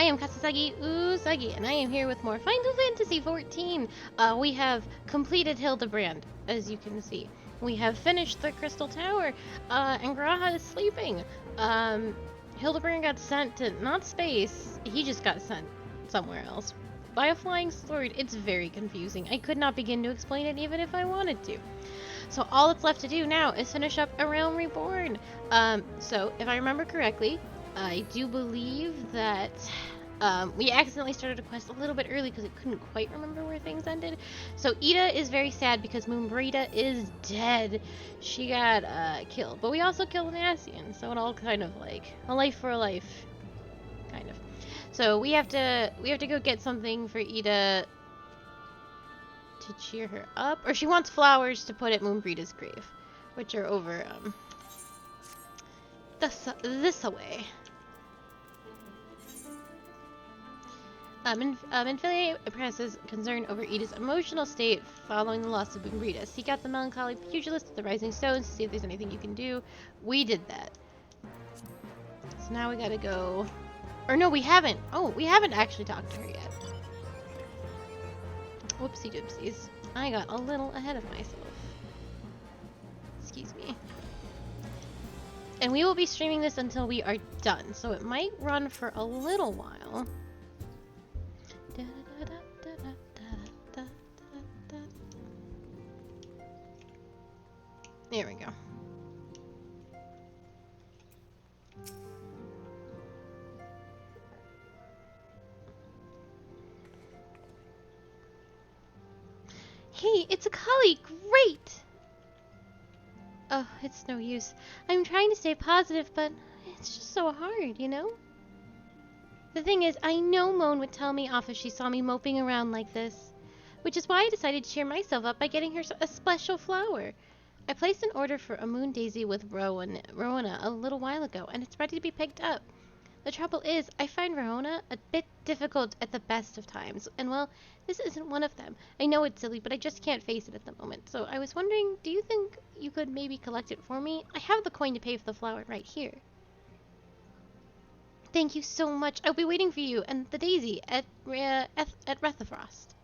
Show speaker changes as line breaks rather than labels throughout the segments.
am Kasasagi Usagi, and I am here with more Final Fantasy XIV. We have completed Hildebrand, as you can see. We have finished the Crystal Tower, and Graha is sleeping. Hildebrand got sent to, not space, he just got sent somewhere else. By a flying sword. It's very confusing. I could not begin to explain it even if I wanted to. So all that's left to do now is finish up A Realm Reborn. So if I remember correctly, I do believe that we accidentally started a quest a little bit early because it couldn't quite remember where things ended. So Ida is very sad because Moonbrita is dead. She got killed. But we also killed an Ascian, so it all kind of like a life for a life, kind of. So we have to go get something for Ida to cheer her up, or she wants flowers to put at Moonbrita's grave, which are over this away. Infinity expresses concern over Ida's emotional state following the loss of Moonbrita. Seek out the melancholy pugilist at the Rising Stones to see if there's anything you can do. We did that. So now we gotta go. Or no, we haven't. Oh, we haven't actually talked to her yet. Whoopsie doopsies. I got a little ahead of myself. Excuse me. And we will be streaming this until we are done, so it might run for a little while. There we go. Hey, it's a colleague! Great! Oh, it's no use. I'm trying to stay positive, but it's just so hard, you know? The thing is, I know Moan would tell me off if she saw me moping around like this. Which is why I decided to cheer myself up by getting her a special flower. I placed an order for a moon daisy with Rona a little while ago, and it's ready to be picked up. The trouble is, I find Rona a bit difficult at the best of times, and well, this isn't one of them. I know it's silly, but I just can't face it at the moment. So I was wondering, do you think you could maybe collect it for me? I have the coin to pay for the flower right here. Thank you so much. I'll be waiting for you and the daisy at Rethafrost.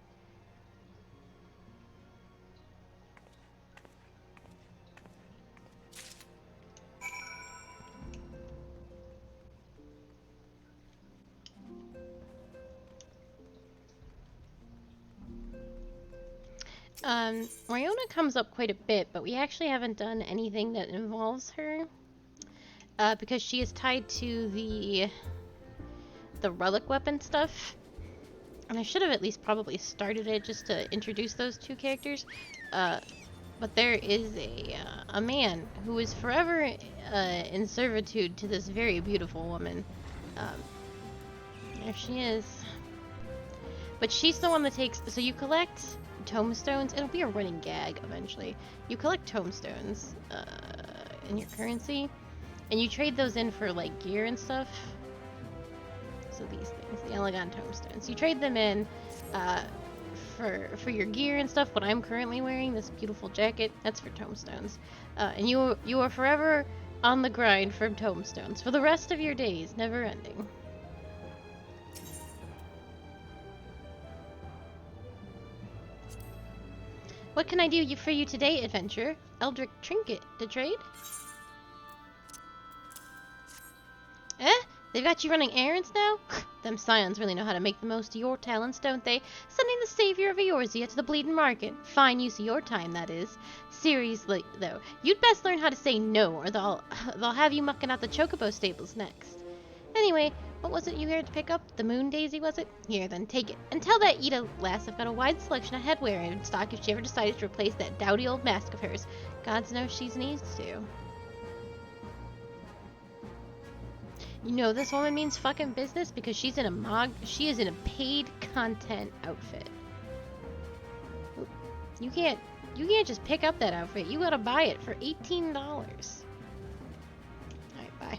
Ryona comes up quite a bit, but we actually haven't done anything that involves her. Because she is tied to the relic weapon stuff. And I should have at least probably started it just to introduce those two characters. But there is a man who is forever in servitude to this very beautiful woman. There she is. But she's the one that takes... So you collect tomestones. It'll be a running gag eventually. You collect tomestones in your currency. And you trade those in for, like, gear and stuff. So these things, the Elegant Tomestones. You trade them in for your gear and stuff. What I'm currently wearing, this beautiful jacket, that's for tomestones. And you are forever on the grind for tomestones. For the rest of your days, never ending. What can I do for you today, adventurer? Eldritch Trinket to trade? Eh? They've got you running errands now? Them scions really know how to make the most of your talents, don't they? Sending the savior of Eorzea to the bleeding market. Fine use of your time, that is. Seriously, though, you'd best learn how to say no, or they'll have you mucking out the chocobo stables next. Anyway, what was it you here to pick up? The moon daisy, was it? Here, then, take it. And tell that Ida lass I've got a wide selection of headwear in stock if she ever decided to replace that dowdy old mask of hers. Gods knows she needs to. You know this woman means fucking business because she is in a paid content outfit. Oop. You can't just pick up that outfit. You gotta buy it for $18. Alright, bye.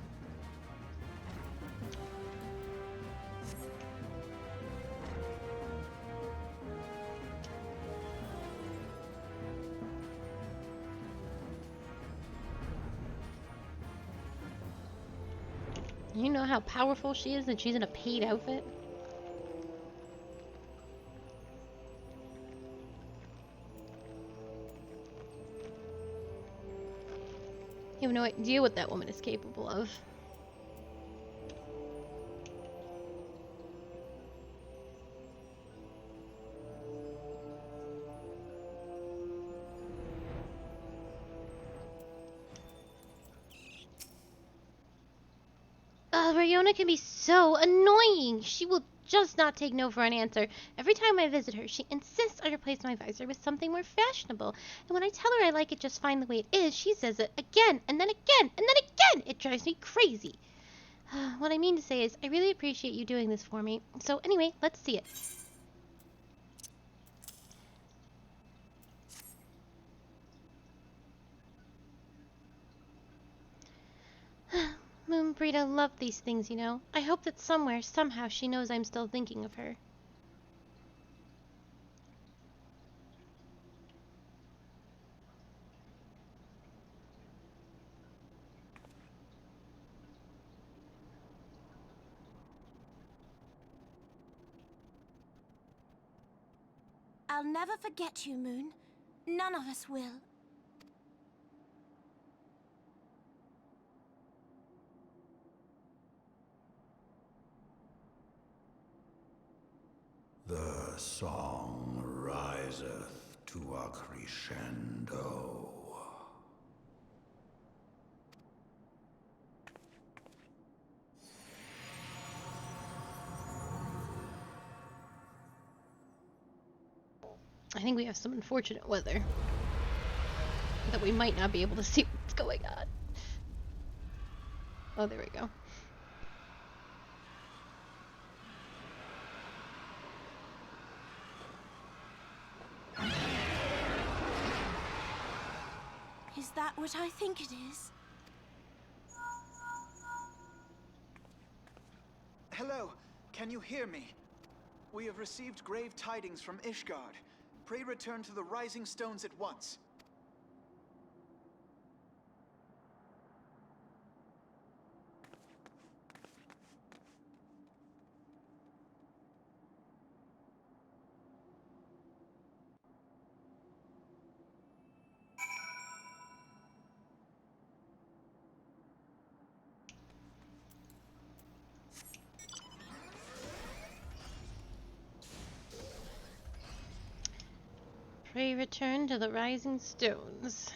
You know how powerful she is and she's in a paid outfit? You have no idea what that woman is capable of. Riona can be so annoying. She will just not take no for an answer. Every time I visit her, she insists I replace my visor with something more fashionable. And when I tell her I like it just fine the way it is, she says it again, and then again, and then again. It drives me crazy. What I mean to say is, I really appreciate you doing this for me. So anyway, let's see it. Moonbrita loved these things, you know. I hope that somewhere, somehow, she knows I'm still thinking of her.
I'll never forget you, Moon. None of us will.
The song riseth to a crescendo.
I think we have some unfortunate weather that we might not be able to see what's going on. Oh, there we go.
Is that what I think it is?
Hello, can you hear me? We have received grave tidings from Ishgard. Pray return to the Rising Stones at once.
Pray return to the Rising Stones.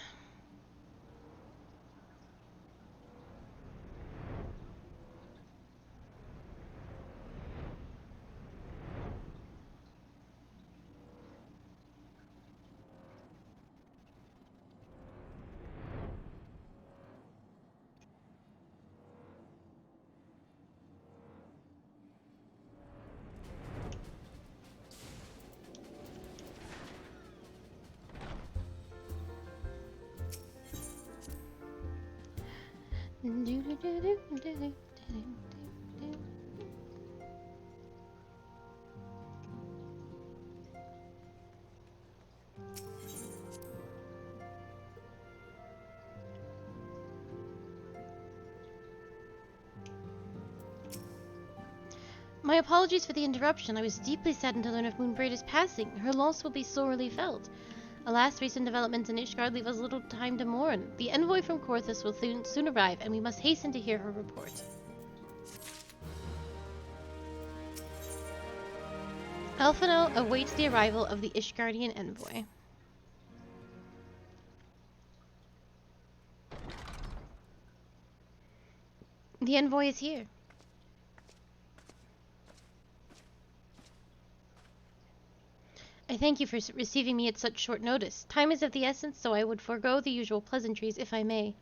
My apologies for the interruption. I was deeply saddened to learn of Moonbrita's passing. Her loss will be sorely felt. Alas, recent developments in Ishgard leave us little time to mourn. The envoy from Korthus will soon arrive, and we must hasten to hear her report. Alphino awaits the arrival of the Ishgardian envoy. The envoy is here. I thank you for receiving me at such short notice. Time is of the essence, so I would forego the usual pleasantries if I may.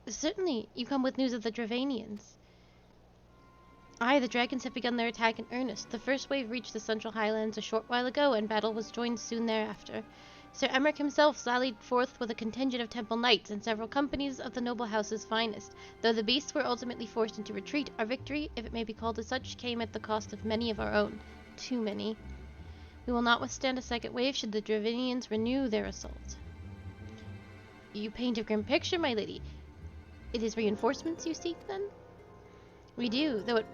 Certainly, you come with news of the Dravanians. Aye, the dragons have begun their attack in earnest. The first wave reached the Central Highlands a short while ago, and battle was joined soon thereafter. Sir Emmerich himself sallied forth with a contingent of temple knights and several companies of the noble house's finest. Though the beasts were ultimately forced into retreat, our victory, if it may be called as such, came at the cost of many of our own. Too many. We will not withstand a second wave should the Dravanians renew their assault. You paint a grim picture, my lady. It is reinforcements you seek, then? We do, though it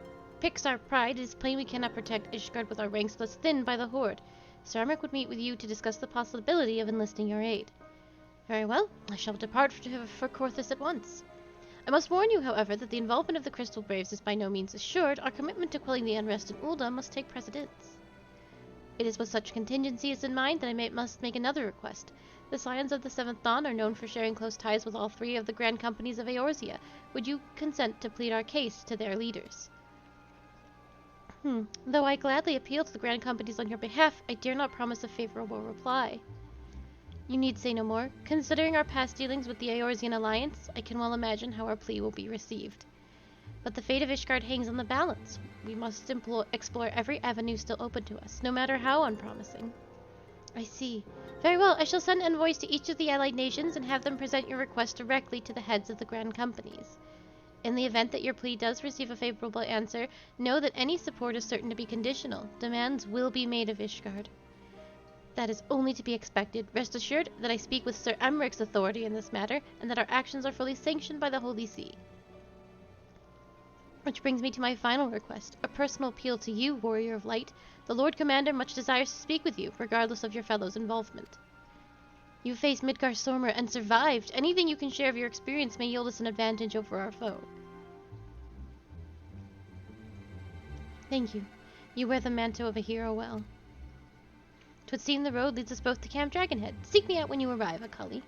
picks our pride, it is plain we cannot protect Ishgard with our ranks thus thinned by the Horde. Sir Emmerich would meet with you to discuss the possibility of enlisting your aid. Very well, I shall depart for Corthus at once. I must warn you, however, that the involvement of the Crystal Braves is by no means assured. Our commitment to quelling the unrest in Ul'dah must take precedence. It is with such contingencies in mind that I must make another request. The Scions of the Seventh Dawn are known for sharing close ties with all three of the grand companies of Eorzea. Would you consent to plead our case to their leaders? Though I gladly appeal to the grand companies on your behalf, I dare not promise a favorable reply. You need say no more. Considering our past dealings with the Eorzean Alliance, I can well imagine how our plea will be received. But the fate of Ishgard hangs on the balance. We must explore every avenue still open to us, no matter how unpromising. I see. Very well, I shall send envoys to each of the allied nations and have them present your request directly to the heads of the grand companies. In the event that your plea does receive a favorable answer, know that any support is certain to be conditional. Demands will be made of Ishgard. That is only to be expected. Rest assured that I speak with Sir Emmerich's authority in this matter, and that our actions are fully sanctioned by the Holy See. Which brings me to my final request, a personal appeal to you, Warrior of Light. The Lord Commander much desires to speak with you, regardless of your fellow's involvement. You faced Midgar Stormer and survived. Anything you can share of your experience may yield us an advantage over our foe. Thank you. You wear the mantle of a hero well. 'Twould seem the road leads us both to Camp Dragonhead. Seek me out when you arrive, Akali.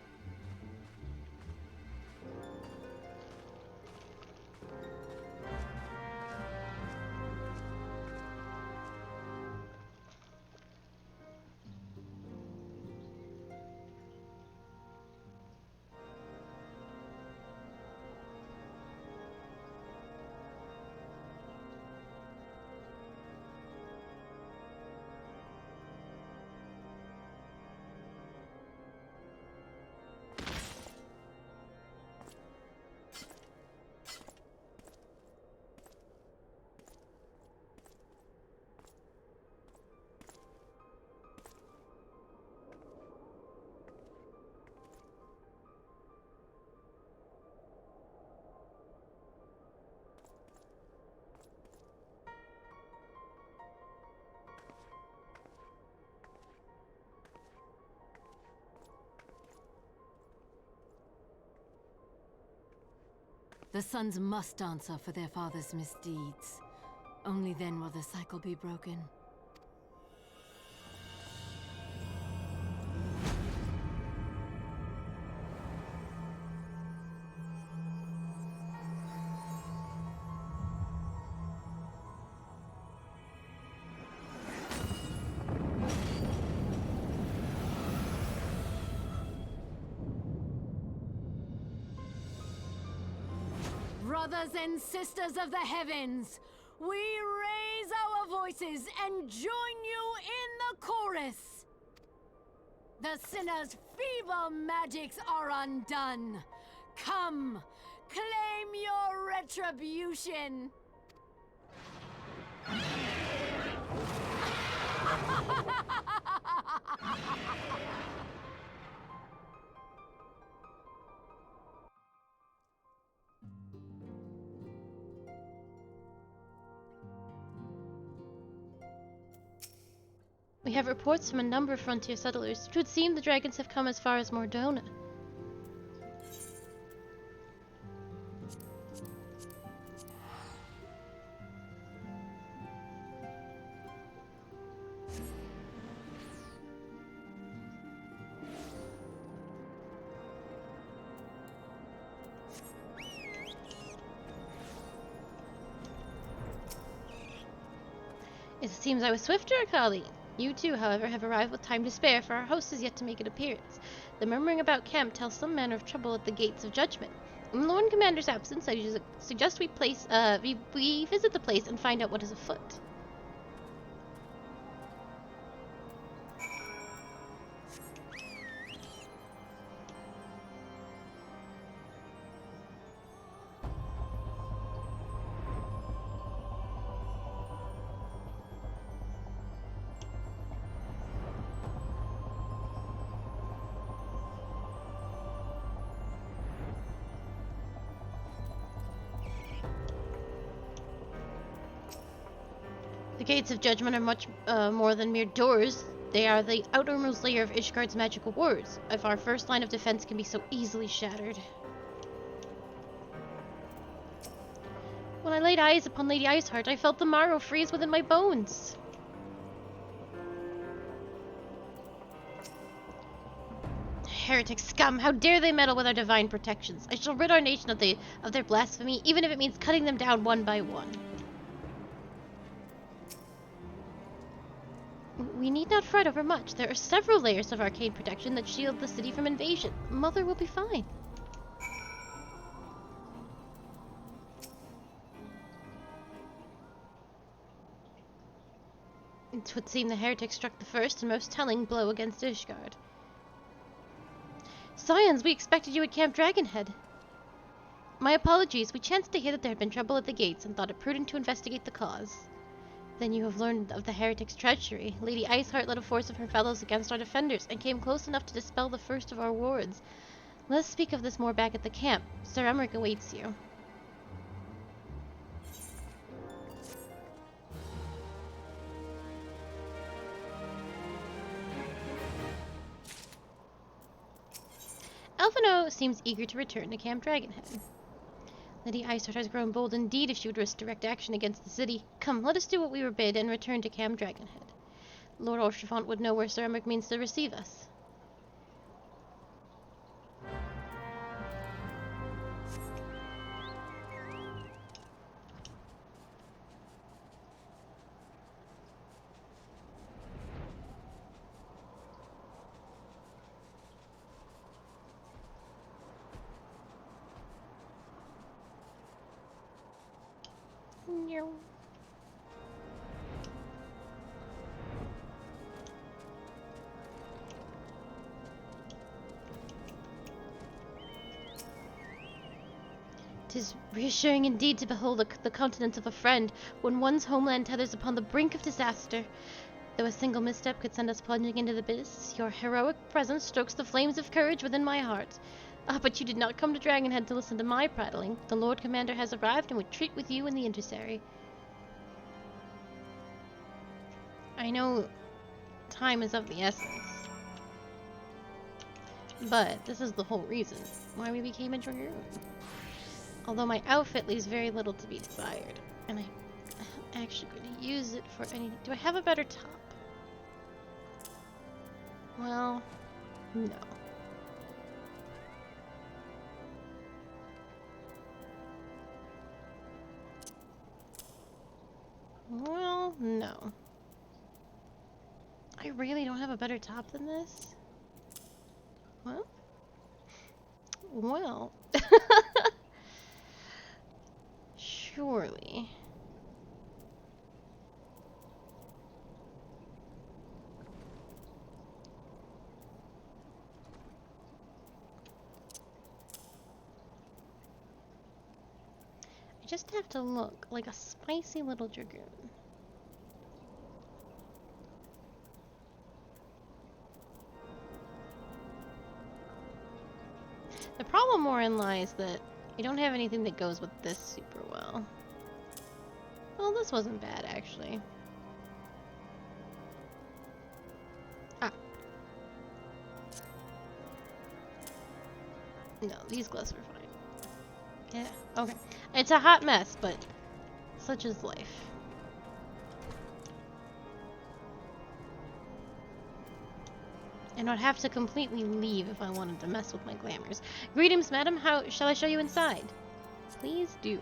The sons must answer for their father's misdeeds. Only then will the cycle be broken. Brothers and sisters of the heavens, we raise our voices and join you in the chorus. The sinner's feeble magics are undone. Come, claim your retribution.
We have reports from a number of frontier settlers. It would seem the dragons have come as far as Mordona. It seems I was swifter, Akali. You too, however, have arrived with time to spare, for our host is yet to make an appearance. The murmuring about camp tells some manner of trouble at the gates of judgment. In the Lord Commander's absence, I suggest we visit the place and find out what is afoot. gates of judgment are much more than mere doors. They are the outermost layer of Ishgard's magical wards. If our first line of defense can be so easily shattered. When I laid eyes upon Lady Iceheart, I felt the marrow freeze within my bones. Heretic scum! How dare they meddle with our divine protections? I shall rid our nation of their blasphemy, even if it means cutting them down one by one. We need not fret over much. There are several layers of arcane protection that shield the city from invasion. Mother will be fine. It would seem the heretic struck the first and most telling blow against Ishgard. Scions, we expected you at Camp Dragonhead. My apologies. We chanced to hear that there had been trouble at the gates and thought it prudent to investigate the cause. Then you have learned of the heretic's treachery. Lady Iceheart led a force of her fellows against our defenders and came close enough to dispel the first of our wards. Let us speak of this more back at the camp. Sir Emmerich awaits you. Elfino seems eager to return to Camp Dragonhead. Lady Iceheart has grown bold indeed if she would risk direct action against the city. Come, let us do what we were bid and return to Camp Dragonhead. Lord Orchefant would know where Sir Emmerich means to receive us. No. Tis reassuring indeed to behold the countenance of a friend when one's homeland tethers upon the brink of disaster. Though a single misstep could send us plunging into the abyss, your heroic presence stokes the flames of courage within my heart. Ah, but you did not come to Dragonhead to listen to my prattling. The Lord Commander has arrived and would treat with you in the Intersary. I know time is of the essence, but this is the whole reason why we became a dragoon. Although my outfit leaves very little to be desired, and I'm actually going to use it for anything. Do I have a better top? Well, no. Well, no. I really don't have a better top than this? Well. Well. Surely. I just have to look like a spicy little dragoon. The problem morein lies that I don't have anything that goes with this super well. Well, this wasn't bad, actually. Ah. No, these gloves are fine. Yeah, okay. It's a hot mess, but such is life. And I'd have to completely leave if I wanted to mess with my glamours. Greetings, madam. How shall I show you inside? Please do.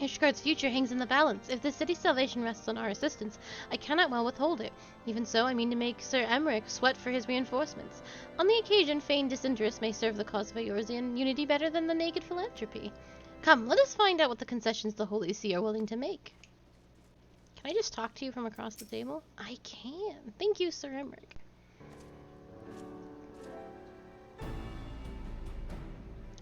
Ishgard's future hangs in the balance. If the city's salvation rests on our assistance, I cannot well withhold it. Even so, I mean to make Sir Emmerich sweat for his reinforcements. On the occasion, feigned disinterest may serve the cause of Eorzean unity better than the naked philanthropy. Come, let us find out what the concessions the Holy See are willing to make. Can I just talk to you from across the table? I can. Thank you, Sir Emmerich.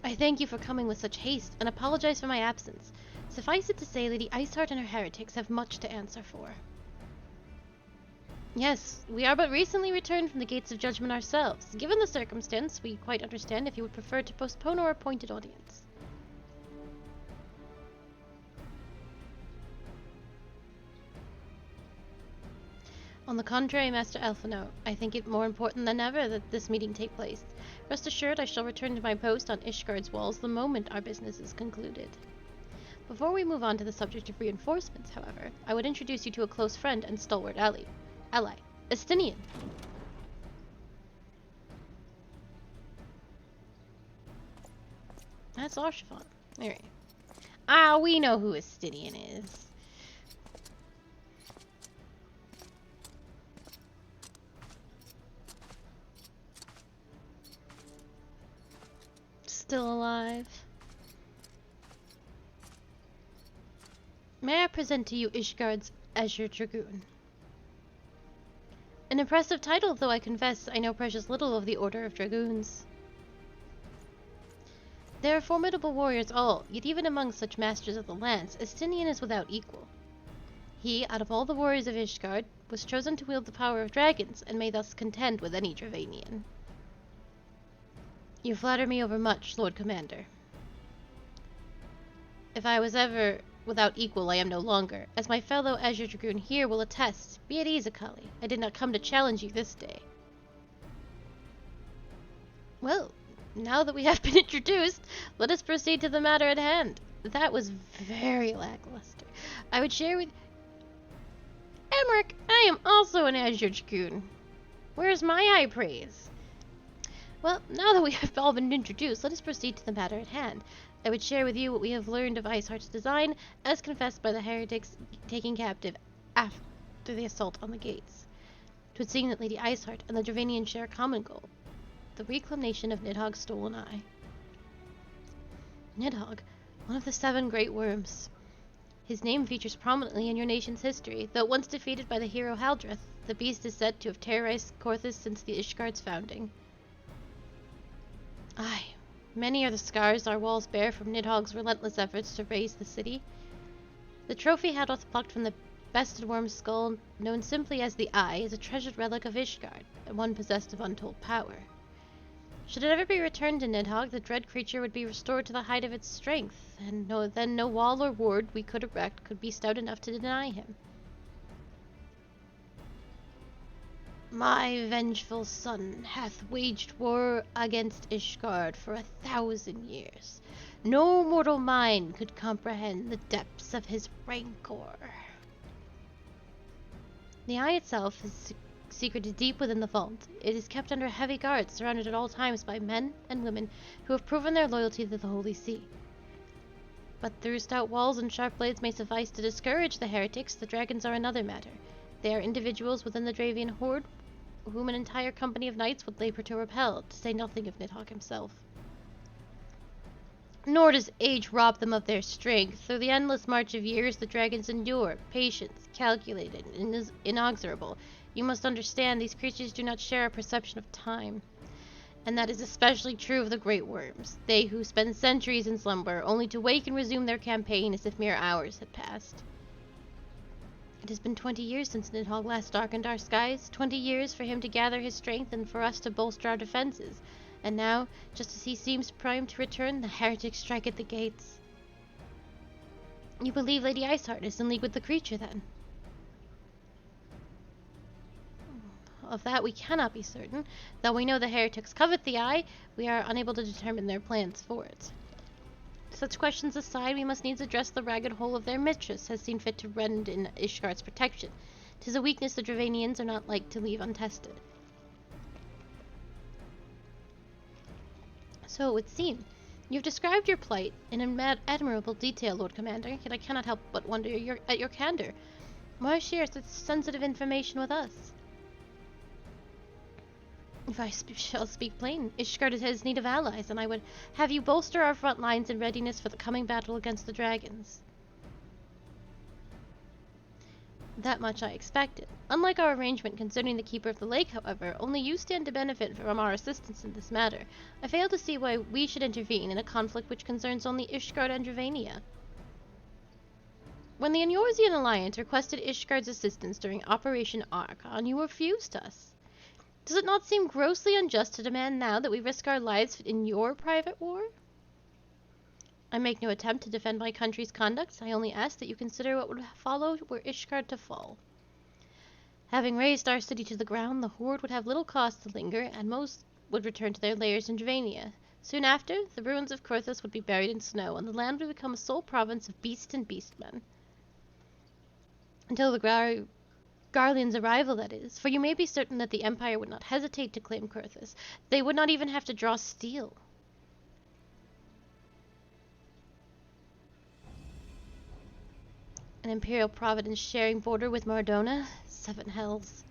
I thank you for coming with such haste, and apologize for my absence. Suffice it to say, Lady Iceheart and her heretics have much to answer for. Yes, we are but recently returned from the gates of judgment ourselves. Given the circumstance, we quite understand if you would prefer to postpone our appointed audience. On the contrary, Master Elfino, I think it more important than ever that this meeting take place. Rest assured I shall return to my post on Ishgard's walls the moment our business is concluded. Before we move on to the subject of reinforcements, however, I would introduce you to a close friend and stalwart ally, Estinian. That's Archivon. Alright. Ah, we know who Estinian is. Still alive. May I present to you Ishgard's Azure Dragoon? An impressive title, though I confess I know precious little of the Order of Dragoons. They are formidable warriors all, yet even among such masters of the lance, Estinian is without equal. He, out of all the warriors of Ishgard, was chosen to wield the power of dragons, and may thus contend with any Dravanian. You flatter me overmuch, Lord Commander. If I was ever without equal, I am no longer. As my fellow Azure Dragoon here will attest, be at ease, Akali. I did not come to challenge you this day. Well, now that we have been introduced, let us proceed to the matter at hand. That was very lackluster. I would share with... Emmerich, I am also an Azure Dragoon. Where's my high praise? Well, now that we have all been introduced, let us proceed to the matter at hand. I would share with you what we have learned of Iceheart's design, as confessed by the heretics taken captive after the assault on the gates. 'Twould seem that Lady Iceheart and the Dravanian share a common goal, the reclamation of Nidhogg's stolen eye. Nidhogg, one of the 7 great worms. His name features prominently in your nation's history, though once defeated by the hero Haldreth, the beast is said to have terrorized Korthus since the Ishgard's founding. Aye, many are the scars our walls bear from Nidhogg's relentless efforts to raise the city. The trophy Hadroth plucked from the bested worm's skull, known simply as the Eye, is a treasured relic of Ishgard, and one possessed of untold power. Should it ever be returned to Nidhogg, the dread creature would be restored to the height of its strength, and then no wall or ward we could erect could be stout enough to deny him. My vengeful son hath waged war against Ishgard for 1,000 years. No mortal mind could comprehend the depths of his rancor. The eye itself is secreted deep within the vault. It is kept under heavy guard, surrounded at all times by men and women who have proven their loyalty to the Holy See. But though stout walls and sharp blades may suffice to discourage the heretics, the dragons are another matter. They are individuals within the Dravian horde whom an entire company of knights would labor to repel, to say nothing of Nidhogg himself. Nor does age rob them of their strength. Through the endless march of years the dragons endure, patient, calculated, and inexorable. You must understand these creatures do not share a perception of time. And that is especially true of the great worms, they who spend centuries in slumber, only to wake and resume their campaign as if mere hours had passed. It has been 20 years since Nidhogg last darkened our skies, 20 years for him to gather his strength and for us to bolster our defenses. And now, just as he seems primed to return, the heretics strike at the gates. You believe Lady Iceheart is in league with the creature, then? Of that we cannot be certain. Though we know the heretics covet the eye, we are unable to determine their plans for it. Such questions aside, we must needs address the ragged hole of their mistress has seen fit to rend in Ishgard's protection. 'Tis a weakness the Dravanians are not like to leave untested. So it would seem. You've described your plight in admirable detail, Lord Commander, yet I cannot help but wonder at your candor. Why share such sensitive information with us? If I shall speak plain, Ishgard has need of allies, and I would have you bolster our front lines in readiness for the coming battle against the dragons. That much I expected. Unlike our arrangement concerning the Keeper of the Lake, however, only you stand to benefit from our assistance in this matter. I fail to see why we should intervene in a conflict which concerns only Ishgard and Dravania. When the Enorzian Alliance requested Ishgard's assistance during Operation Archon, you refused us. Does it not seem grossly unjust to demand now that we risk our lives in your private war? I make no attempt to defend my country's conduct. I only ask that you consider what would follow were Ishgard to fall. Having razed our city to the ground, the Horde would have little cause to linger, and most would return to their lairs in Dravania. Soon after, the ruins of Kurthus would be buried in snow, and the land would become a sole province of beast and beastmen. Until the Garlean's arrival, that is, for you may be certain that the Empire would not hesitate to claim Kurthus. They would not even have to draw steel. An Imperial Providence sharing border with Mardona? 7 hells.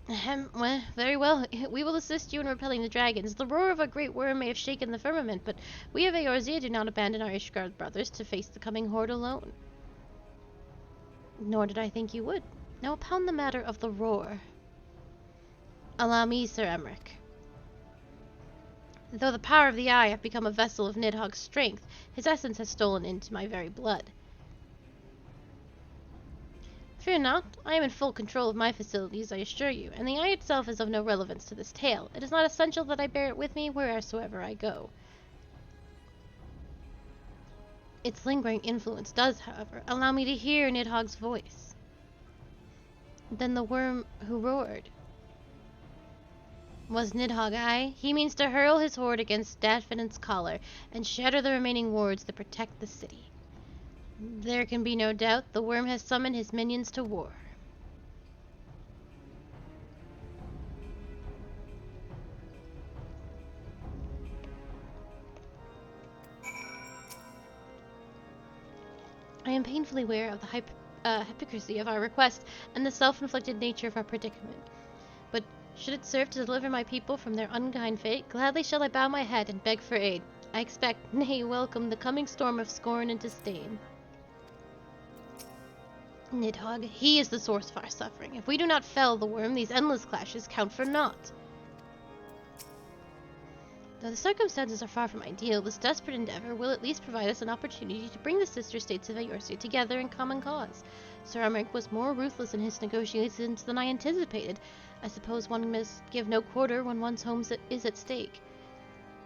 Well, very well. We will assist you in repelling the dragons. The roar of a great worm may have shaken the firmament, but we of Eorzea do not abandon our Ishgard brothers to face the coming horde alone. Nor did I think you would. Now upon the matter of the roar. Allow me, Sir Emmerich. Though the power of the eye have become a vessel of Nidhogg's strength, his essence has stolen into my very blood. Fear not, I am in full control of my facilities, I assure you, and the eye itself is of no relevance to this tale. It is not essential that I bear it with me wheresoever I go. Its lingering influence does, however, allow me to hear Nidhogg's voice. Then the worm who roared. Was Nidhogg I? He means to hurl his horde against Dadfin's collar and shatter the remaining wards that protect the city. There can be no doubt the worm has summoned his minions to war. I am painfully aware of the hypocrisy of our request and the self-inflicted nature of our predicament. But should it serve to deliver my people from their unkind fate, gladly shall I bow my head and beg for aid. I expect, nay, welcome, the coming storm of scorn and disdain. Nidhogg, he is the source of our suffering. If we do not fell the worm, these endless clashes count for naught. Though the circumstances are far from ideal, this desperate endeavor will at least provide us an opportunity to bring the sister states of Eorzea together in common cause. Sir Emmerich was more ruthless in his negotiations than I anticipated. I suppose one must give no quarter when one's home is at stake.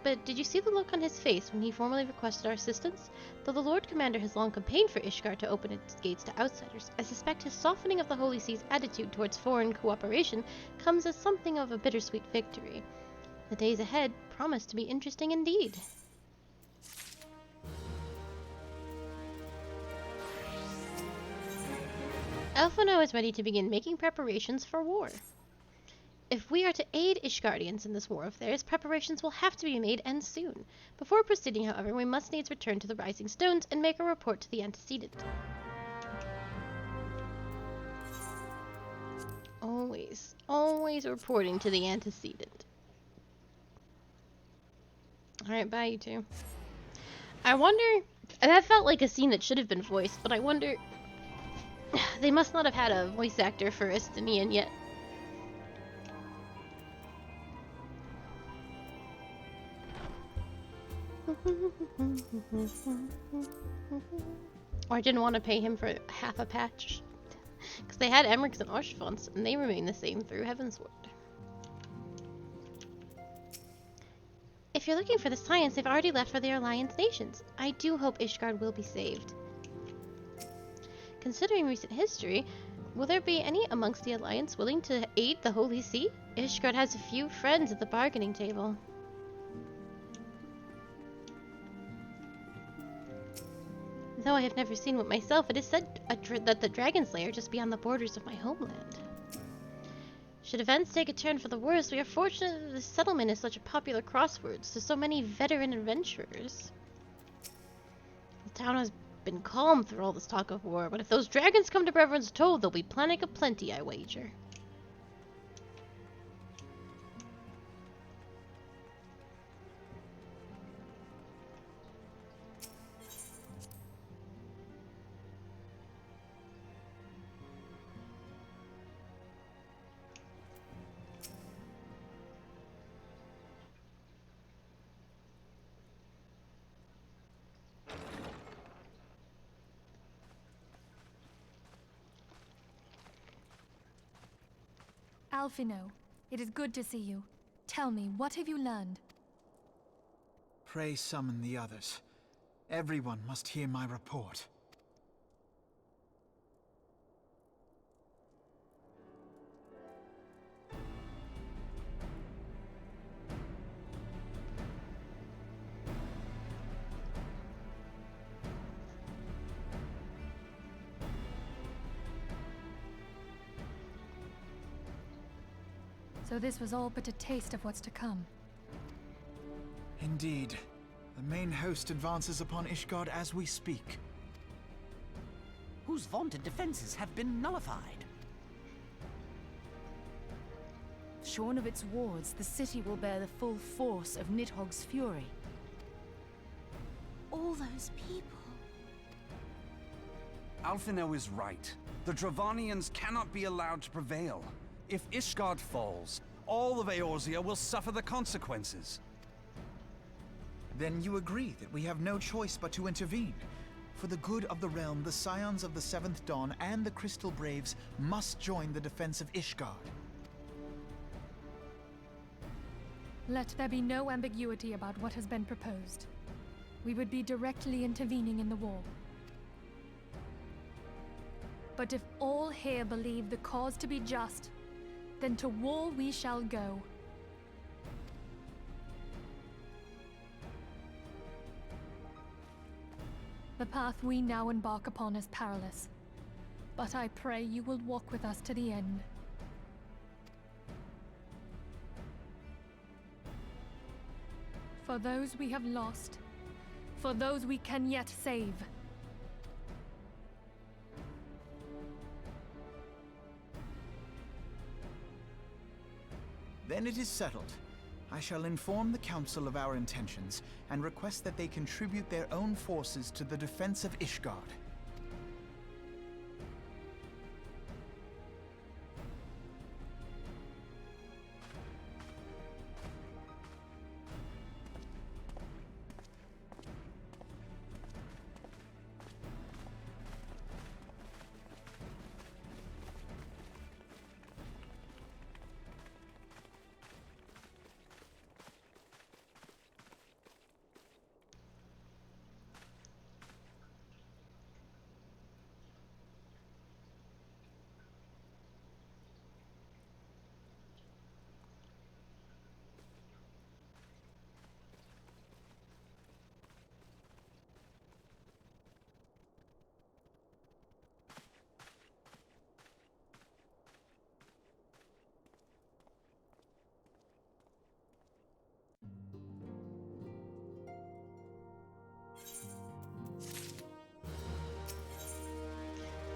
But did you see the look on his face when he formally requested our assistance? Though the Lord Commander has long campaigned for Ishgard to open its gates to outsiders, I suspect his softening of the Holy See's attitude towards foreign cooperation comes as something of a bittersweet victory. The days ahead promise to be interesting indeed. Elfino is ready to begin making preparations for war. If we are to aid Ishgardians in this war of theirs, preparations will have to be made, and soon. Before proceeding, however, we must needs return to the Rising Stones and make a report to the antecedent. Always reporting to the antecedent. Alright, bye you two. I wonder, that felt like a scene that should have been voiced, but I wonder, they must not have had a voice actor for Estinian yet. Or I didn't want to pay him for half a patch. Because they had Emmerich's and Oshfonts, and they remain the same through Heavensward. If you're looking for the science, they've already left for their alliance nations. I do hope Ishgard will be saved. Considering recent history, will there be any amongst the alliance willing to aid the Holy See? Ishgard has a few friends at the bargaining table. Though I have never seen one myself, it is said that the Dragon's Lair just beyond the borders of my homeland. Should events take a turn for the worse, we are fortunate that this settlement is such a popular crossroads to so many veteran adventurers. The town has been calm through all this talk of war, but if those dragons come to Brevern's Toll, they'll be planning aplenty, I wager.
Alphino, it is good to see you. Tell me, what have you learned?
Pray summon the others. Everyone must hear my report.
So this was all but a taste of what's to come.
Indeed. The main host advances upon Ishgard as we speak.
Whose vaunted defenses have been nullified.
Shorn of its wards, the city will bear the full force of Nidhogg's fury.
All those people.
Alphino is right. The Dravanians cannot be allowed to prevail. If Ishgard falls, all of Eorzea will suffer the consequences.
Then you agree that we have no choice but to intervene. For the good of the realm, the Scions of the Seventh Dawn and the Crystal Braves must join the defense of Ishgard.
Let there be no ambiguity about what has been proposed. We would be directly intervening in the war. But if all here believe the cause to be just, then to war we shall go. The path we now embark upon is perilous, but I pray you will walk with us to the end. For those we have lost, for those we can yet save.
Then it is settled. I shall inform the Council of our intentions and request that they contribute their own forces to the defense of Ishgard.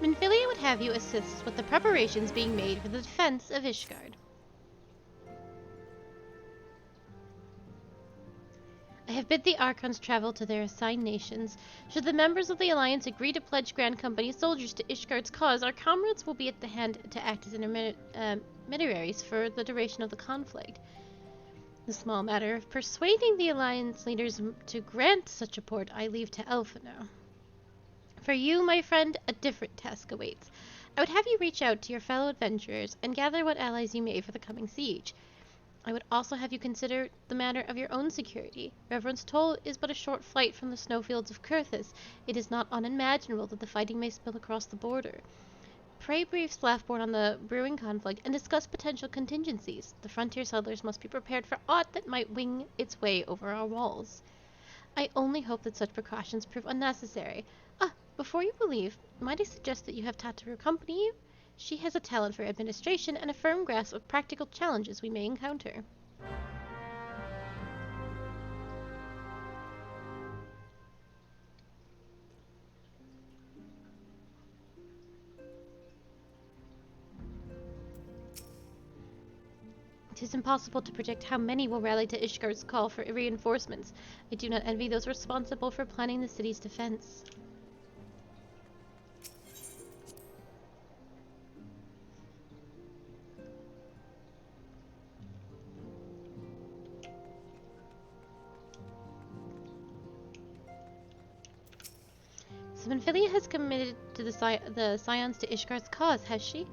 Minfilia would have you assist with the preparations being made for the defense of Ishgard. I have bid the Archons travel to their assigned nations. Should the members of the Alliance agree to pledge Grand Company soldiers to Ishgard's cause, our comrades will be at the hand to act as intermediaries for the duration of the conflict. The small matter of persuading the Alliance leaders to grant such support I leave to Alphino. For you, my friend, a different task awaits. I would have you reach out to your fellow adventurers and gather what allies you may for the coming siege. I would also have you consider the matter of your own security. Reverend's Toll is but a short flight from the snowfields of Kurthus. It is not unimaginable that the fighting may spill across the border. Pray brief Slaffborn on the brewing conflict and discuss potential contingencies. The frontier settlers must be prepared for aught that might wing its way over our walls. I only hope that such precautions prove unnecessary. Before you leave, might I suggest that you have Tataru accompany you? She has a talent for administration and a firm grasp of practical challenges we may encounter. It is impossible to predict how many will rally to Ishgard's call for reinforcements. I do not envy those responsible for planning the city's defense. So Minfilia has committed to the Scions to Ishgard's cause, has she?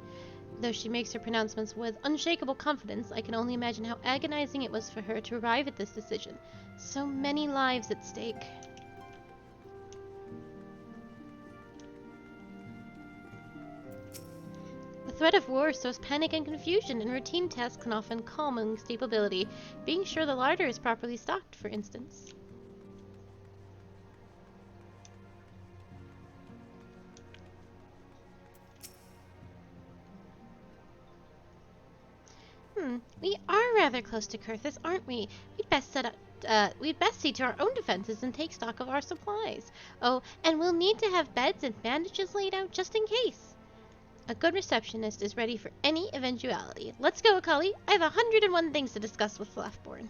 Though she makes her pronouncements with unshakable confidence, I can only imagine how agonizing it was for her to arrive at this decision. So many lives at stake. The threat of war sows panic and confusion, and routine tasks can often calm instability. Being sure the larder is properly stocked, for instance. We are rather close to Kurthis, aren't we? We'd best see to our own defenses and take stock of our supplies. Oh, and we'll need to have beds and bandages laid out just in case. A good receptionist is ready for any eventuality. Let's go, Akali. I have 101 things to discuss with Laughborn.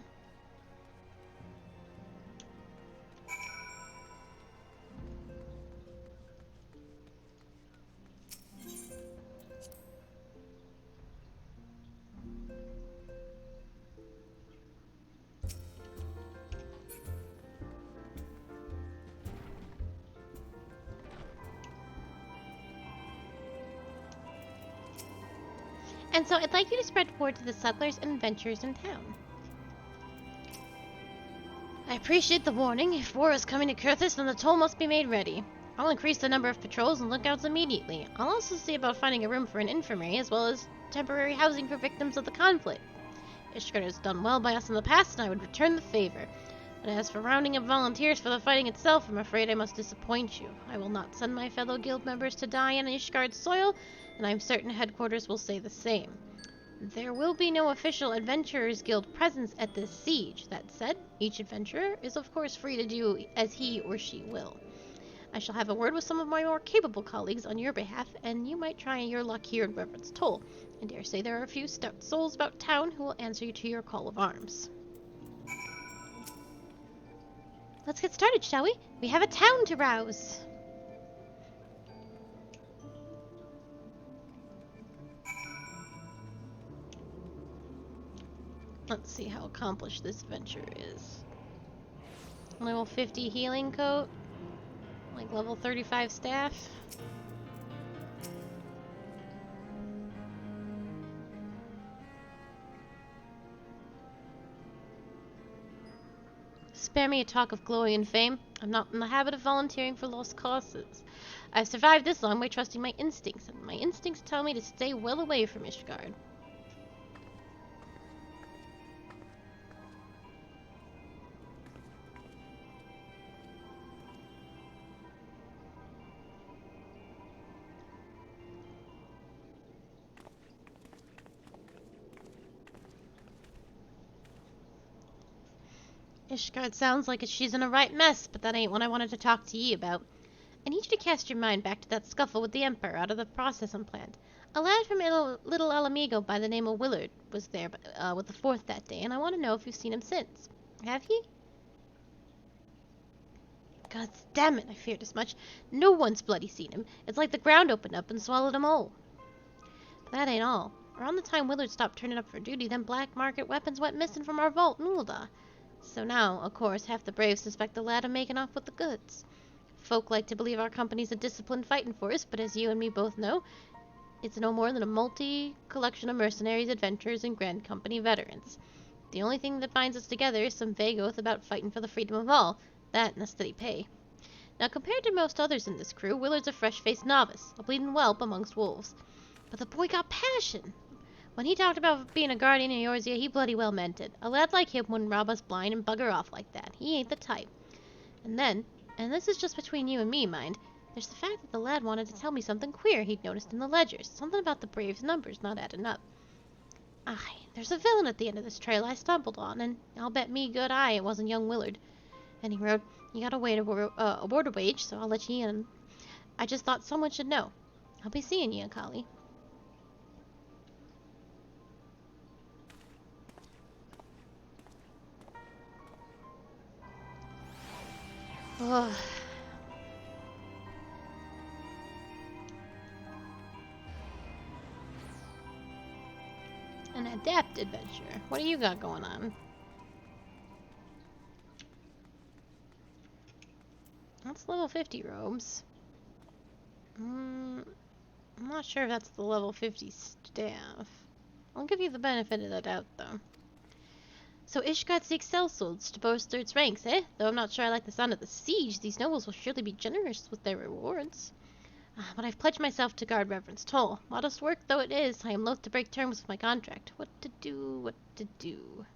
And so I'd like you to spread word to the settlers and adventurers in town. I appreciate the warning. If war is coming to Kurthis, then the toll must be made ready. I'll increase the number of patrols and lookouts immediately. I'll also see about finding a room for an infirmary, as well as temporary housing for victims of the conflict. Ishgard has done well by us in the past, and I would return the favor. But as for rounding up volunteers for the fighting itself, I'm afraid I must disappoint you. I will not send my fellow guild members to die on Ishgard's soil, and I'm certain headquarters will say the same. There will be no official Adventurers Guild presence at this siege. That said, each adventurer is of course free to do as he or she will. I shall have a word with some of my more capable colleagues on your behalf, and you might try your luck here in Reverend's Toll. I dare say there are a few stout souls about town who will answer you to your call of arms. Let's get started, shall we? We have a town to rouse! Let's see how accomplished this venture is. Level 50 healing coat. Like level 35 staff. Spare me a talk of glory and fame. I'm not in the habit of volunteering for lost causes. I've survived this long by trusting my instincts, and my instincts tell me to stay well away from Ishgard. Ishgard sounds like she's in a right mess, but that ain't what I wanted to talk to ye about. I need you to cast your mind back to that scuffle with the Emperor out of the processing plant. A lad from Little Alamigo by the name of Willard was there with the Fourth that day, and I want to know if you've seen him since. Have ye? God damn it, I feared as much. No one's bloody seen him. It's like the ground opened up and swallowed him whole. But that ain't all. Around the time Willard stopped turning up for duty, them black market weapons went missing from our vault in Ul'dah. So now, of course, half the braves suspect the lad of making off with the goods. Folk like to believe our company's a disciplined fighting force, but as you and me both know, it's no more than a multi-collection of mercenaries, adventurers, and Grand Company veterans. The only thing that binds us together is some vague oath about fighting for the freedom of all, that and a steady pay. Now, compared to most others in this crew, Willard's a fresh-faced novice, a bleeding whelp amongst wolves. But the boy got passion. When he talked about being a guardian in Eorzea, he bloody well meant it. A lad like him wouldn't rob us blind and bugger off like that. He ain't the type. And then, and this is just between you and me, mind, there's the fact that the lad wanted to tell me something queer he'd noticed in the ledgers. Something about the Braves' numbers not adding up. Aye, there's a villain at the end of this trail I stumbled on, and I'll bet me good eye it wasn't young Willard. And he wrote, you gotta wait a border wage, so I'll let you in. I just thought someone should know. I'll be seeing you, Akali. Ugh. An adept adventure. What do you got going on? That's level 50 robes. I'm not sure if that's the level 50 staff. I'll give you the benefit of the doubt, though. So Ishgard seeks sellswords to bolster its ranks, eh? Though I'm not sure I like the sound of the siege, these nobles will surely be generous with their rewards. But I've pledged myself to guard Reverend's toll. Modest work though it is, I am loath to break terms with my contract. What to do, what to do.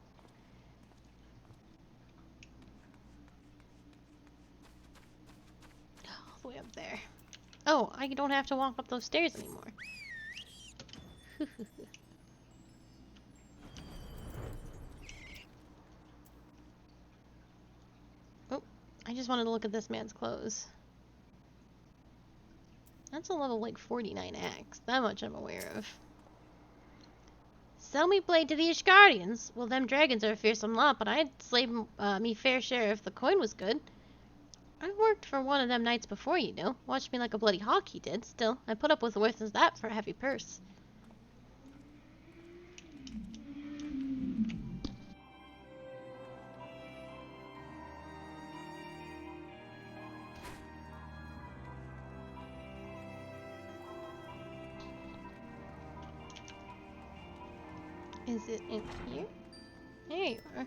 All the way up there. Oh, I don't have to walk up those stairs anymore. Oh, I just wanted to look at this man's clothes. That's a level like 49 axe. That much I'm aware of. Sell me blade to the Ishgardians. Well, them dragons are a fearsome lot, but I'd slay me fair share if the coin was good. I worked for one of them knights before, you know. Watched me like a bloody hawk, he did. Still, I put up with worse as that for a heavy purse. Is it in here? There you are.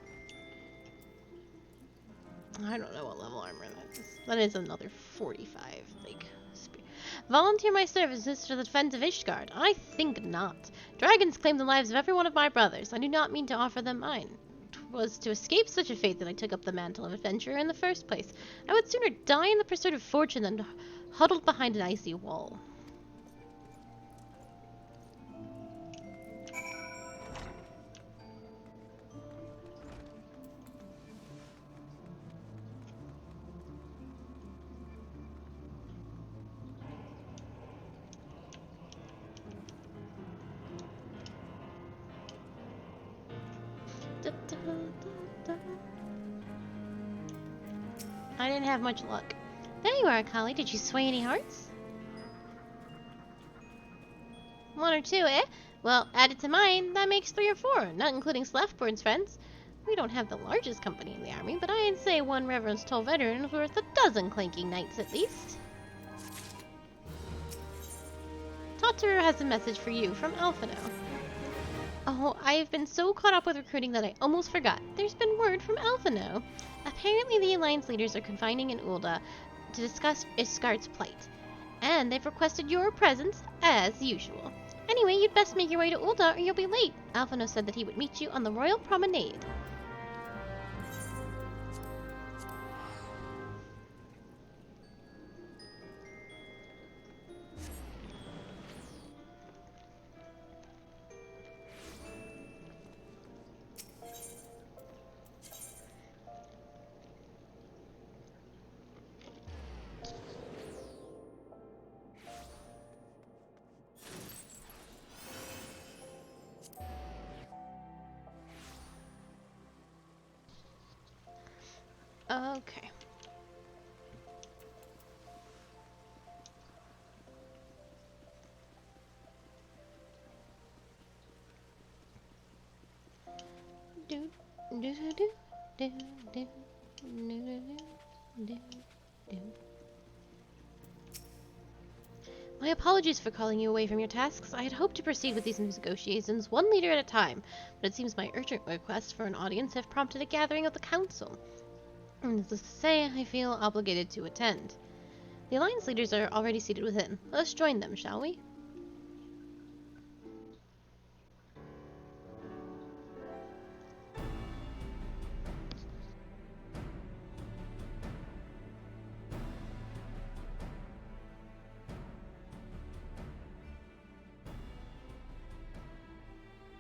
I don't know what level armor that is. That is another 45, like, spear. Volunteer my services for the defense of Ishgard? I think not. Dragons claim the lives of every one of my brothers. I do not mean to offer them mine. 'Twas to escape such a fate that I took up the mantle of adventurer in the first place. I would sooner die in the pursuit of fortune than huddled behind an icy wall. I didn't have much luck. There you are, Kali. Did you sway any hearts? One or two, eh? Well, add it to mine. That makes 3 or 4, not including Slefborn's friends. We don't have the largest company in the army, but I'd say one Reverend's Toll veteran is worth a dozen clanking knights at least. Totoro has a message for you from Alphino. Oh, I've been so caught up with recruiting that I almost forgot. There's been word from Alphino. Apparently the Alliance leaders are confining in Ul'dah to discuss Ishgard's plight. And they've requested your presence, as usual. Anyway, you'd best make your way to Ul'dah or you'll be late. Alphino said that he would meet you on the Royal Promenade. Okay. Do do do do do do do do do. My apologies for calling you away from your tasks. I had hoped to proceed with these negotiations one leader at a time, but it seems my urgent requests for an audience have prompted a gathering of the council. Needless to say, I feel obligated to attend. The Alliance leaders are already seated within. Let us join them, shall we?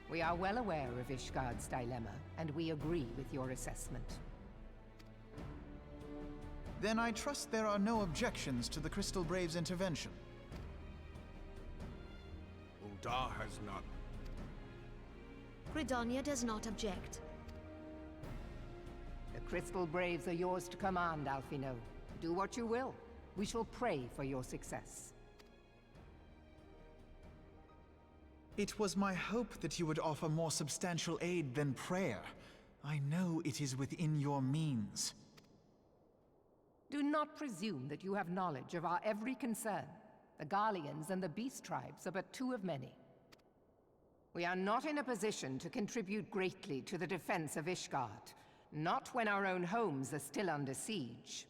We are well aware of Ishgard's dilemma, and we agree with your assessment.
Then I trust there are no objections to the Crystal Braves' intervention.
Ul'dah has not.
Gridania does not object.
The Crystal Braves are yours to command, Alphino. Do what you will. We shall pray for your success.
It was my hope that you would offer more substantial aid than prayer. I know it is within your means.
Do not presume that you have knowledge of our every concern. The Garleans and the Beast Tribes are but two of many. We are not in a position to contribute greatly to the defense of Ishgard. Not when our own homes are still under siege.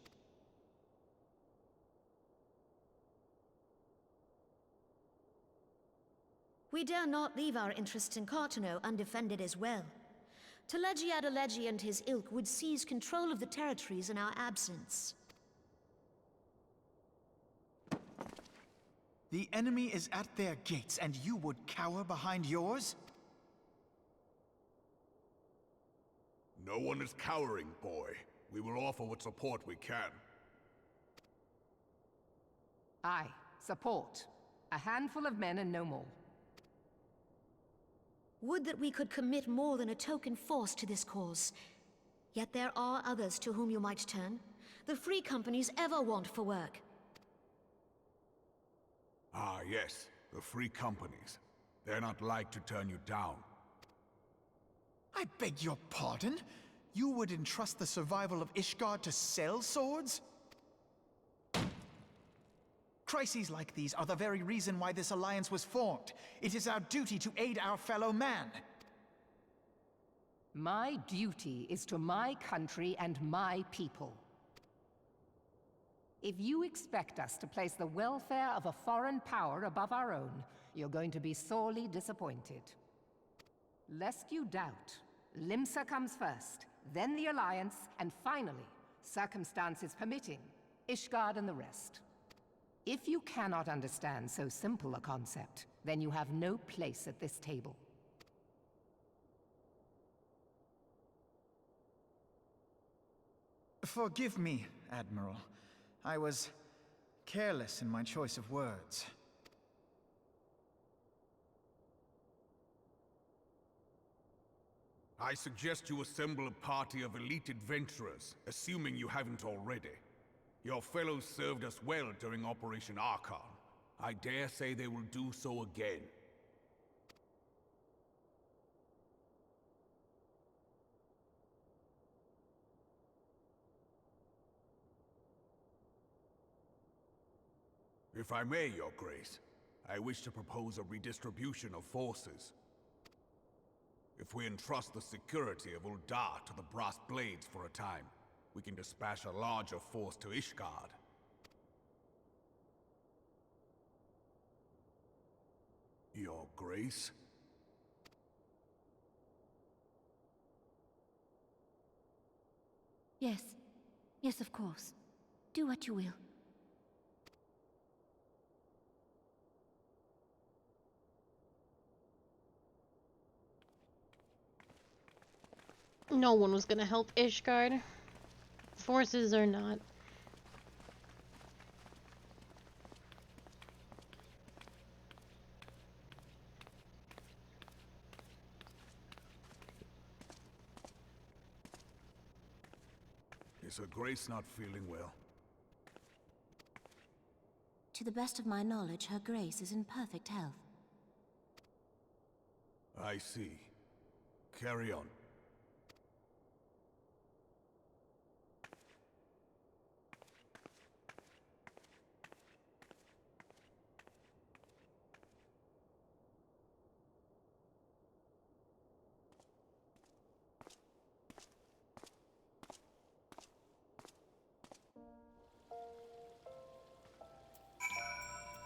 We dare not leave our interests in Cartano undefended as well. Telegi Adalegi and his ilk would seize control of the territories in our absence.
The enemy is at their gates, and you would cower behind yours?
No one is cowering, boy. We will offer what support we can.
Aye, support. A handful of men and no more.
Would that we could commit more than a token force to this cause. Yet there are others to whom you might turn. The free companies ever want for work.
Ah, yes. The free companies. They're not like to turn you down.
I beg your pardon? You would entrust the survival of Ishgard to sell swords? Crises like these are the very reason why this alliance was formed. It is our duty to aid our fellow man.
My duty is to my country and my people. If you expect us to place the welfare of a foreign power above our own, you're going to be sorely disappointed. Lest you doubt, Limsa comes first, then the Alliance, and finally, circumstances permitting, Ishgard and the rest. If you cannot understand so simple a concept, then you have no place at this table.
Forgive me, Admiral. I was careless in my choice of words.
I suggest you assemble a party of elite adventurers, assuming you haven't already. Your fellows served us well during Operation Archon. I dare say they will do so again. If I may, Your Grace, I wish to propose a redistribution of forces. If we entrust the security of Uldar to the Brass Blades for a time, we can dispatch a larger force to Ishgard. Your Grace?
Yes. Yes, of course. Do what you will.
No one was gonna help Ishgard. Forces or not.
Is Her Grace not feeling well?
To the best of my knowledge, Her Grace is in perfect health.
I see. Carry on.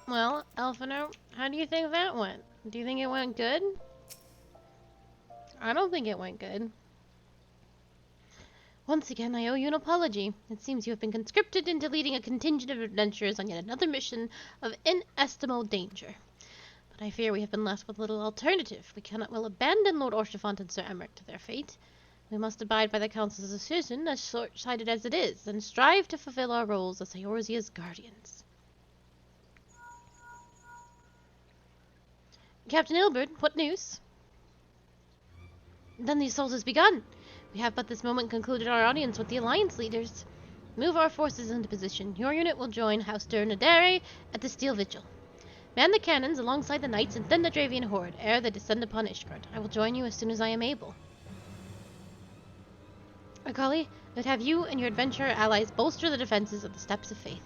Well, Elfino, how do you think that went? Do you think it went good? I don't think it went good. Once again, I owe you an apology. It seems you have been conscripted into leading a contingent of adventurers on yet another mission of inestimable danger. But I fear we have been left with little alternative. We cannot well abandon Lord Orchifant and Sir Emmerich to their fate. We must abide by the Council's decision, as short-sighted as it is, and strive to fulfill our roles as Eorzea's guardians. Captain Ilbert, what news? Then the assault has begun. We have but this moment concluded our audience with the Alliance leaders. Move our forces into position. Your unit will join House Dernadere at the Steel Vigil. Man the cannons alongside the knights and thin the Dravian horde ere they descend upon Ishgard. I will join you as soon as I am able. Akali, I would have you and your adventurer allies bolster the defenses of the Steps of Faith.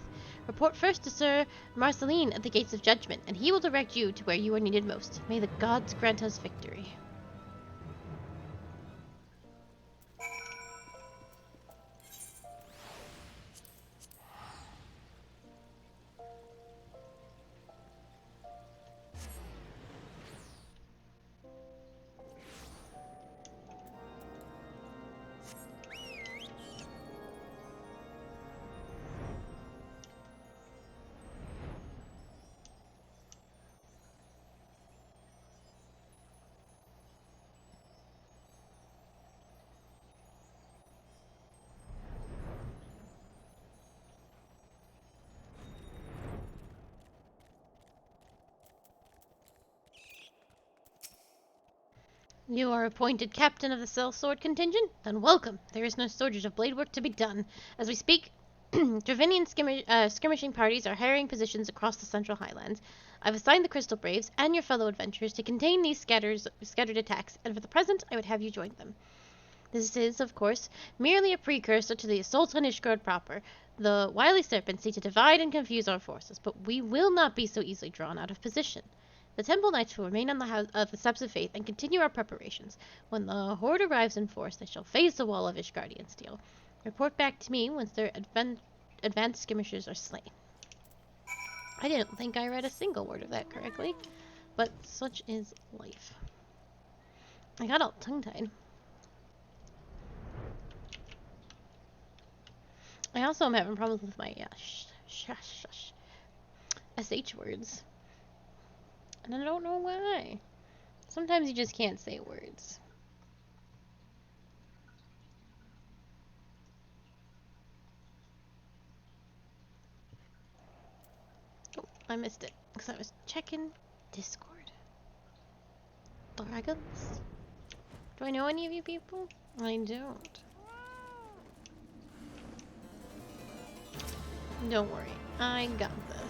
Report first to Sir Marceline at the Gates of Judgment, and he will direct you to where you are needed most. May the gods grant us victory. You are appointed captain of the sellsword contingent? Then welcome. There is no shortage of blade work to be done. As we speak, Dravinian skirmishing parties are harrying positions across the Central Highlands. I've assigned the Crystal Braves and your fellow adventurers to contain these scattered attacks, and for the present, I would have you join them. This is, of course, merely a precursor to the assault on Ishgard proper. The wily serpents seek to divide and confuse our forces, but we will not be so easily drawn out of position. The Temple Knights will remain on the Steps of Faith and continue our preparations. When the Horde arrives in force, they shall face the wall of Ishgardian steel. Report back to me once their advanced skirmishers are slain. I didn't think I read a single word of that correctly, but such is life. I got all tongue-tied. I also am having problems with my SH words. And I don't know why. Sometimes you just can't say words. Oh, I missed it because I was checking Discord. Dragons? Do I know any of you people? I don't. Don't worry, I got this.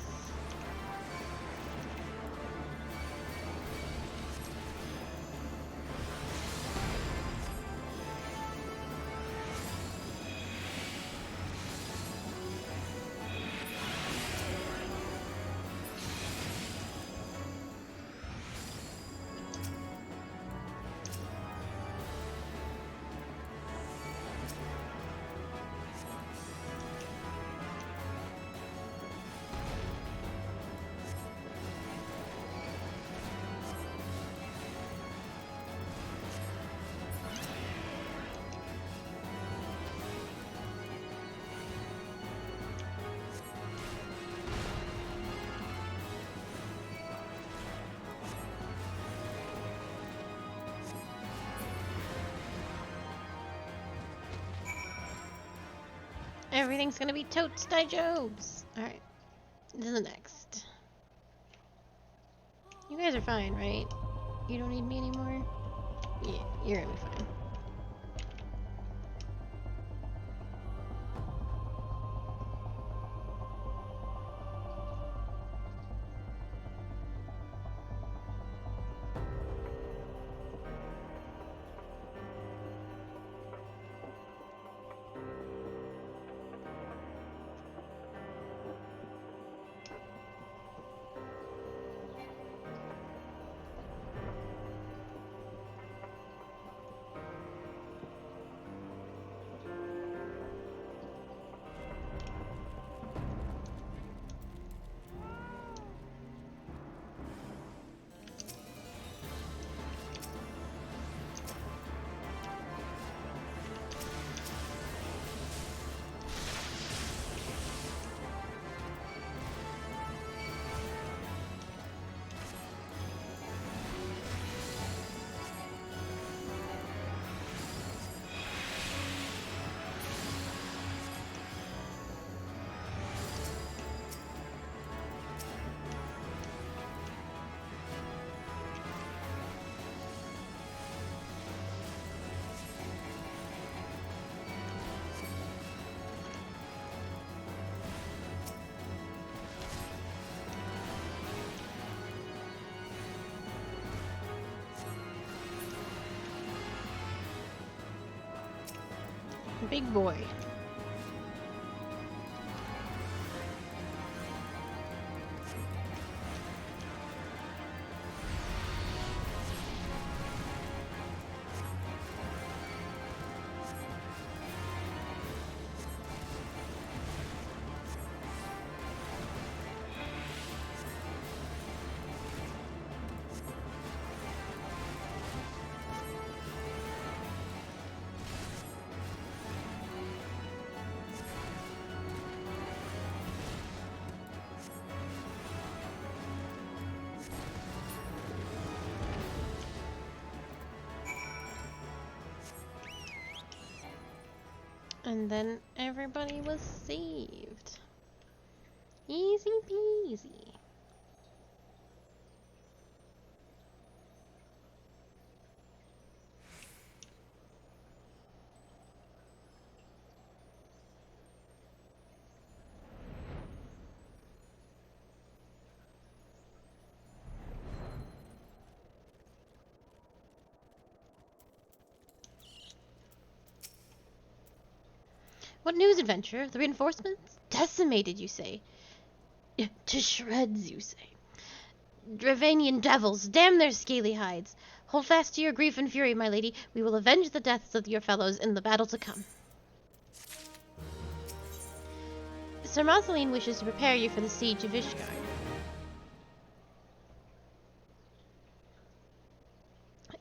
Everything's gonna be totes die-jobs. Alright. To the next. You guys are fine, right? You don't need me anymore? Yeah, you're gonna be fine. Big boy. And then everybody was saved. Easy peasy. What news, adventurer? The reinforcements? Decimated, you say? To shreds, you say? Dravanian devils, damn their scaly hides! Hold fast to your grief and fury, my lady. We will avenge the deaths of your fellows in the battle to come. Sir Marceline wishes to prepare you for the siege of Ishgard.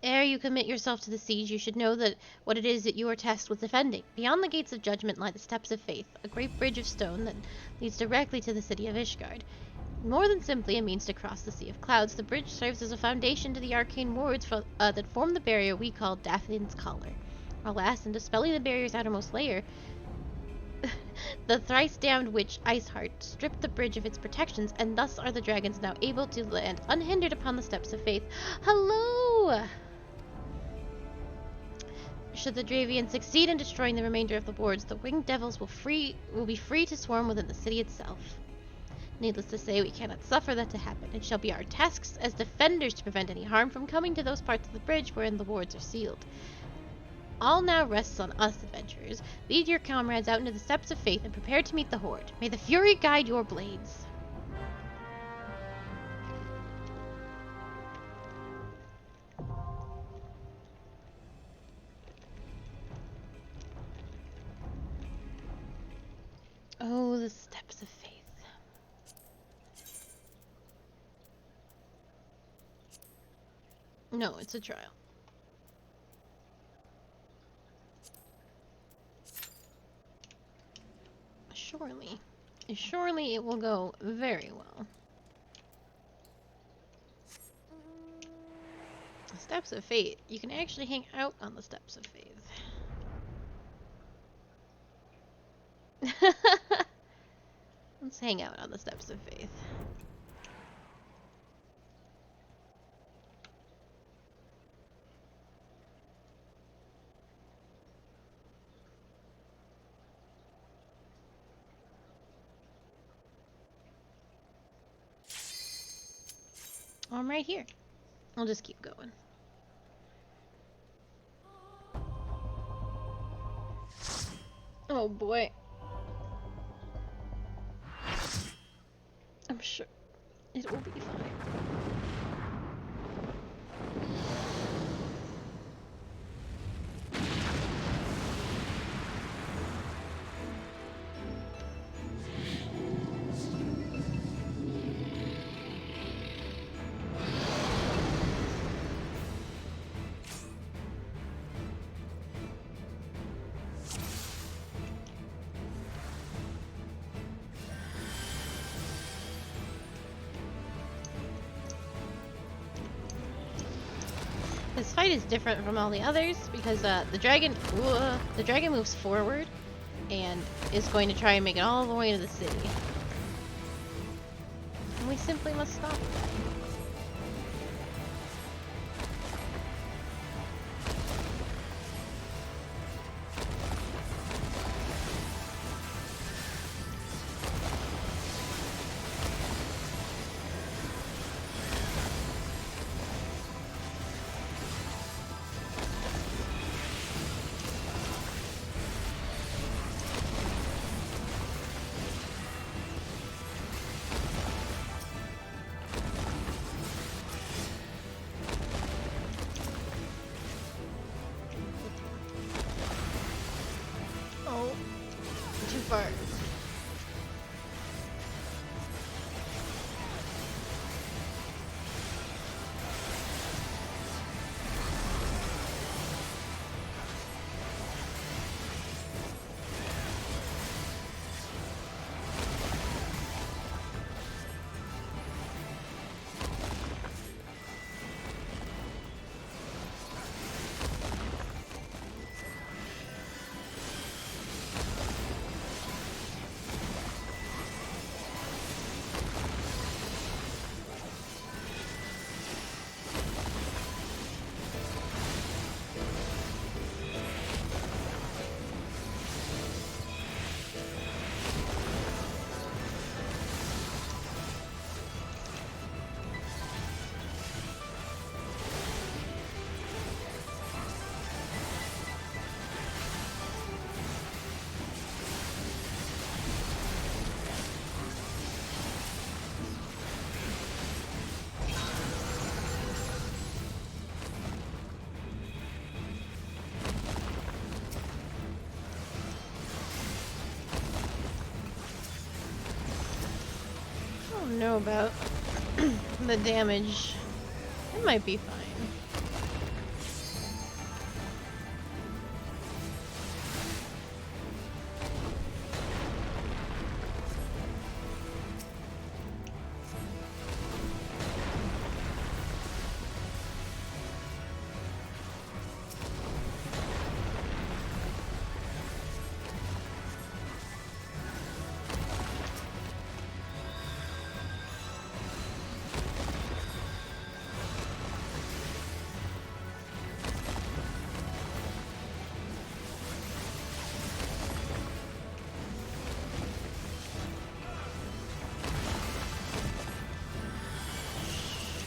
Ere you commit yourself to the siege, you should know that what it is that you are tasked with defending. Beyond the gates of judgment lie the steps of faith, a great bridge of stone that leads directly to the city of Ishgard. More than simply a means to cross the Sea of Clouds, the bridge serves as a foundation to the arcane wards that form the barrier we call Dathlin's Collar. Alas, in dispelling the barrier's outermost layer, the thrice-damned witch Iceheart stripped the bridge of its protections, and thus are the dragons now able to land unhindered upon the steps of faith. Hello! Should the Dravians succeed in destroying the remainder of the wards, the winged devils will be free to swarm within the city itself. Needless to say, we cannot suffer that to happen. It shall be our tasks as defenders to prevent any harm from coming to those parts of the bridge wherein the wards are sealed. All now rests on us, adventurers. Lead your comrades out into the steps of faith and prepare to meet the horde. May the fury guide your blades. Oh, the steps of faith. No, it's a trial. Surely it will go very well. Steps of Faith. You can actually hang out on the Steps of Faith. Let's hang out on the Steps of Faith. I'm right here. I'll just keep going. Oh boy. I'm sure it will be fine. This fight is different from all the others because the dragon moves forward and is going to try and make it all the way to the city. And we simply must stop that. Too far. know about the damage. It might be fine.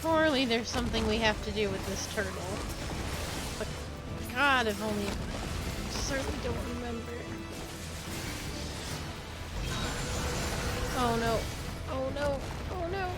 Surely there's something we have to do with this turtle. But God, if only I certainly don't remember. Oh no. Oh no. Oh no.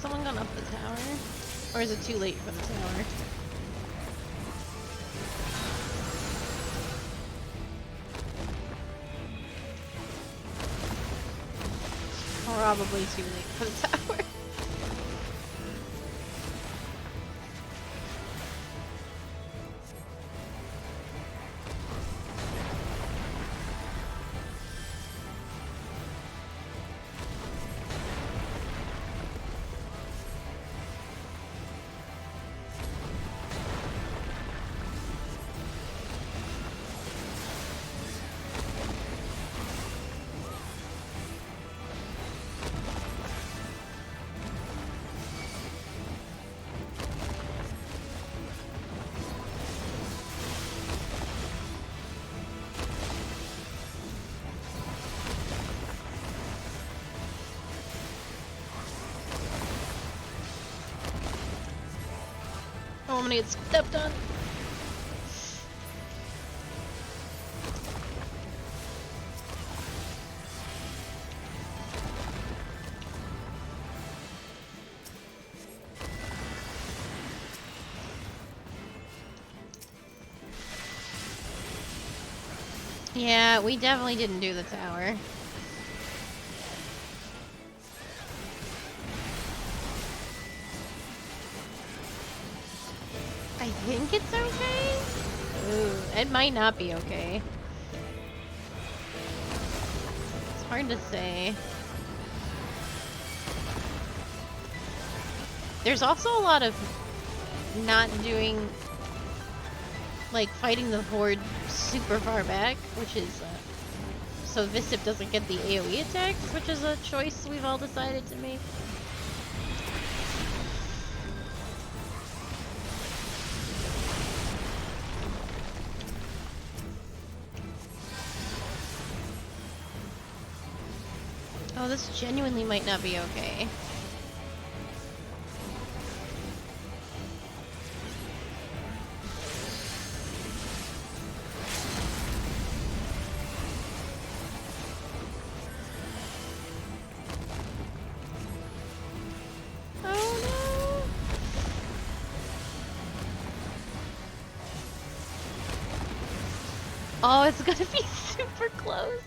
Someone gone up the tower? Or is it too late for the tower? Probably too late for the tower. Oh, I'm gonna get stepped on. Yeah, we definitely didn't do the tower. I think it's okay? Ooh, it might not be okay. It's hard to say. There's also a lot of not doing, like, fighting the horde super far back, which is, so Visip doesn't get the AoE attacks, which is a choice we've all decided to make. Oh, this genuinely might not be okay. Oh, it's gonna be super close.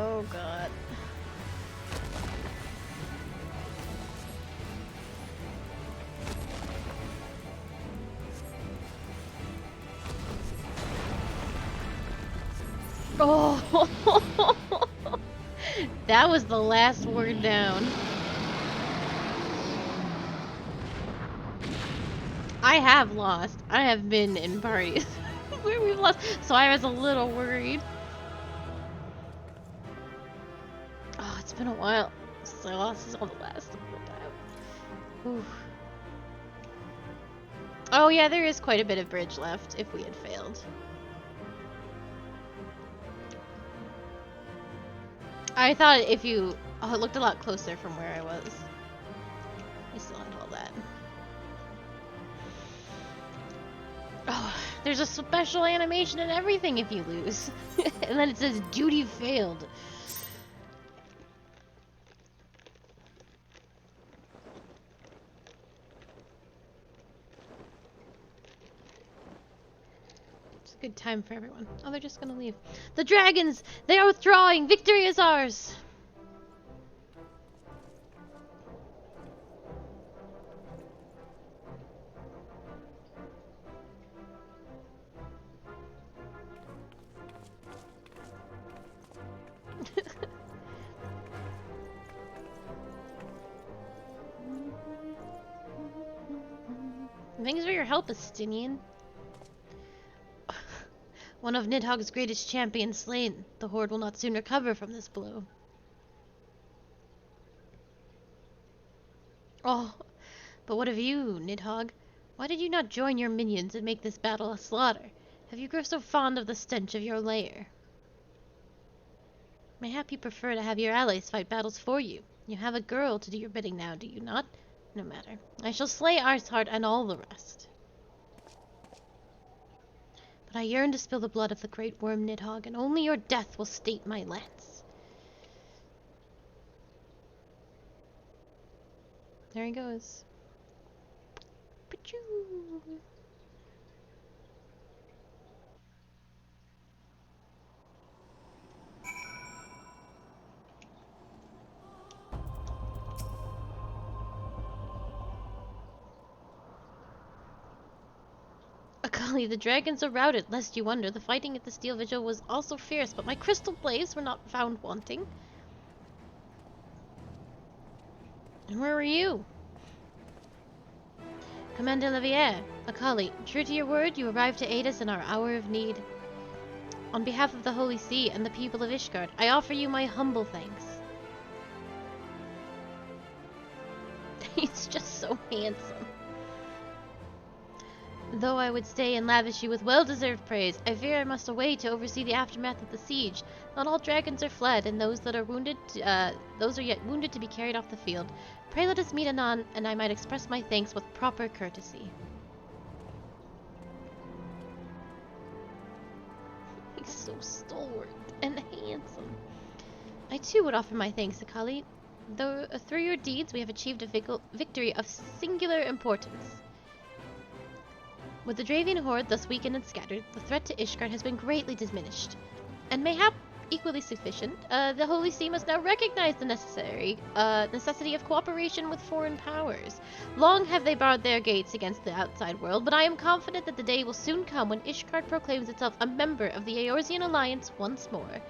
Oh god. Oh, that was the last word down. I have lost. I have been in parties where we've lost, so I was a little worried. Oh, it's been a while since I lost all the last time. Oof. Oh yeah, there is quite a bit of bridge left if we had failed. I thought if you... Oh, it looked a lot closer from where I was. I still had all that. Oh, there's a special animation and everything if you lose. And then it says, duty failed. It's a good time for everyone. Oh, they're just gonna leave. The dragons! They are withdrawing! Victory is ours! Thanks for your help, Estinian. One of Nidhogg's greatest champions slain. The Horde will not soon recover from this blow. Oh, but what of you, Nidhogg? Why did you not join your minions and make this battle a slaughter? Have you grown so fond of the stench of your lair? Mayhap you prefer to have your allies fight battles for you. You have a girl to do your bidding now, do you not? No matter. I shall slay Arsheart and all the rest. But I yearn to spill the blood of the great worm Nidhogg, and only your death will state my lance. There he goes. Pachoo! Akali, the dragons are routed, lest you wonder. The fighting at the Steel Vigil was also fierce, but my crystal blades were not found wanting. And where were you? Commander Levier, Akali, true to your word, you arrived to aid us in our hour of need. On behalf of the Holy See and the people of Ishgard, I offer you my humble thanks. He's just so handsome. Though I would stay and lavish you with well-deserved praise, I fear I must away to oversee the aftermath of the siege. Not all dragons are fled, and those that are wounded, those are yet wounded to be carried off the field. Pray let us meet anon, and I might express my thanks with proper courtesy. He's so stalwart and handsome. I too would offer my thanks, Akali. Though through your deeds we have achieved a victory of singular importance. With the Dravian horde thus weakened and scattered, the threat to Ishgard has been greatly diminished. And mayhap equally sufficient, the Holy See must now recognize the necessity of cooperation with foreign powers. Long have they barred their gates against the outside world, but I am confident that the day will soon come when Ishgard proclaims itself a member of the Eorzean Alliance once more.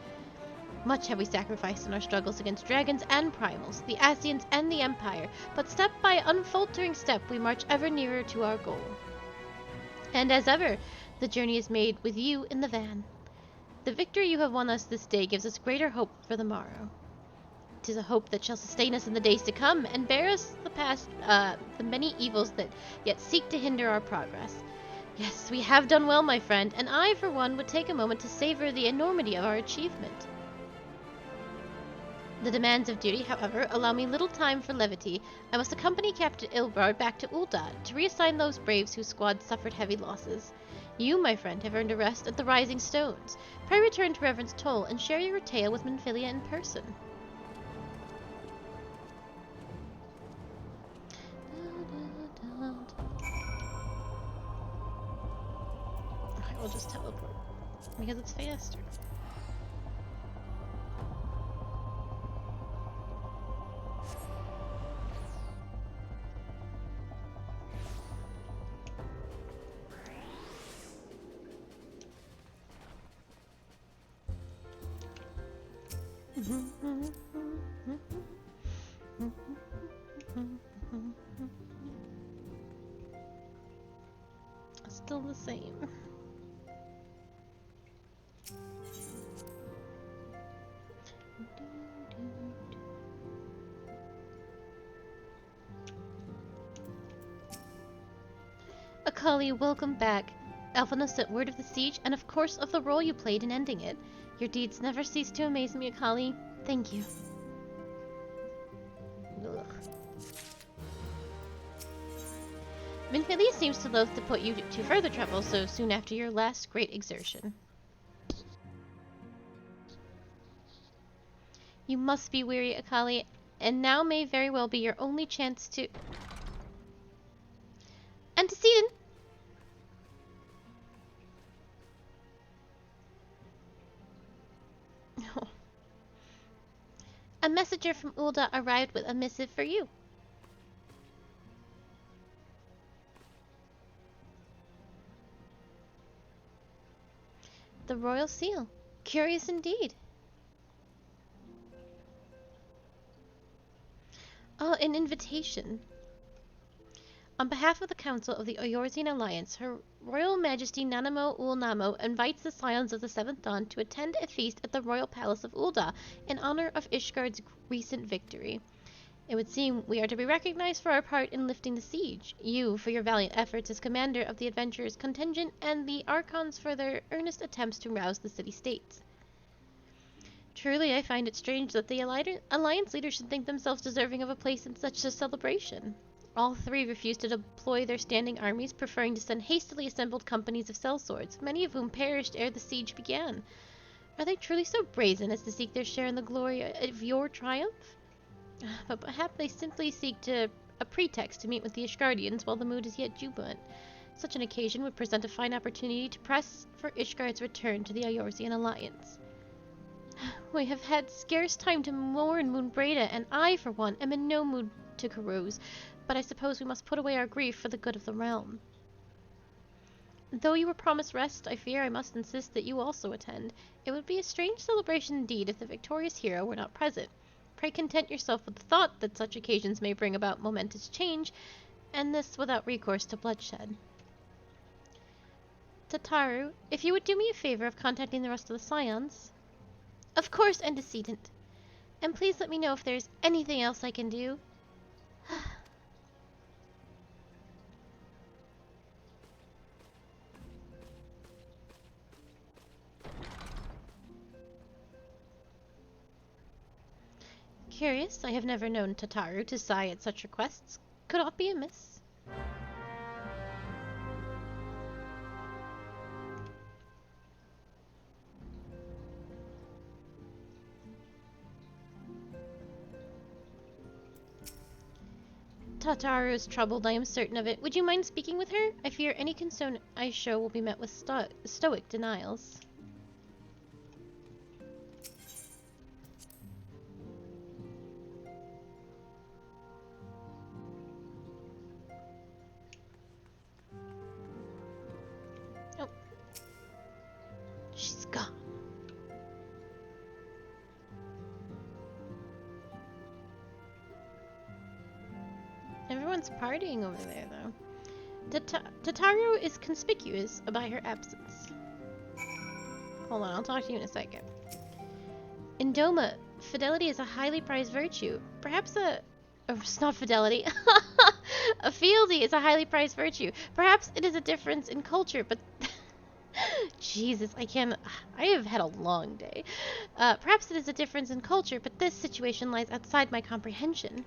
Much have we sacrificed in our struggles against dragons and primals, the Ascians and the Empire, but step by unfaltering step we march ever nearer to our goal. And as ever, the journey is made with you in the van. The victory you have won us this day gives us greater hope for the morrow. 'Tis a hope that shall sustain us in the days to come, and bear us the many evils that yet seek to hinder our progress. Yes, we have done well, my friend, and I, for one, would take a moment to savor the enormity of our achievement. The demands of duty, however, allow me little time for levity. I must accompany Captain Ilbard back to Uldad to reassign those braves whose squad suffered heavy losses. You, my friend, have earned a rest at the Rising Stones. Pray return to Reverend's Toll and share your tale with Minfilia in person. I will just teleport because it's faster. Still the same. Akali, welcome back. Alphonse sent word of the siege and of course of the role you played in ending it. Your deeds never cease to amaze me, Akali. Thank you. Ugh. Minfili seems to loathe to put you to further trouble so soon after your last great exertion. You must be weary, Akali, and now may very well be your only chance to... Antecedent! A messenger from Ulda arrived with a missive for you. The royal seal. Curious indeed. Oh, an invitation. On behalf of the Council of the Eorzean Alliance, Her Royal Majesty Nanamo Ulnamo invites the Scions of the Seventh Dawn to attend a feast at the Royal Palace of Ulda in honor of Ishgard's recent victory. It would seem we are to be recognized for our part in lifting the siege, you for your valiant efforts as commander of the adventurers' contingent, and the Archons for their earnest attempts to rouse the city-states. Truly, I find it strange that the Alliance leaders should think themselves deserving of a place in such a celebration. All three refused to deploy their standing armies, preferring to send hastily assembled companies of sellswords, many of whom perished ere the siege began. Are they truly so brazen as to seek their share in the glory of your triumph? But perhaps they simply seek a pretext to meet with the Ishgardians while the mood is yet jubilant. Such an occasion would present a fine opportunity to press for Ishgard's return to the Eorzean Alliance. We have had scarce time to mourn Moonbreda, and I, for one, am in no mood to carouse, but I suppose we must put away our grief for the good of the realm. Though you were promised rest, I fear I must insist that you also attend. It would be a strange celebration indeed if the victorious hero were not present. Pray content yourself with the thought that such occasions may bring about momentous change, and this without recourse to bloodshed. Tataru, if you would do me a favor of contacting the rest of the Scions... Of course, Antecedent. And please let me know if there's anything else I can do. Curious, I have never known Tataru to sigh at such requests. Could aught be amiss? Tataru is troubled, I am certain of it. Would you mind speaking with her? I fear any concern I show will be met with stoic denials. Oh. She's gone. Everyone's partying over there, though. Tataru is conspicuous by her absence. Hold on, I'll talk to you in a second. In Doma, fidelity is a highly prized virtue. Perhaps it's not fidelity. A fealty is a highly prized virtue. Perhaps it is a difference in culture, but... Jesus, I have had a long day. Perhaps it is a difference in culture, but this situation lies outside my comprehension.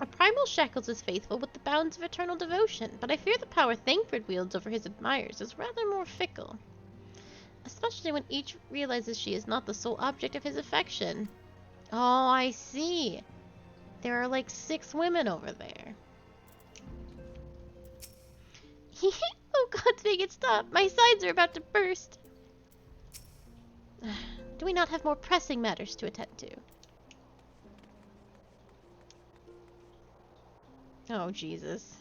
A primal shackles is faithful with the bounds of eternal devotion, but I fear the power Thancred wields over his admirers is rather more fickle. Especially when each realizes she is not the sole object of his affection. Oh, I see. There are like 6 women over there. Oh god, make it stop. My sides are about to burst. Do we not have more pressing matters to attend to? Oh, Jesus.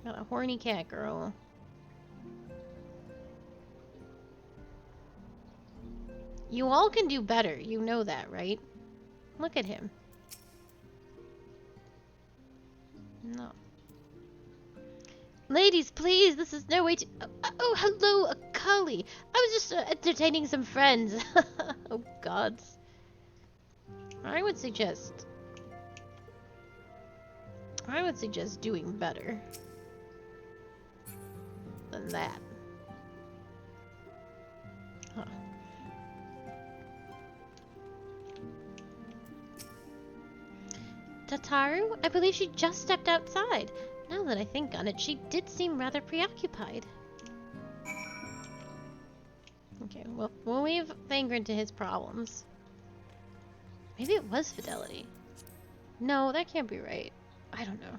Got a horny cat girl. You all can do better. You know that, right? Look at him. No. Ladies, please, this is no way to... oh, hello, Akali. I was just entertaining some friends. Oh, gods. I would suggest doing better than that. Huh. Tataru? I believe she just stepped outside. Now that I think on it, she did seem rather preoccupied. Okay, well, we'll leave Thangren to his problems. Maybe it was Fidelity. No, that can't be right. I don't know.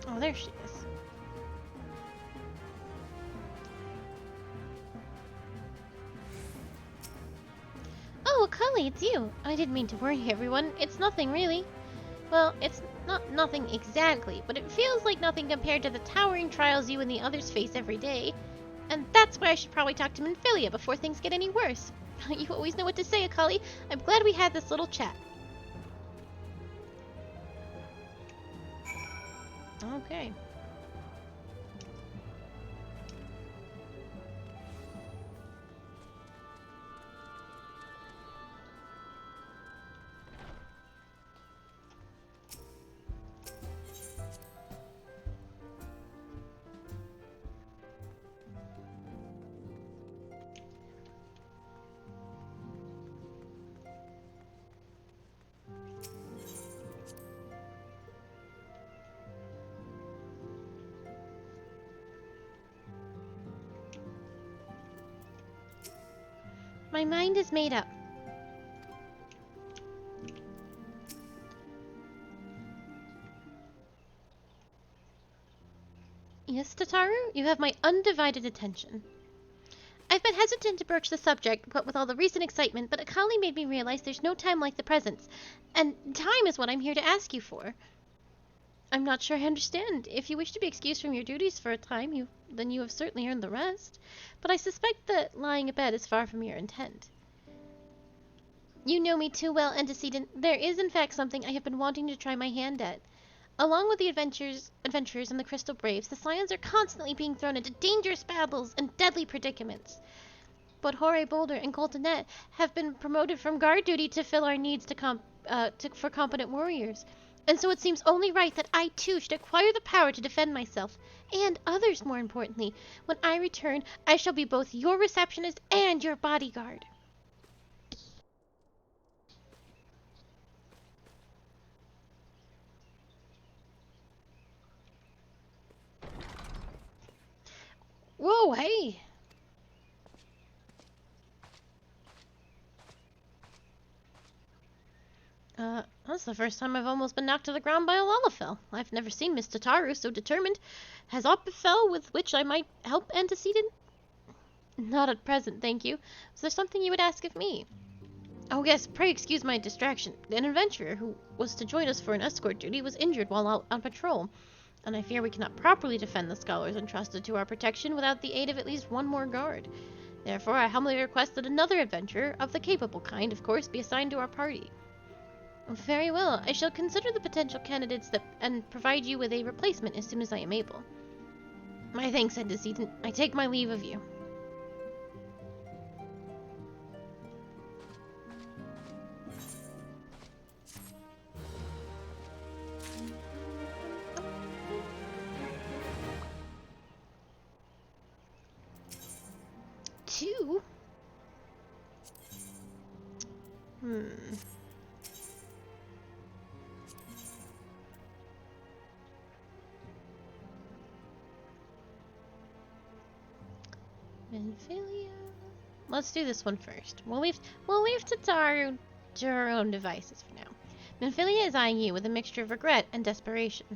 Oh, there she is. Oh, Akali, it's you. I didn't mean to worry everyone. It's nothing, really. Well, it's not nothing exactly, but it feels like nothing compared to the towering trials you and the others face every day. And that's why I should probably talk to Minfilia before things get any worse. You always know what to say, Akali. I'm glad we had this little chat. Okay. My mind is made up. Yes, Tataru? You have my undivided attention. I've been hesitant to broach the subject, what with all the recent excitement, but Akali made me realize there's no time like the present. And time is what I'm here to ask you for. I'm not sure I understand. If you wish to be excused from your duties for a time, then you have certainly earned the rest. But I suspect that lying abed is far from your intent. You know me too well, Antecedent. There is in fact something I have been wanting to try my hand at. Along with the adventurers and the Crystal Braves, the Scions are constantly being thrown into dangerous battles and deadly predicaments. But Horay Boulder and Coltonet have been promoted from guard duty to fill our needs for competent warriors. And so it seems only right that I too should acquire the power to defend myself, and others more importantly. When I return, I shall be both your receptionist and your bodyguard. Whoa, hey! That's the first time I've almost been knocked to the ground by a Lalafell. I've never seen Miss Tataru so determined. Has aught befell with which I might help, Antecedent? Not at present, thank you. Is there something you would ask of me? Oh yes, pray excuse my distraction. An adventurer who was to join us for an escort duty was injured while out on patrol, and I fear we cannot properly defend the scholars entrusted to our protection without the aid of at least one more guard. Therefore, I humbly request that another adventurer, of the capable kind, of course, be assigned to our party. Very well. I shall consider the potential candidates and provide you with a replacement as soon as I am able. My thanks, Antecedent. I take my leave of you. Two? Minfilia. Let's do this one first. We'll leave Tataru to her own devices for now. Minfilia is eyeing you with a mixture of regret and desperation.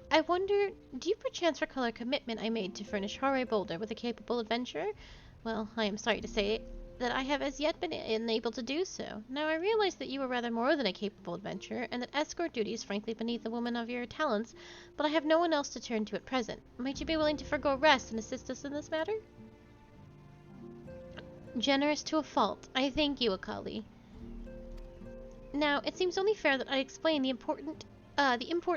I wonder, do you perchance recall a commitment I made to furnish Horay Boulder with a capable adventurer? Well, I am sorry to say that I have as yet been unable to do so. Now I realize that you are rather more than a capable adventurer, and that escort duty is frankly beneath a woman of your talents, but I have no one else to turn to at present. Might you be willing to forgo rest and assist us in this matter? Generous to a fault. I thank you, Akali. Now, it seems only fair that I explain the import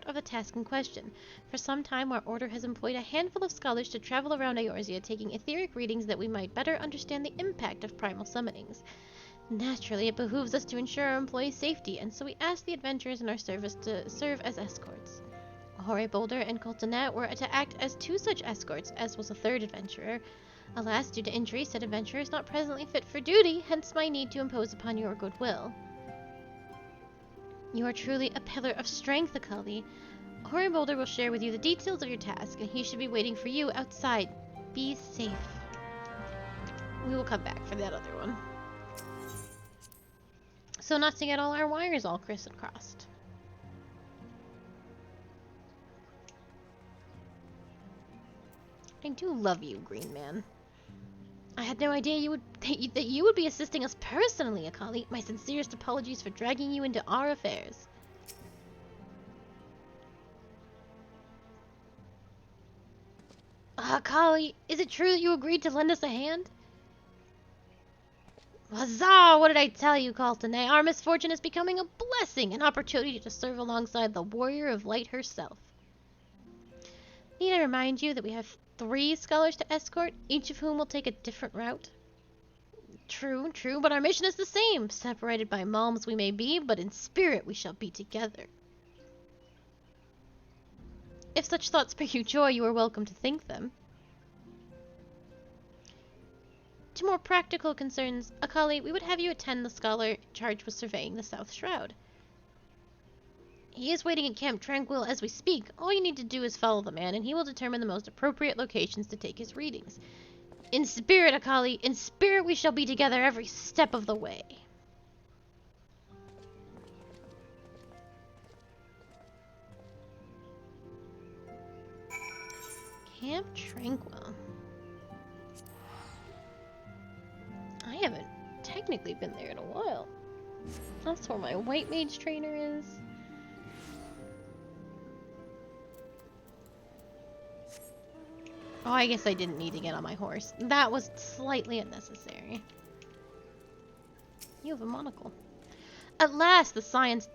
of the task in question. For some time, our order has employed a handful of scholars to travel around Eorzea, taking etheric readings that we might better understand the impact of primal summonings. Naturally, it behooves us to ensure our employees' safety, and so we asked the adventurers in our service to serve as escorts. Horay Boulder and Coltonet were to act as two such escorts, as was a third adventurer. Alas, due to injury, said adventurer is not presently fit for duty, hence my need to impose upon your goodwill. You are truly a pillar of strength, Akali. Horay Boulder will share with you the details of your task, and he should be waiting for you outside. Be safe. We will come back for that other one. So not to get all our wires all crisscrossed. I do love you, Green Man. I had no idea that you would be assisting us personally, Akali. My sincerest apologies for dragging you into our affairs. Akali, is it true that you agreed to lend us a hand? Huzzah! What did I tell you, Coltonay? Our misfortune is becoming a blessing, an opportunity to serve alongside the Warrior of Light herself. Need I remind you that we have 3 scholars to escort, each of whom will take a different route? True, but our mission is the same. Separated by malms we may be, but in spirit we shall be together. If such thoughts bring you joy, you are welcome to think them. To more practical concerns, Akali, we would have you attend the scholar charged with surveying the South Shroud. He is waiting at Camp Tranquil as we speak. All you need to do is follow the man, and he will determine the most appropriate locations to take his readings. In spirit, Akali, in spirit we shall be together every step of the way. Camp Tranquil. I haven't technically been there in a while. That's where my white mage trainer is. Oh, I guess I didn't need to get on my horse. That was slightly unnecessary. You have a monocle. At last, the science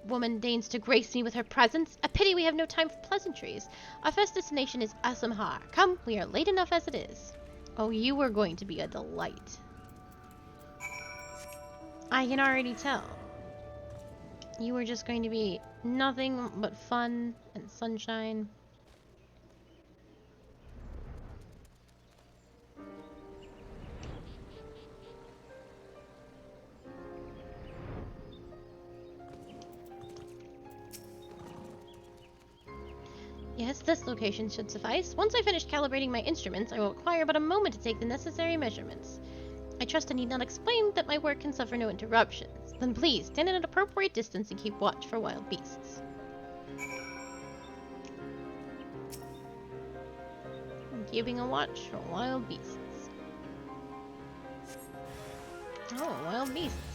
woman deigns to grace me with her presence. A pity we have no time for pleasantries. Our first destination is Asamhar. Come, we are late enough as it is. Oh, you are going to be a delight. I can already tell. You are just going to be nothing but fun and sunshine. Yes, this location should suffice. Once I finish calibrating my instruments, I will require but a moment to take the necessary measurements. I trust I need not explain that my work can suffer no interruptions. Then please, stand at an appropriate distance and keep watch for wild beasts. I'm keeping a watch for wild beasts. Oh, wild beasts.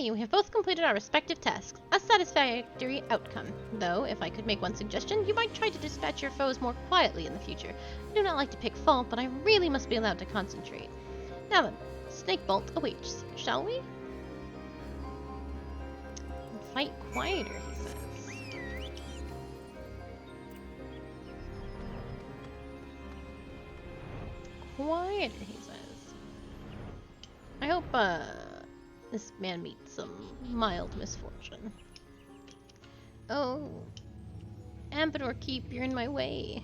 We have both completed our respective tasks. A satisfactory outcome. Though, if I could make one suggestion, you might try to dispatch your foes more quietly in the future. I do not like to pick fault, but I really must be allowed to concentrate. Now then, Snake Bolt awaits, shall we? Fight quieter, he says. Quieter, he says. I hope, this man meets some mild misfortune. Oh. Ampedor Keep, you're in my way.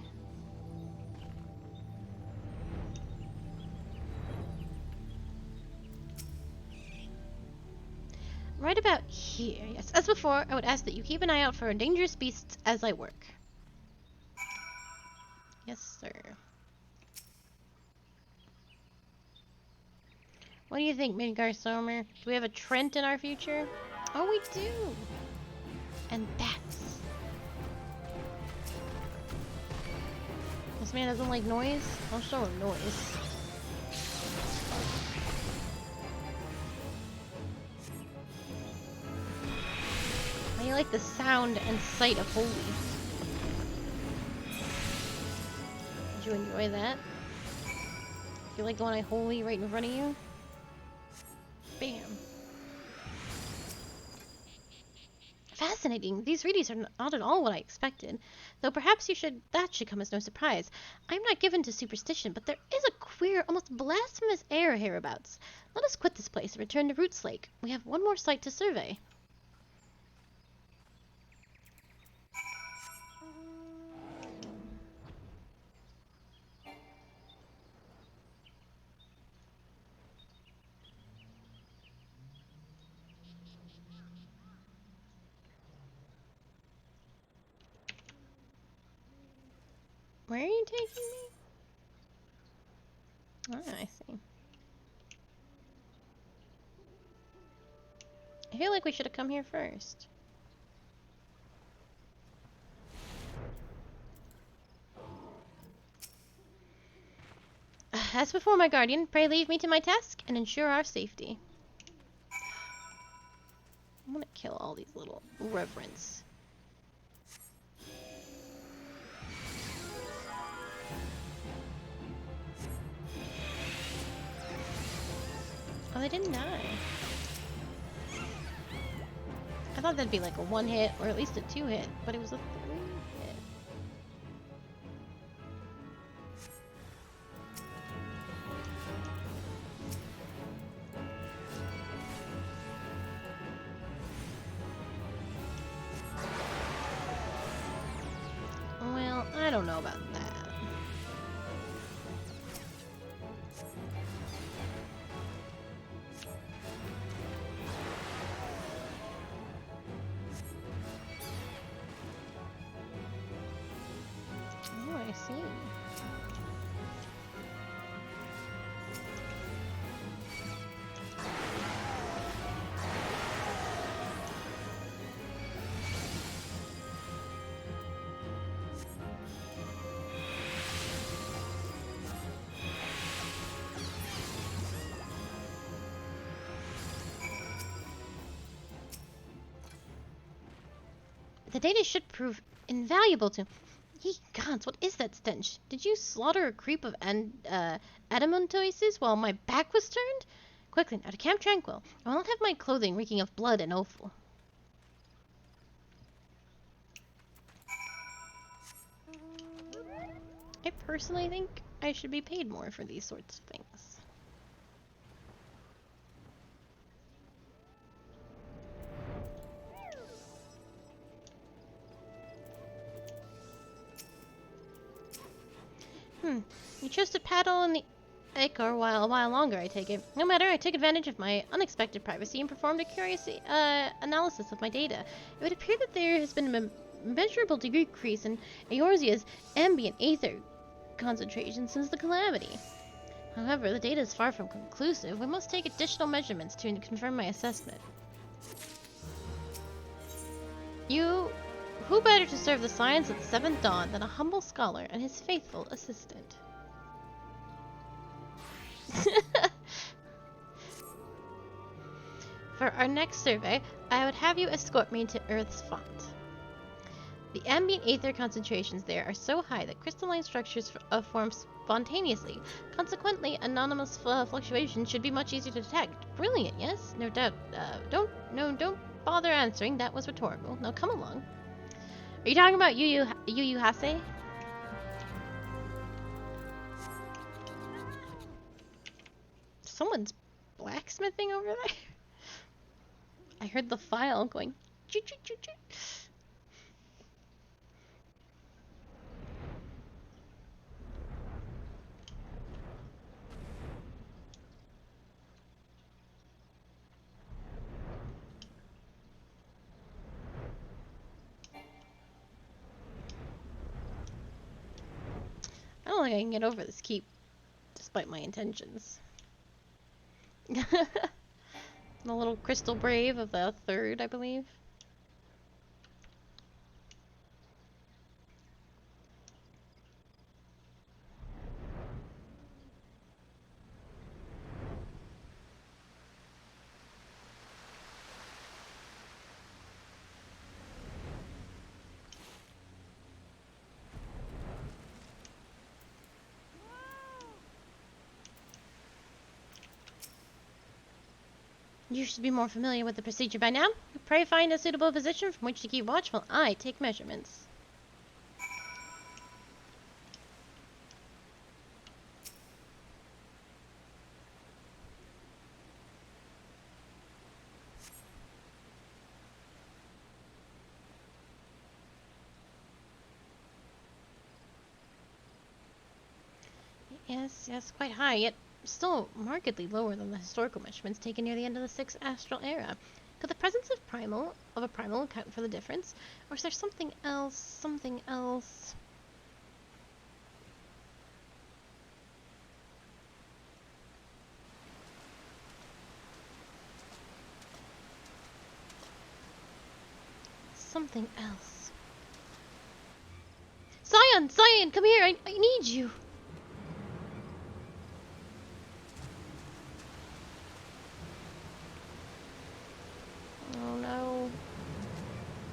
Right about here, yes. As before, I would ask that you keep an eye out for dangerous beasts as I work. Yes, sir. What do you think, Midgar Somer? Do we have a Trent in our future? Oh, we do! And bats. This man doesn't like noise? I'll show him noise. I like the sound and sight of holy. Did you enjoy that? You like going holy right in front of you? Bam. Fascinating. These readings are not at all what I expected. Though perhaps that should come as no surprise. I'm not given to superstition, but there is a queer, almost blasphemous air hereabouts. Let us quit this place and return to Roots Lake. We have one more site to survey. Where are you taking me? Oh, I see. I feel like we should have come here first. As before, my guardian, pray leave me to my task and ensure our safety. I'm gonna kill all these little reverends. Oh, they didn't die. I thought that'd be like a 1-hit or at least a 2-hit, but it was a 3-hit. Well, I don't know about that. Oh, I see. The data should prove invaluable to... Ye gods, what is that stench? Did you slaughter a creep of adamantoises while my back was turned? Quickly now to Camp Tranquil. I will not have my clothing reeking of blood and offal. I personally think I should be paid more for these sorts of things. You chose to paddle in the Ichor a while longer, I take it. No matter, I took advantage of my unexpected privacy and performed a curious analysis of my data. It would appear that there has been a measurable decrease in Eorzea's ambient aether concentration since the calamity. However, the data is far from conclusive. We must take additional measurements to confirm my assessment. Who better to serve the science of the Seventh Dawn than a humble scholar and his faithful assistant? For our next survey, I would have you escort me to Earth's font. The ambient aether concentrations there are so high that crystalline structures form spontaneously. Consequently, anomalous fluctuations should be much easier to detect. Brilliant, yes? No doubt. Don't bother answering. That was rhetorical. Now come along. Are you talking about Yu Yu Hase? Someone's blacksmithing over there? I heard the file going choo choo choo choo. don't think I can get over this keep, despite my intentions. The little crystal brave of the 3rd, I believe. You should be more familiar with the procedure by now. Pray find a suitable position from which to keep watch while I take measurements. Yes, quite high, yet still markedly lower than the historical measurements taken near the end of the 6th astral era. Could the presence of a primal account for the difference? Or is there something else? Something else? Something else. Scion, come here! I need you! Oh no.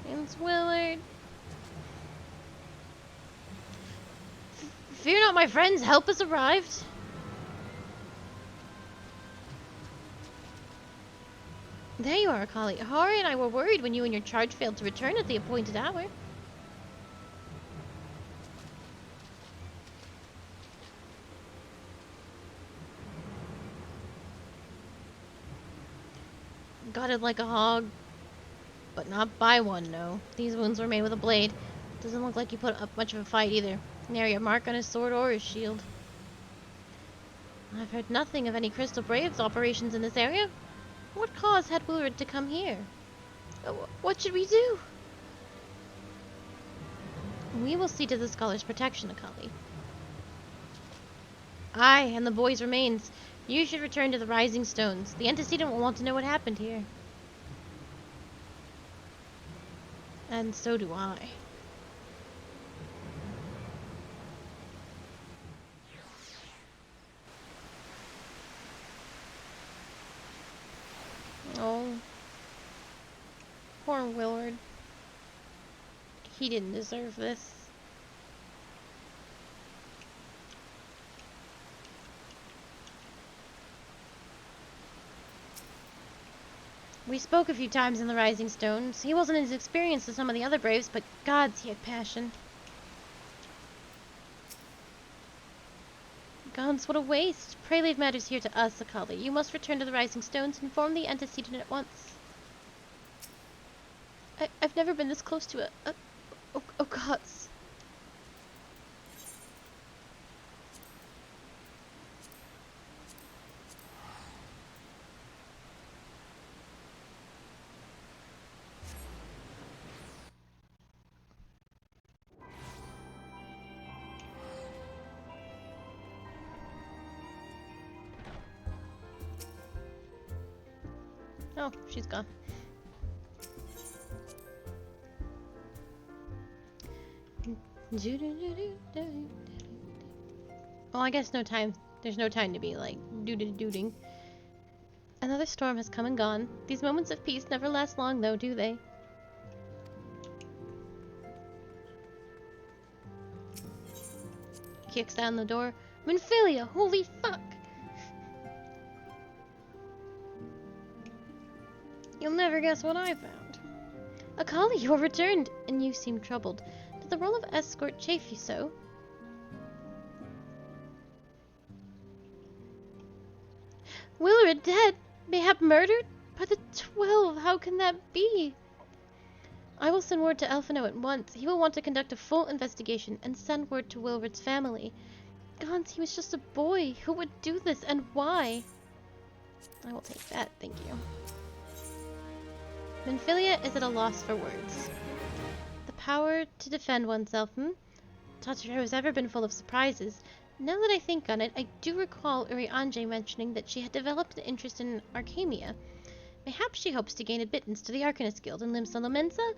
It's Willard. Fear not, my friends, help has arrived. There you are, Akali. Hari and I were worried when you and your charge failed to return at the appointed hour. Gutted like a hog. But not by one, no. These wounds were made with a blade. Doesn't look like you put up much of a fight either. Nary a mark on his sword or his shield. I've heard nothing of any Crystal Braves operations in this area. What cause had Willard to come here? What should we do? We will see to the scholar's protection, Akali. Aye, and the boy's remains. You should return to the Rising Stones. The antecedent will want to know what happened here. And so do I. Oh. Poor Willard. He didn't deserve this. We spoke a few times in the Rising Stones. He wasn't as experienced as some of the other Braves, but gods, he had passion. Gods, what a waste. Pray leave matters here to us, Akali. You must return to the Rising Stones and inform the antecedent at once. I've never been this close to oh gods. Oh, she's gone. Oh, I guess no time. There's no time to be like dooting. Another storm has come and gone. These moments of peace never last long, though, do they? Kicks down the door. Minfilia, holy fuck! You'll never guess what I found. Akali, you have returned, and you seem troubled. Did the role of escort chafe you so? Willard dead? Mayhap murdered? By the 12, how can that be? I will send word to Elfino at once. He will want to conduct a full investigation and send word to Willard's family. Gons, he was just a boy. Who would do this, and why? I will take that, thank you. Minfilia is at a loss for words. The power to defend oneself, Tataru has ever been full of surprises. Now that I think on it, I do recall Urianger mentioning that she had developed an interest in Arcamia. Perhaps she hopes to gain admittance to the Arcanist Guild in Limsa Lomensa?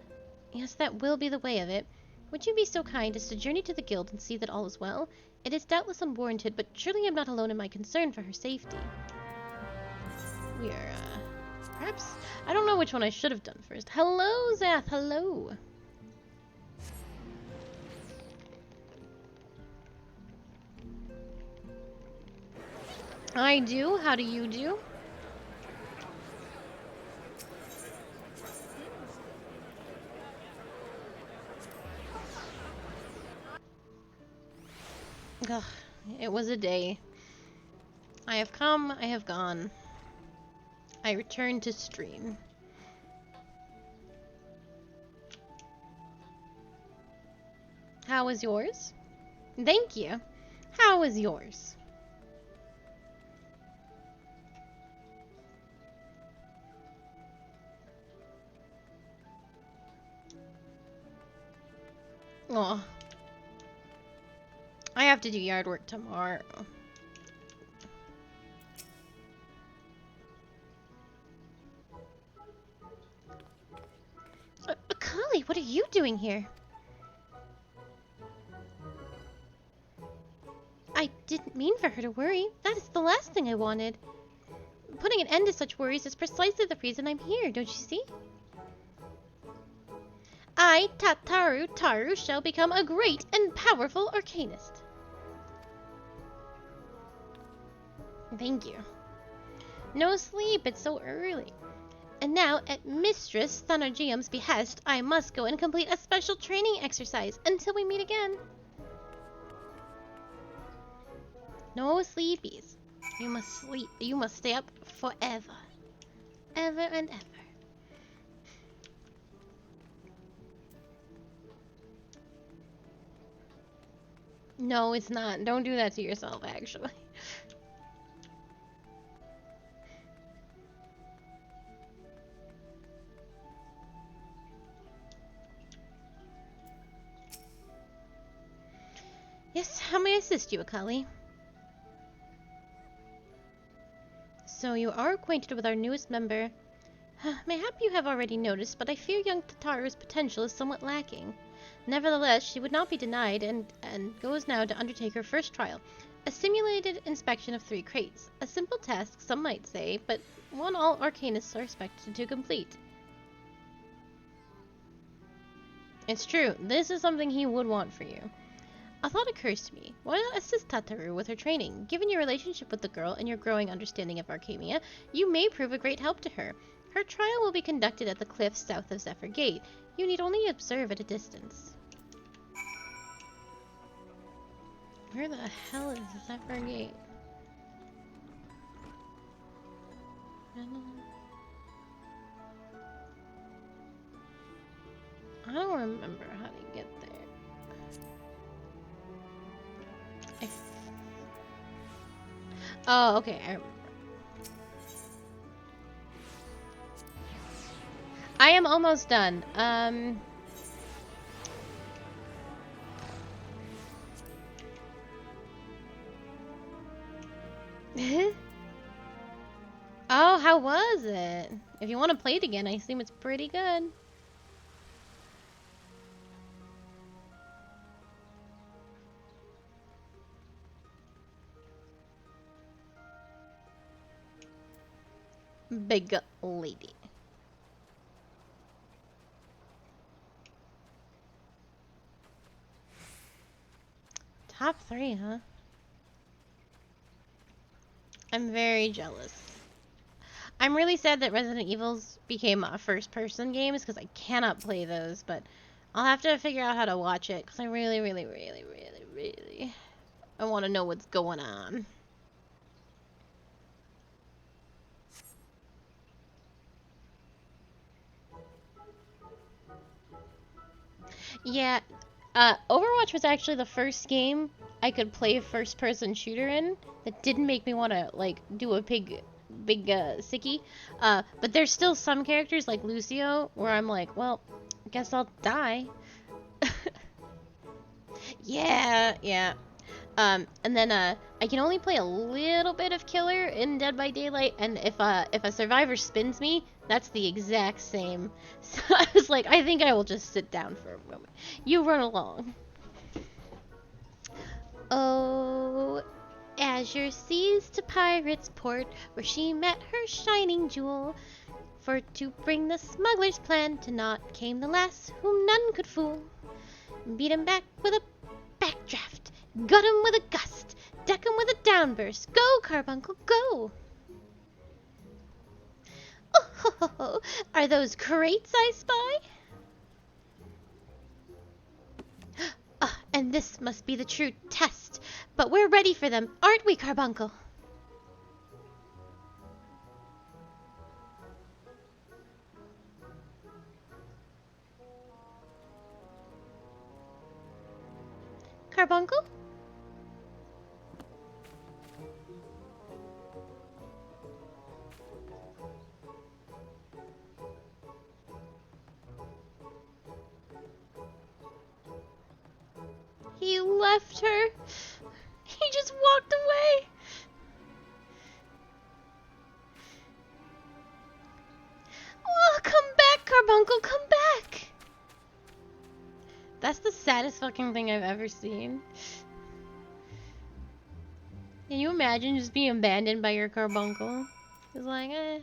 Yes, that will be the way of it. Would you be so kind as to journey to the guild and see that all is well? It is doubtless unwarranted, but surely I'm not alone in my concern for her safety. We are, perhaps... I don't know which one I should have done first. Hello, Zath, hello! I do. How do you do? Ugh, it was a day. I have come, I have gone. I return to stream. How was yours? Thank you. How was yours? Oh, I have to do yard work tomorrow. Kali, what are you doing here? I didn't mean for her to worry. That is the last thing I wanted. Putting an end to such worries is precisely the reason I'm here, don't you see? I, Taru, shall become a great and powerful arcanist. Thank you. No sleep, it's so early. And now, at Mistress Thanagium's behest, I must go and complete a special training exercise until we meet again. No sleepies. You must sleep. You must stay up forever. Ever and ever. No, it's not. Don't do that to yourself, actually. Yes, how may I assist you, Akali? So you are acquainted with our newest member. Mayhap you have already noticed, but I fear young Tataru's potential is somewhat lacking. Nevertheless, she would not be denied and goes now to undertake her first trial. A simulated inspection of 3 crates. A simple task, some might say, but one all arcanists are expected to complete. It's true, this is something he would want for you. A thought occurs to me. Why not assist Tataru with her training? Given your relationship with the girl and your growing understanding of Arcamia, you may prove a great help to her. Her trial will be conducted at the cliffs south of Zephyr Gate. You need only observe at a distance. Where the hell is Zephyr Gate? I don't remember how to get there. Oh, okay, I remember. I am almost done. Oh, how was it? If you want to play it again, I assume it's pretty good. Big lady. Top 3, huh? I'm very jealous. I'm really sad that Resident Evils became first-person games because I cannot play those, but I'll have to figure out how to watch it because I really I want to know what's going on. Yeah, Overwatch was actually the first game I could play a first-person shooter in that didn't make me want to, like, do a big sickie. But there's still some characters, like Lucio, where I'm like, well, I guess I'll die. Yeah, yeah. And then I can only play a little bit of killer in Dead by Daylight, and if a survivor spins me, that's the exact same. So I was like, I think I will just sit down for a moment. You run along. Oh, Azure seas to Pirate's Port, where she met her shining jewel. For to bring the smuggler's plan to naught came the lass whom none could fool. Beat him back with a backdraft, gut him with a gust, deck him with a downburst. Go, Carbuncle, go! Oh, ho, ho, ho. Are those crates I spy? Ah, and this must be the true test. But we're ready for them, aren't we, Carbuncle? Carbuncle? He left her. He just walked away. Oh, come back, Carbuncle, come back. That's the saddest fucking thing I've ever seen. Can you imagine just being abandoned by your Carbuncle? It's like, eh.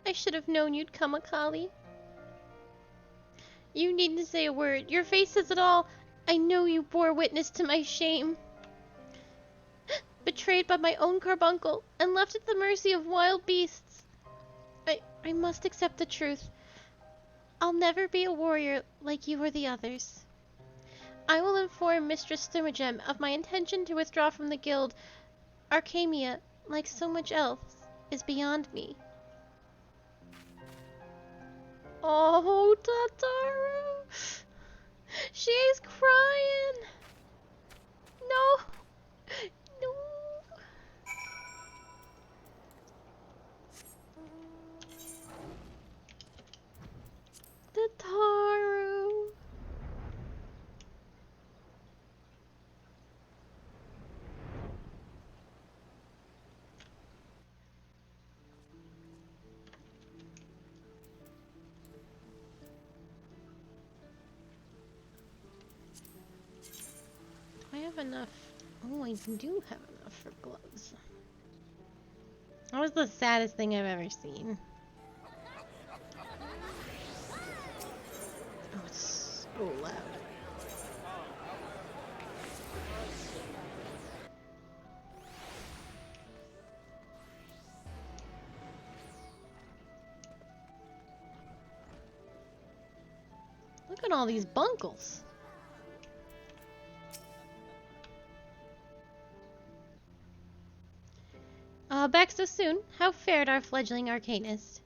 I should have known you'd come, Akali. You needn't say a word. Your face says it all. I know you bore witness to my shame. Betrayed by my own Carbuncle and left at the mercy of wild beasts. I must accept the truth. I'll never be a warrior like you or the others. I will inform Mistress Thermogem of my intention to withdraw from the guild. Arcamia, like so much else, is beyond me. Oh, Tataru! She's crying! No! No! Tataru! I have enough. Oh, I do have enough for gloves. That was the saddest thing I've ever seen. Oh, it's so loud. Look at all these bunkles. Back so soon. How fared our fledgling arcanist?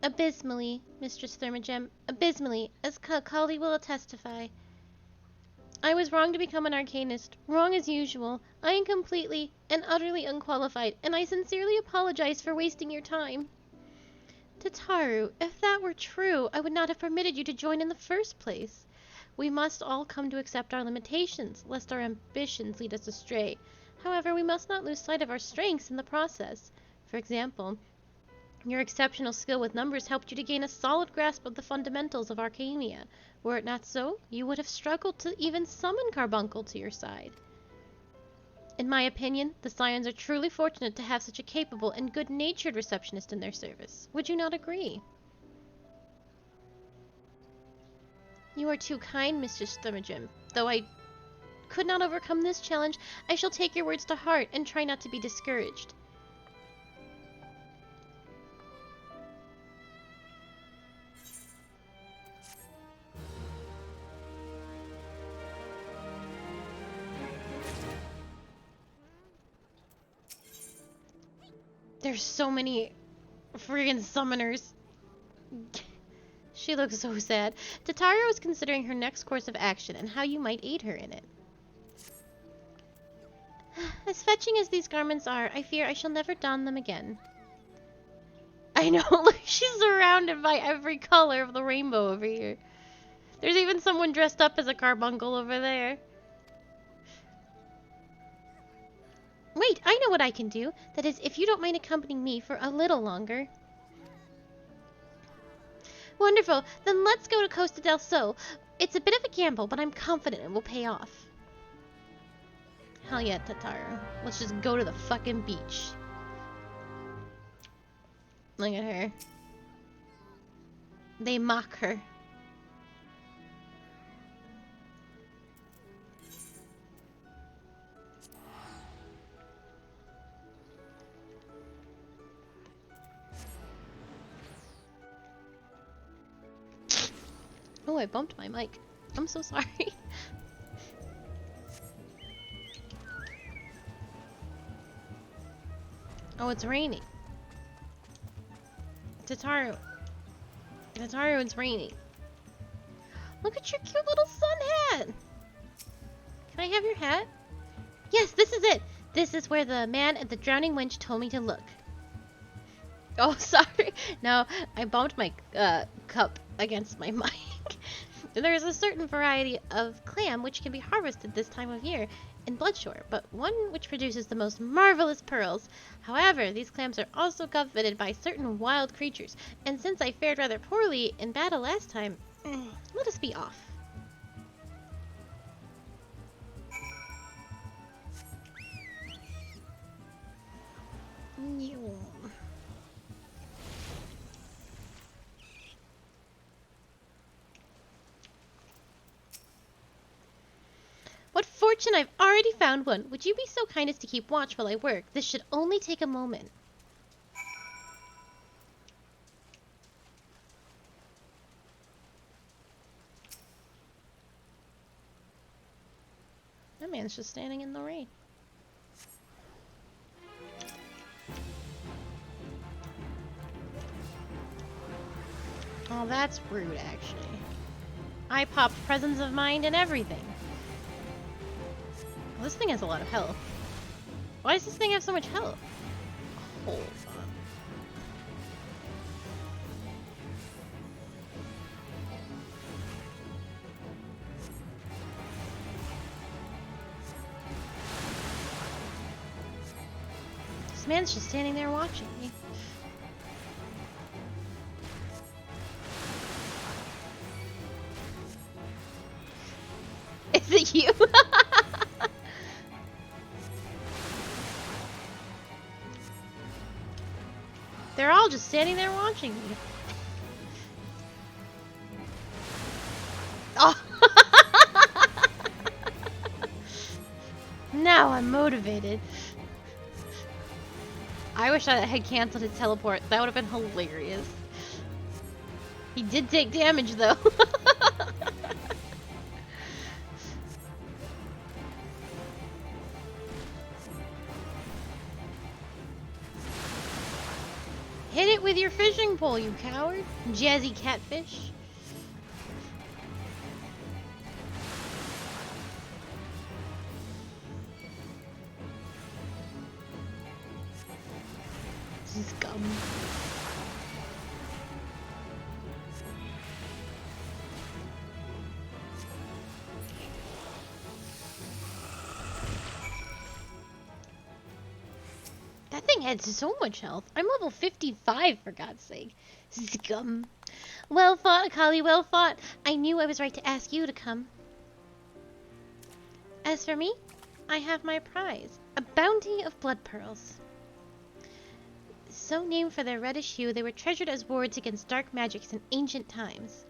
Abysmally, Mistress Thermogem. Abysmally, as Kali will testify. I was wrong to become an arcanist. Wrong as usual. I am completely and utterly unqualified, and I sincerely apologize for wasting your time. Tataru, if that were true, I would not have permitted you to join in the first place. We must all come to accept our limitations, lest our ambitions lead us astray. However, we must not lose sight of our strengths in the process. For example, your exceptional skill with numbers helped you to gain a solid grasp of the fundamentals of Arcania. Were it not so, you would have struggled to even summon Carbuncle to your side. In my opinion, the Scions are truly fortunate to have such a capable and good-natured receptionist in their service. Would you not agree? You are too kind, Mistress Thermogem. Though I could not overcome this challenge, I shall take your words to heart and try not to be discouraged. There's so many Friggin' summoners. She looks so sad. Tataru is considering her next course of action and how you might aid her in it. As fetching as these garments are, I fear I shall never don them again. I know, look, she's surrounded by every color of the rainbow over here. There's even someone dressed up as a carbuncle over there. Wait, I know what I can do. That is, if you don't mind accompanying me for a little longer. Wonderful. Then let's go to Costa del Sol. It's a bit of a gamble, but I'm confident it will pay off. Hell yeah, Tataru. Let's just go to the fucking beach. Look at her. They mock her. Oh, I bumped my mic. I'm so sorry. Oh, it's raining. Tataru. Tataru, it's raining. Look at your cute little sun hat. Can I have your hat? Yes, this is it. This is where the man at the drowning wench told me to look. Oh, sorry. No, I bumped my cup against my mic. There is a certain variety of clam which can be harvested this time of year in Bloodshore, but one which produces the most marvelous pearls. However, these clams are also coveted by certain wild creatures, and since I fared rather poorly in battle last time, let us be off. What fortune, I've already found one. Would you be so kind as to keep watch while I work? This should only take a moment. That man's just standing in the rain. Oh, that's rude, actually. I popped presence of mind and everything. Well, this thing has a lot of health. Why does this thing have so much health? Hold on. This man's just standing there watching me. Is it you? They're all just standing there watching me. Oh. Now I'm motivated. I wish I had canceled his teleport. That would have been hilarious. He did take damage though. Hit it with your fishing pole, you coward. Jazzy catfish. Scum. That thing had so much health. I'm level 55, for God's sake. Scum. Well fought, Akali, well fought. I knew I was right to ask you to come. As for me, I have my prize. A bounty of blood pearls. So named for their reddish hue, they were treasured as wards against dark magics in ancient times.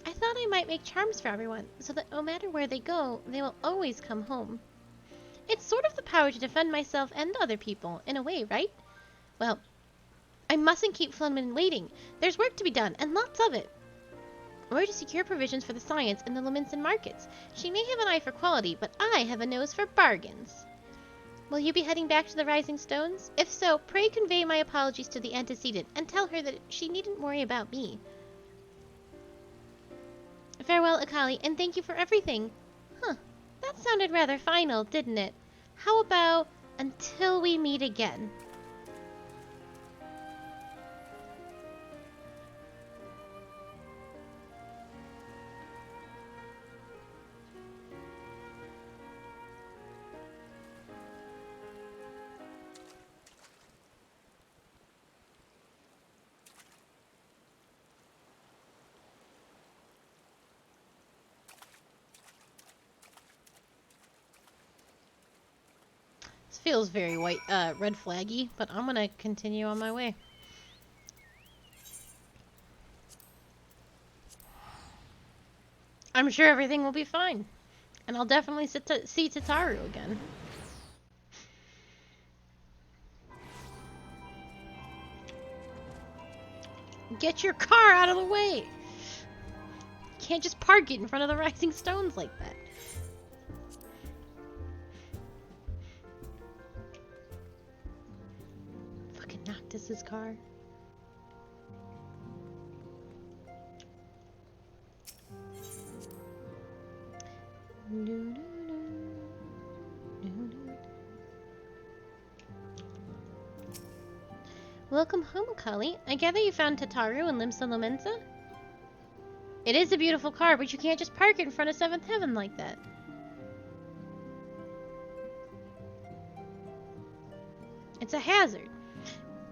I thought I might make charms for everyone, so that no matter where they go, they will always come home. It's sort of the power to defend myself and other people, in a way, right? Well, I mustn't keep Flunman waiting. There's work to be done, and lots of it. We're to secure provisions for the science in the Luminson markets. She may have an eye for quality, but I have a nose for bargains. Will you be heading back to the Rising Stones? If so, pray convey my apologies to the antecedent and tell her that she needn't worry about me. Farewell, Akali, and thank you for everything. Huh, that sounded rather final, didn't it? How about until we meet again? This feels very red flaggy, but I'm gonna continue on my way. I'm sure everything will be fine. And I'll definitely see Tataru again. Get your car out of the way! Can't just park it in front of the Rising Stones like that. Fucking Noctis's car. Welcome home, Akali. I gather you found Tataru and Limsa Lomensa? It is a beautiful car, but you can't just park it in front of Seventh Heaven like that. It's a hazard.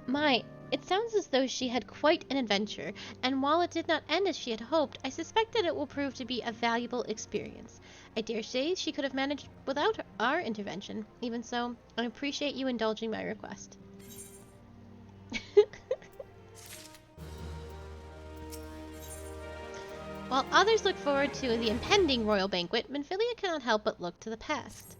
My, it sounds as though she had quite an adventure, and while it did not end as she had hoped, I suspect that it will prove to be a valuable experience. I dare say she could have managed without our intervention. Even so, I appreciate you indulging my request. While others look forward to the impending royal banquet, Minfilia cannot help but look to the past.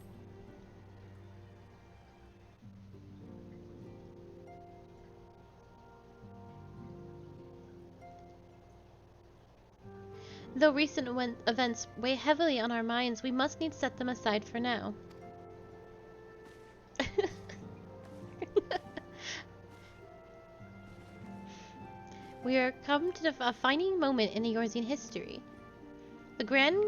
Though recent events weigh heavily on our minds, we must needs set them aside for now. We are come to a defining moment in Eorzean history. The grand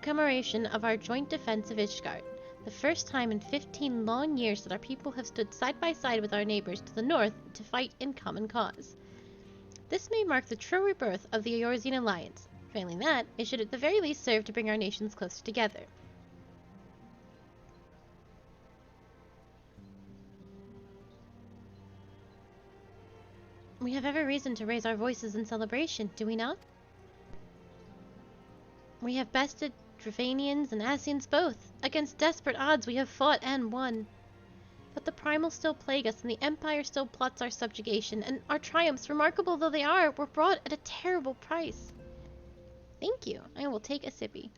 commemoration of our joint defense of Ishgard. The first time in 15 long years that our people have stood side by side with our neighbors to the north to fight in common cause. This may mark the true rebirth of the Eorzean alliance. Failing that, it should at the very least serve to bring our nations closer together. We have every reason to raise our voices in celebration, do we not? We have bested Dravanians and Asians both. Against desperate odds we have fought and won. But the Primal still plague us, and the Empire still plots our subjugation, and our triumphs, remarkable though they are, were brought at a terrible price. Thank you. I will take a sippy.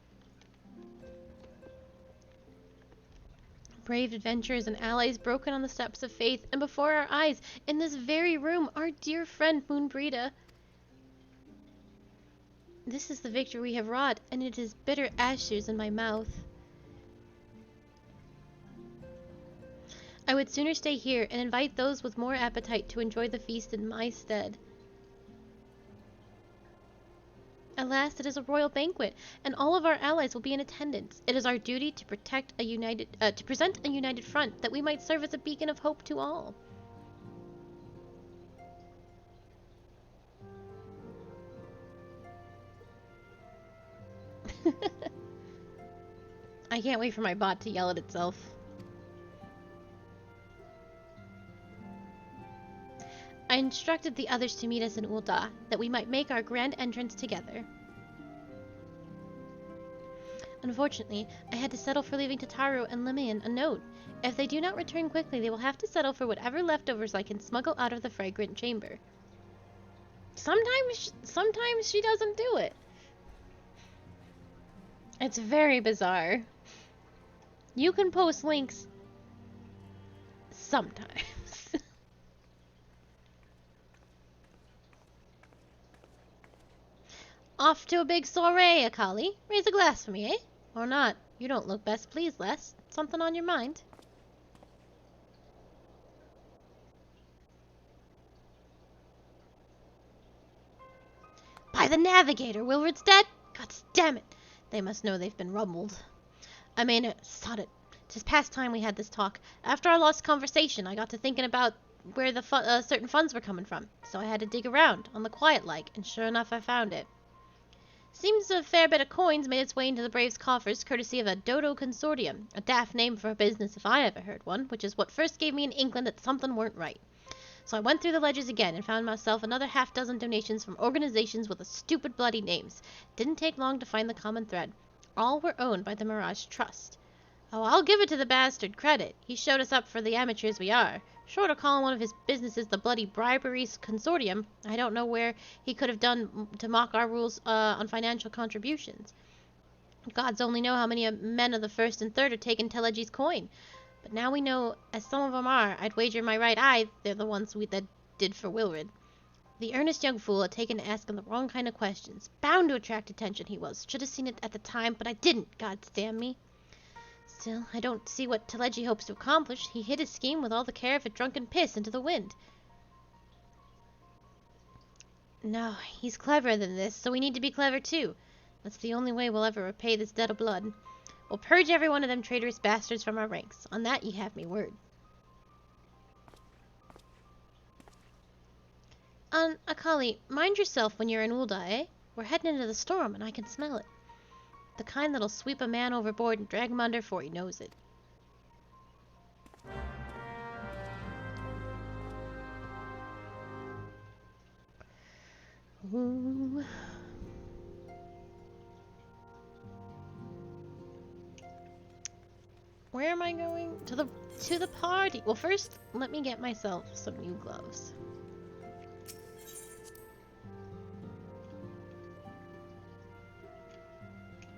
Brave adventurers and allies broken on the steps of faith, and before our eyes, in this very room, our dear friend Moonbrita. This is the victory we have wrought, and it is bitter ashes in my mouth. I would sooner stay here and invite those with more appetite to enjoy the feast in my stead. Alas, it is a royal banquet, and all of our allies will be in attendance. It is our duty to present a united front, that we might serve as a beacon of hope to all. I can't wait for my bot to yell at itself. I instructed the others to meet us in Ul'dah, that we might make our grand entrance together. Unfortunately, I had to settle for leaving Tataru and Limian a note. If they do not return quickly, they will have to settle for whatever leftovers I can smuggle out of the fragrant chamber. Sometimes she doesn't do it. It's very bizarre. You can post links sometimes. Off to a big soiree, Akali. Raise a glass for me, eh? Or not. You don't look best pleased, Les. Something on your mind? By the Navigator, Wilfred's dead? God damn it. They must know they've been rumbled. I mean, sod it. 'Tis past time we had this talk. After our lost conversation, I got to thinking about where the certain funds were coming from. So I had to dig around, on the quiet like, and sure enough I found it. Seems a fair bit of coins made its way into the Braves' coffers courtesy of a Dodo Consortium, a daft name for a business if I ever heard one, which is what first gave me an inkling that something weren't right. So I went through the ledgers again and found myself another half-dozen donations from organizations with a stupid bloody names. Didn't take long to find the common thread. All were owned by the Mirage Trust. Oh, I'll give it to the bastard credit. He showed us up for the amateurs we are. Short of calling one of his businesses the bloody Briberies Consortium, I don't know where he could have done to mock our rules on financial contributions. Gods only know how many men of the first and third are taking Telegi's coin. But now we know, as some of them are, I'd wager my right eye they're the ones that did for Wilred. The earnest young fool had taken to asking the wrong kind of questions. Bound to attract attention he was. Should have seen it at the time, but I didn't, God damn me. Still, I don't see what Telegi hopes to accomplish. He hid his scheme with all the care of a drunken piss into the wind. No, he's cleverer than this, so we need to be clever too. That's the only way we'll ever repay this debt of blood. We'll purge every one of them traitorous bastards from our ranks. On that ye have me word. Akali, mind yourself when you're in Ulda, eh? We're heading into the storm and I can smell it. The kind that'll sweep a man overboard and drag him under before he knows it. Ooh. Where am I going? To the party. Well, first, let me get myself some new gloves.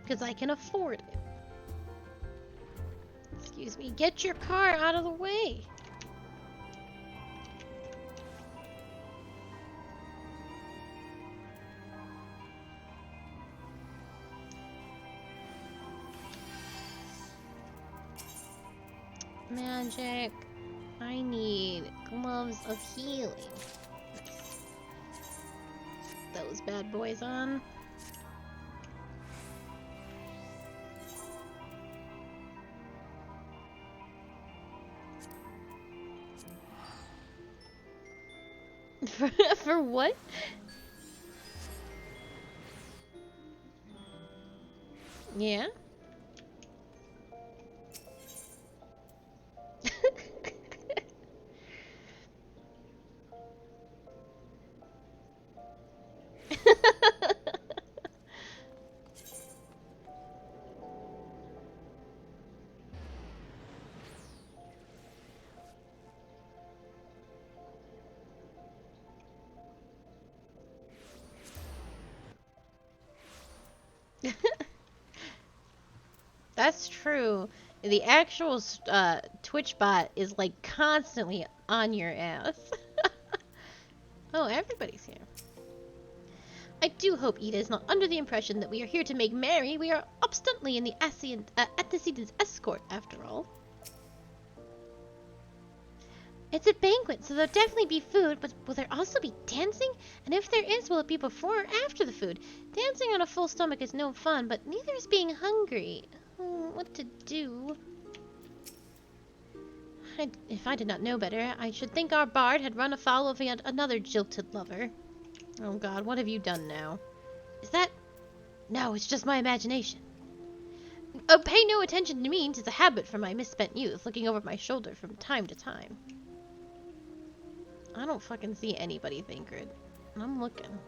Because I can afford it. Excuse me. Get your car out of the way. Magic. I need gloves of healing. Those bad boys on. For what? Yeah? That's true. The actual Twitch bot is like constantly on your ass. Oh, everybody's here. I do hope Ida is not under the impression that we are here to make merry. We are obstinately in the antecedents escort, after all. It's a banquet, so there'll definitely be food, but will there also be dancing? And if there is, will it be before or after the food? Dancing on a full stomach is no fun, but neither is being hungry. What to do? If I did not know better, I should think our bard had run afoul of yet another jilted lover. Oh god, what have you done now? Is that... No, it's just my imagination. Pay no attention to me, 'tis a habit from my misspent youth, looking over my shoulder from time to time. I don't fucking see anybody, Thancred. I'm looking.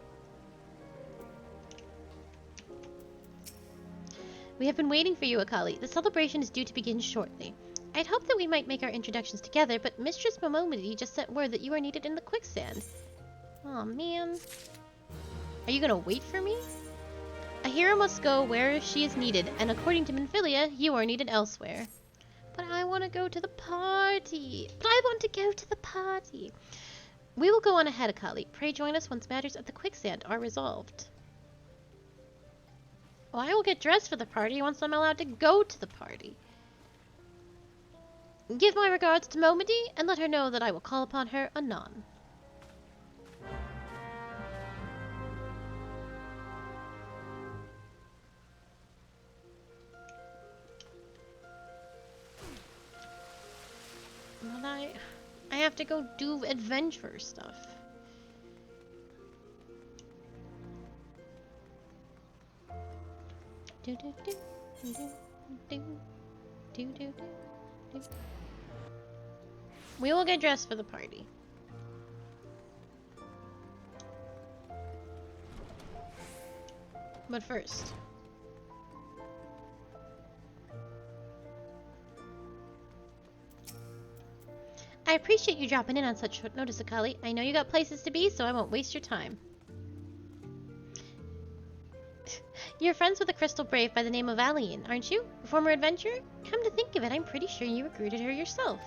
We have been waiting for you, Akali. The celebration is due to begin shortly. I'd hoped that we might make our introductions together, but Mistress Momomedy just sent word that you are needed in the quicksand. Aw, man. Are you gonna wait for me? A hero must go where she is needed, and according to Minfilia, you are needed elsewhere. But I want to go to the party. We will go on ahead, Akali. Pray join us once matters at the quicksand are resolved. Well, I will get dressed for the party once I'm allowed to go to the party. Give my regards to Momedy, and let her know that I will call upon her anon. have to go do adventure stuff. Do do do do do do do do. We will get dressed for the party. But first, I appreciate you dropping in on such short notice, Akali. I know you got places to be, so I won't waste your time. You're friends with a crystal brave by the name of Allian, aren't you? A former adventurer? Come to think of it, I'm pretty sure you recruited her yourself.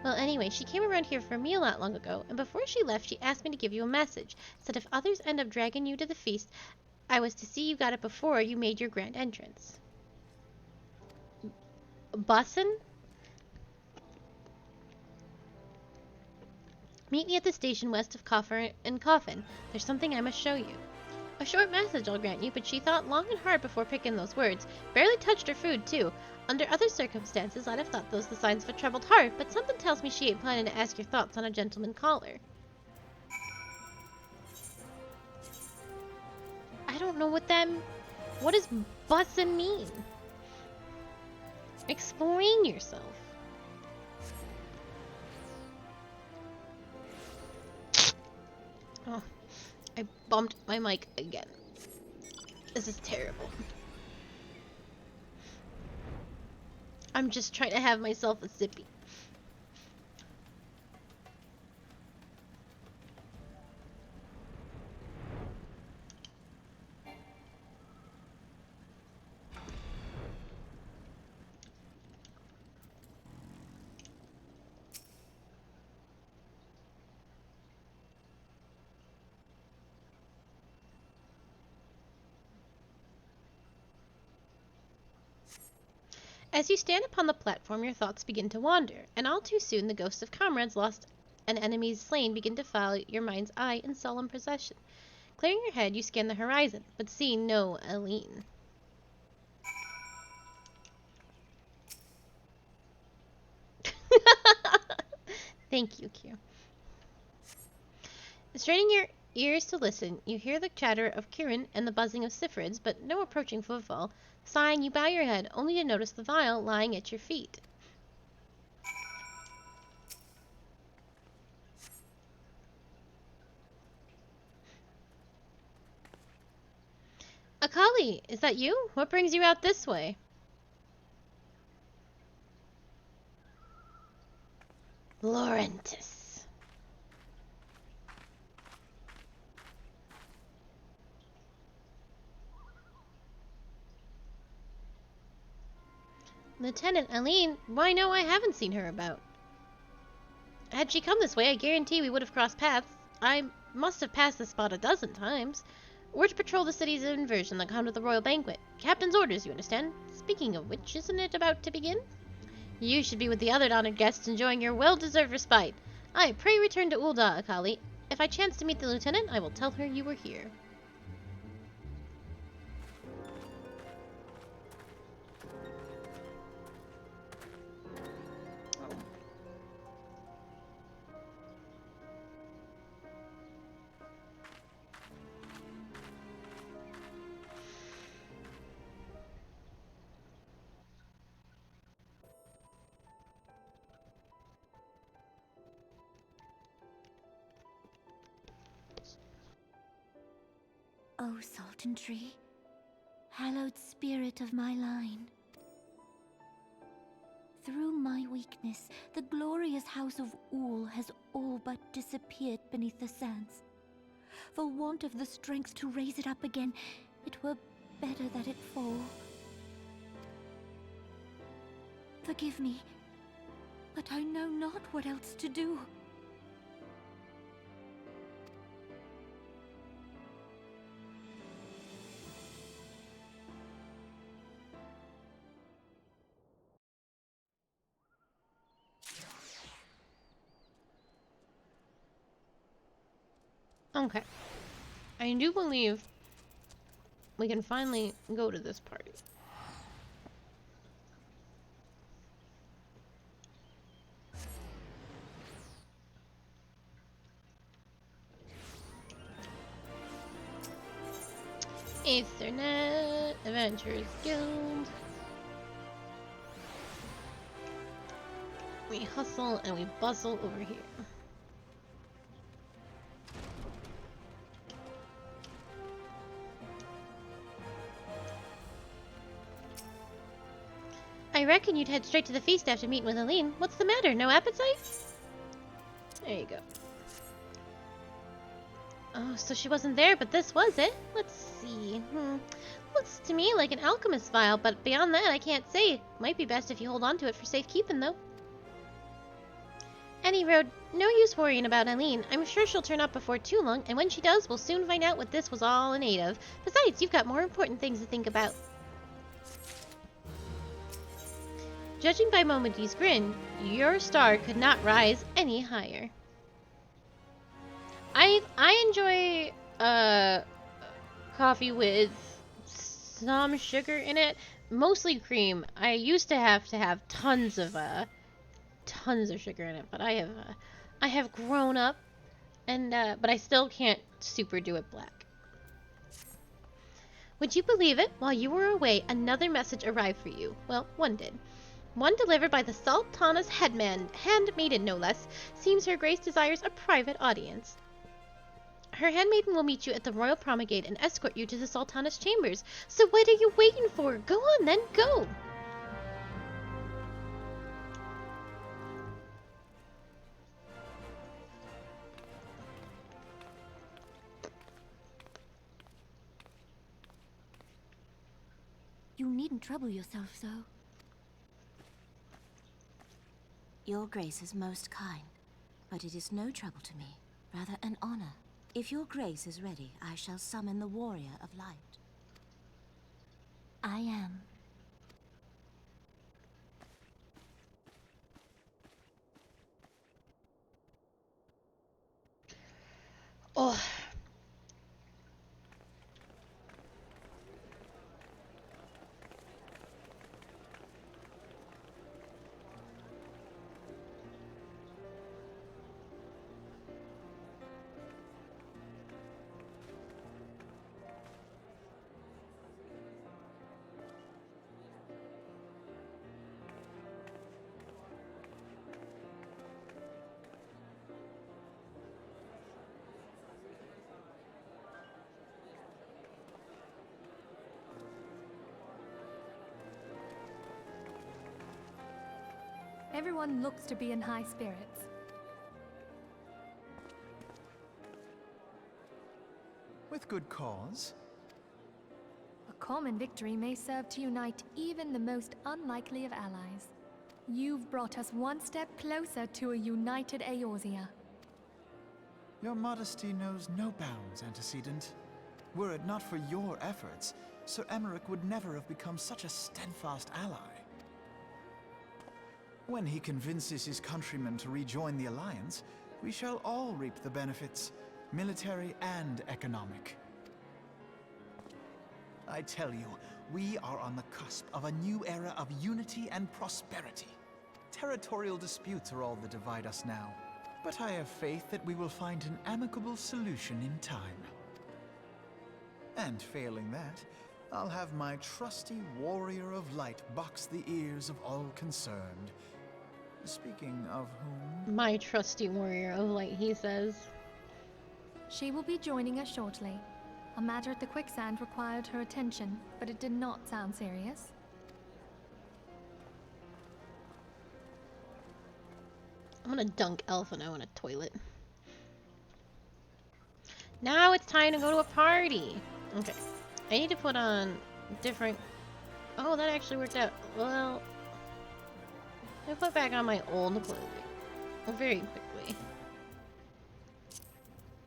Well, anyway, she came around here for a meal not long ago, and before she left, she asked me to give you a message. Said if others end up dragging you to the feast, I was to see you got it before you made your grand entrance. Bussin'? Meet me at the station west of Coffer and Coffin. There's something I must show you. A short message, I'll grant you, but she thought long and hard before picking those words. Barely touched her food, too. Under other circumstances, I'd have thought those the signs of a troubled heart, but something tells me she ain't planning to ask your thoughts on a gentleman caller. I don't know what that... What does bussin' mean? Explain yourself. Oh, I bumped my mic again. This is terrible. I'm just trying to have myself a sippy. As you stand upon the platform, your thoughts begin to wander, and all too soon the ghosts of comrades lost and enemies slain begin to follow your mind's eye in solemn procession. Clearing your head, you scan the horizon, but see no Aline. Thank you, Q. Straining your ears to listen, you hear the chatter of Kirin and the buzzing of Sifrids, but no approaching footfall. Sighing, you bow your head, only to notice the vial lying at your feet. Akali, is that you? What brings you out this way? Laurentis. Lieutenant Aline, why no, I haven't seen her about. Had she come this way, I guarantee we would have crossed paths. I must have passed this spot a dozen times. We're to patrol the city's inversion that come to the royal banquet. Captain's orders, you understand? Speaking of which, isn't it about to begin? You should be with the other honored guests enjoying your well-deserved respite. I pray return to Ul'dah, Akali. If I chance to meet the lieutenant, I will tell her you were here.
O Sultan Tree, hallowed spirit of my line. Through my weakness, the glorious house of Ul has all but disappeared beneath the sands. For want of the strength to raise it up again, it were better that it fall. Forgive me, but I know not what else to do.
Okay. I do believe we can finally go to this party. Ethernet Adventurers Guild. We hustle and we bustle over here. I reckon you'd head straight to the feast after meeting with Aline. What's the matter? No appetite? There you go. Oh, so she wasn't there, but this was it? Let's see. Looks to me like an alchemist vial, but beyond that, I can't say. Might be best if you hold on to it for safekeeping, though. Any road, no use worrying about Aline. I'm sure she'll turn up before too long, and when she does, we'll soon find out what this was all in aid of. Besides, you've got more important things to think about. Judging by Momody's grin, your star could not rise any higher. I enjoy coffee with some sugar in it, mostly cream. I used to have tons of sugar in it, but I have grown up, and but I still can't super do it black. Would you believe it? While you were away, another message arrived for you. Well, one did. One delivered by the Sultana's handmaiden no less. Seems her grace desires a private audience. Her handmaiden will meet you at the royal promenade and escort you to the Sultana's chambers. So what are you waiting for? Go on then, go!
You needn't trouble yourself so. Your grace is most kind, but it is no trouble to me, rather an honor. If your grace is ready, I shall summon the warrior of light. I am.
Oh.
Everyone looks to be in high spirits.
With good cause.
A common victory may serve to unite even the most unlikely of allies. You've brought us one step closer to a united Eorzea.
Your modesty knows no bounds, Antecedent. Were it not for your efforts, Sir Emmerich would never have become such a steadfast ally. When he convinces his countrymen to rejoin the Alliance, we shall all reap the benefits, military and economic. I tell you, we are on the cusp of a new era of unity and prosperity. Territorial disputes are all that divide us now, but I have faith that we will find an amicable solution in time. And failing that, I'll have my trusty warrior of light box the ears of all concerned. Speaking of whom...
My trusty warrior of light, he says.
She will be joining us shortly. A matter at the quicksand required her attention, but it did not sound serious.
I'm gonna dunk Elfino in a toilet. Now it's time to go to a party. Okay. I need to put on different... Oh, that actually worked out. Well... I put back on my old clothing very quickly.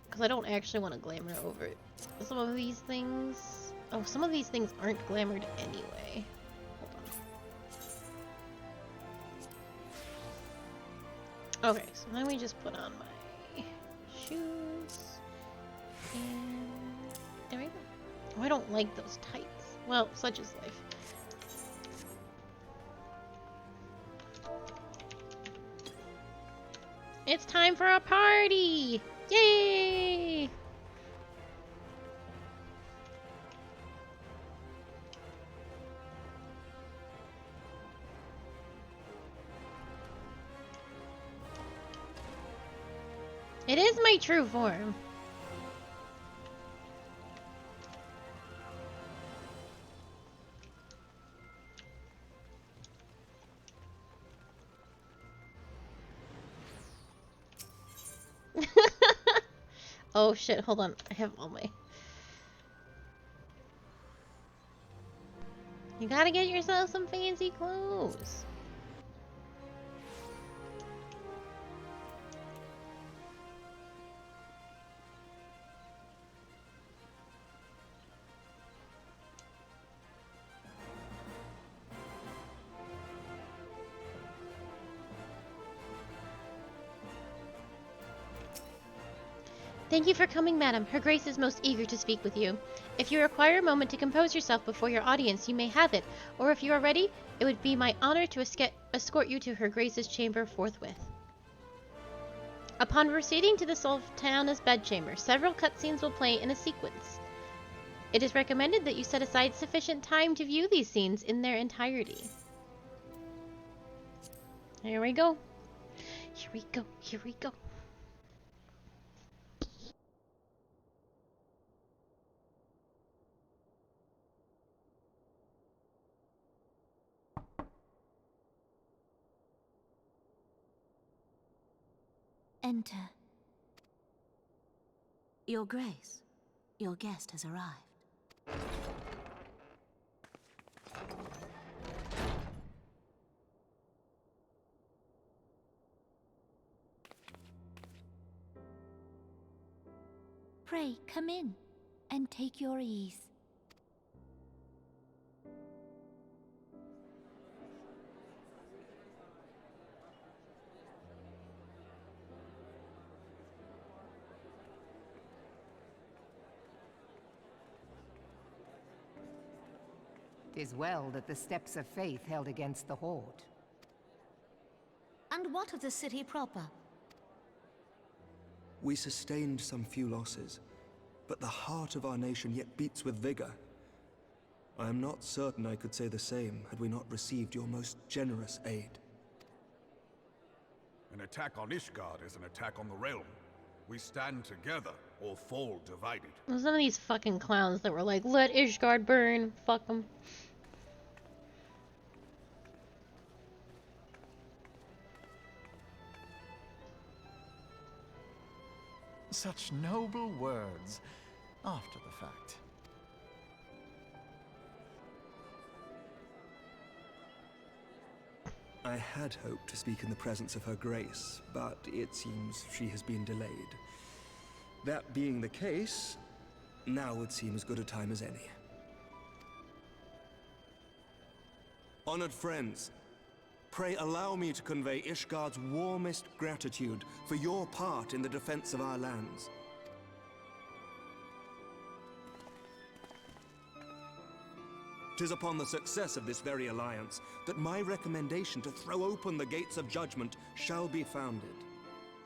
Because I don't actually want to glamour over it. Some of these things... Oh, some of these things aren't glamored anyway. Hold on. Okay, so then we just put on my shoes. And there we go. Oh, I don't like those tights. Well, such is life. It's time for a party! Yay! It is my true form. Oh shit, hold on. I have all my... You gotta get yourself some fancy clothes. Thank you for coming, madam. Her Grace is most eager to speak with you. If you require a moment to compose yourself before your audience, you may have it. Or if you are ready, it would be my honor to escort you to Her Grace's chamber forthwith. Upon proceeding to the Sultana's bedchamber, several cutscenes will play in a sequence. It is recommended that you set aside sufficient time to view these scenes in their entirety. Here we go. Here we go. Here we go.
Enter.
Your Grace, your guest has arrived.
Pray, come in, and take your ease.
Tis well that the steps of faith held against the Horde.
And what of the city proper?
We sustained some few losses, but the heart of our nation yet beats with vigor. I am not certain I could say the same had we not received your most generous aid.
An attack on Ishgard is an attack on the realm. We stand together or fall divided.
Some of these fucking clowns that were like, let Ishgard burn. Fuck them.
Such noble words after the fact.
I had hoped to speak in the presence of Her Grace, but it seems she has been delayed. That being the case, now would seem as good a time as any. Honored friends, pray allow me to convey Ishgard's warmest gratitude for your part in the defense of our lands. Tis upon the success of this very alliance that my recommendation to throw open the gates of judgment shall be founded.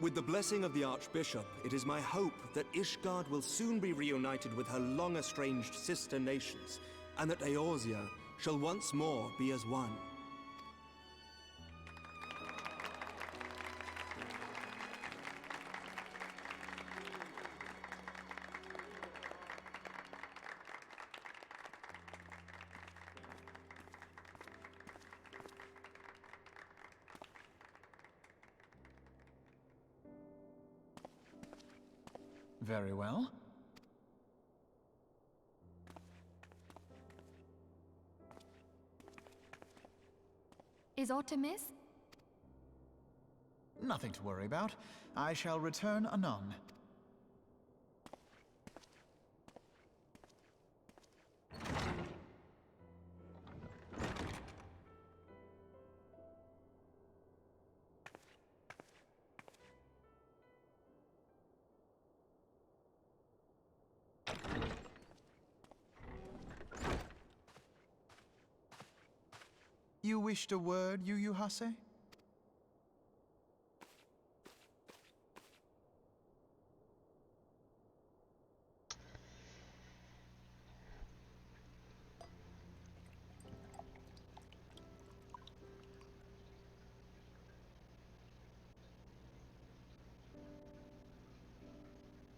With the blessing of the Archbishop, it is my hope that Ishgard will soon be reunited with her long-estranged sister nations, and that Eorzea shall once more be as one.
Very well.
Is aught amiss?
Nothing to worry about. I shall return anon. You wished a word, Yu Hase?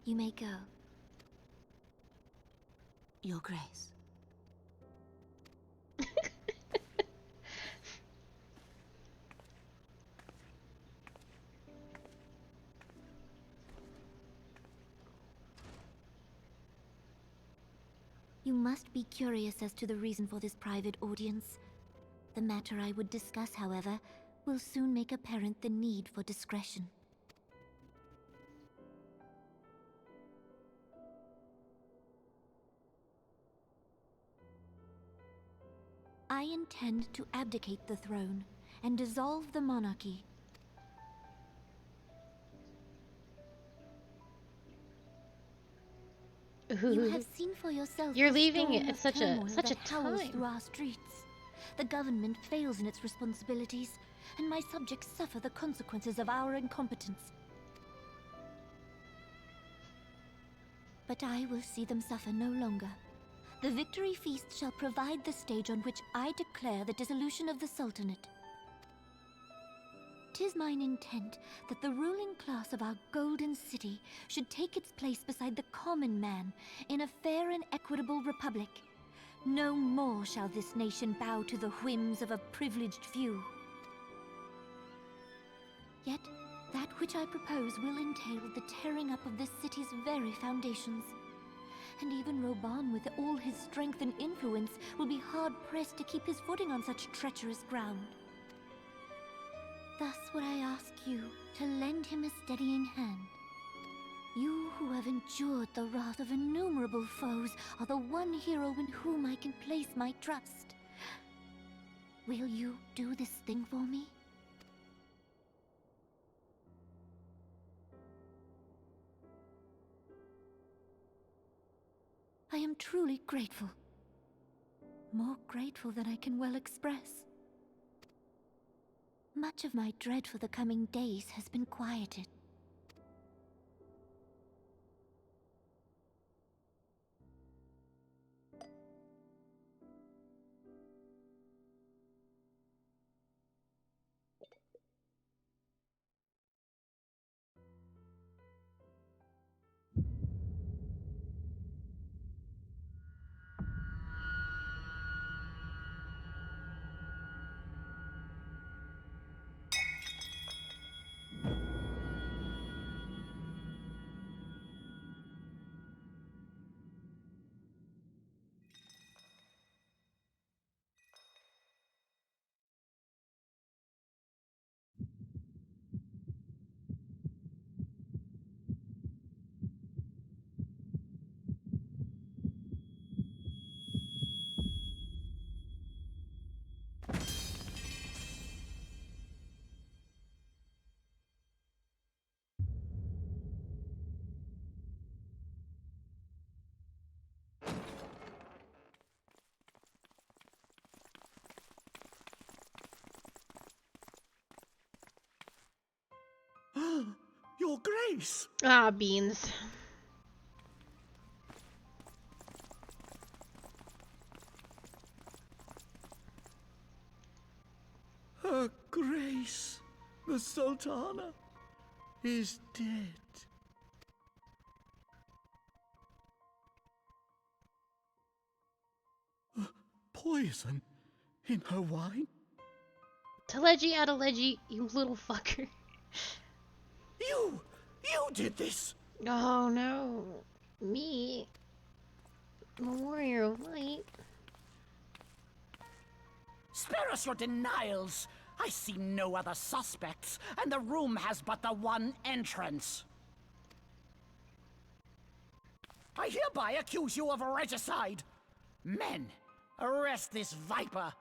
You may go. Your Grace. You must be curious as to the reason for this private audience. The matter I would discuss, however, will soon make apparent the need for discretion. I intend to abdicate the throne and dissolve the monarchy. You have seen for yourself.
You're
the
leaving
storm
it at
of
such a
turmoil that howls
time.
through our streets. The government fails in its responsibilities, and my subjects suffer the consequences of our incompetence. But I will see them suffer no longer. The victory feast shall provide the stage on which I declare the dissolution of the Sultanate. 'Tis mine intent that the ruling class of our golden city should take its place beside the common man in a fair and equitable republic. No more shall this nation bow to the whims of a privileged few. Yet, that which I propose will entail the tearing up of this city's very foundations. And even Roban, with all his strength and influence, will be hard-pressed to keep his footing on such treacherous ground. Thus would I ask you to lend him a steadying hand. You who have endured the wrath of innumerable foes are the one hero in whom I can place my trust. Will you do this thing for me? I am truly grateful. More grateful than I can well express. Much of my dread for the coming days has been quieted.
Your Grace!
Ah, beans.
Her Grace, the Sultana, is dead. Poison in her wine?
Teleji Adeleji, you little fucker.
You did this!
Oh no. Me? The Warrior of Light?
Spare us your denials! I see no other suspects, and the room has but the one entrance. I hereby accuse you of regicide. Men, arrest this viper.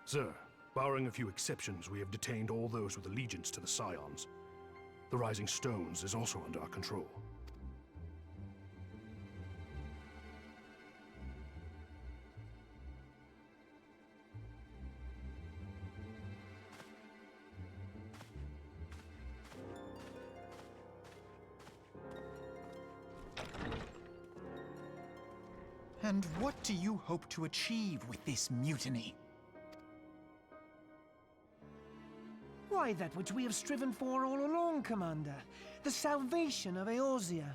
Sir, barring a few exceptions, we have detained all those with allegiance to the Scions. The Rising Stones is also under our control.
And what do you hope to achieve with this mutiny?
Why, that which we have striven for all along, Commander. The salvation of Eorzea.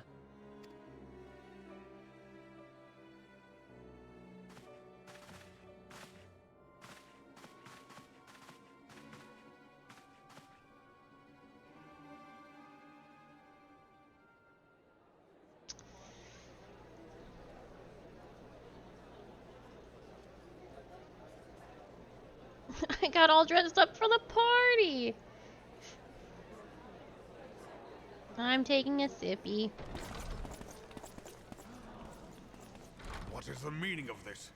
I got all dressed up for the party. I'm taking a sippy.
What is the meaning of this?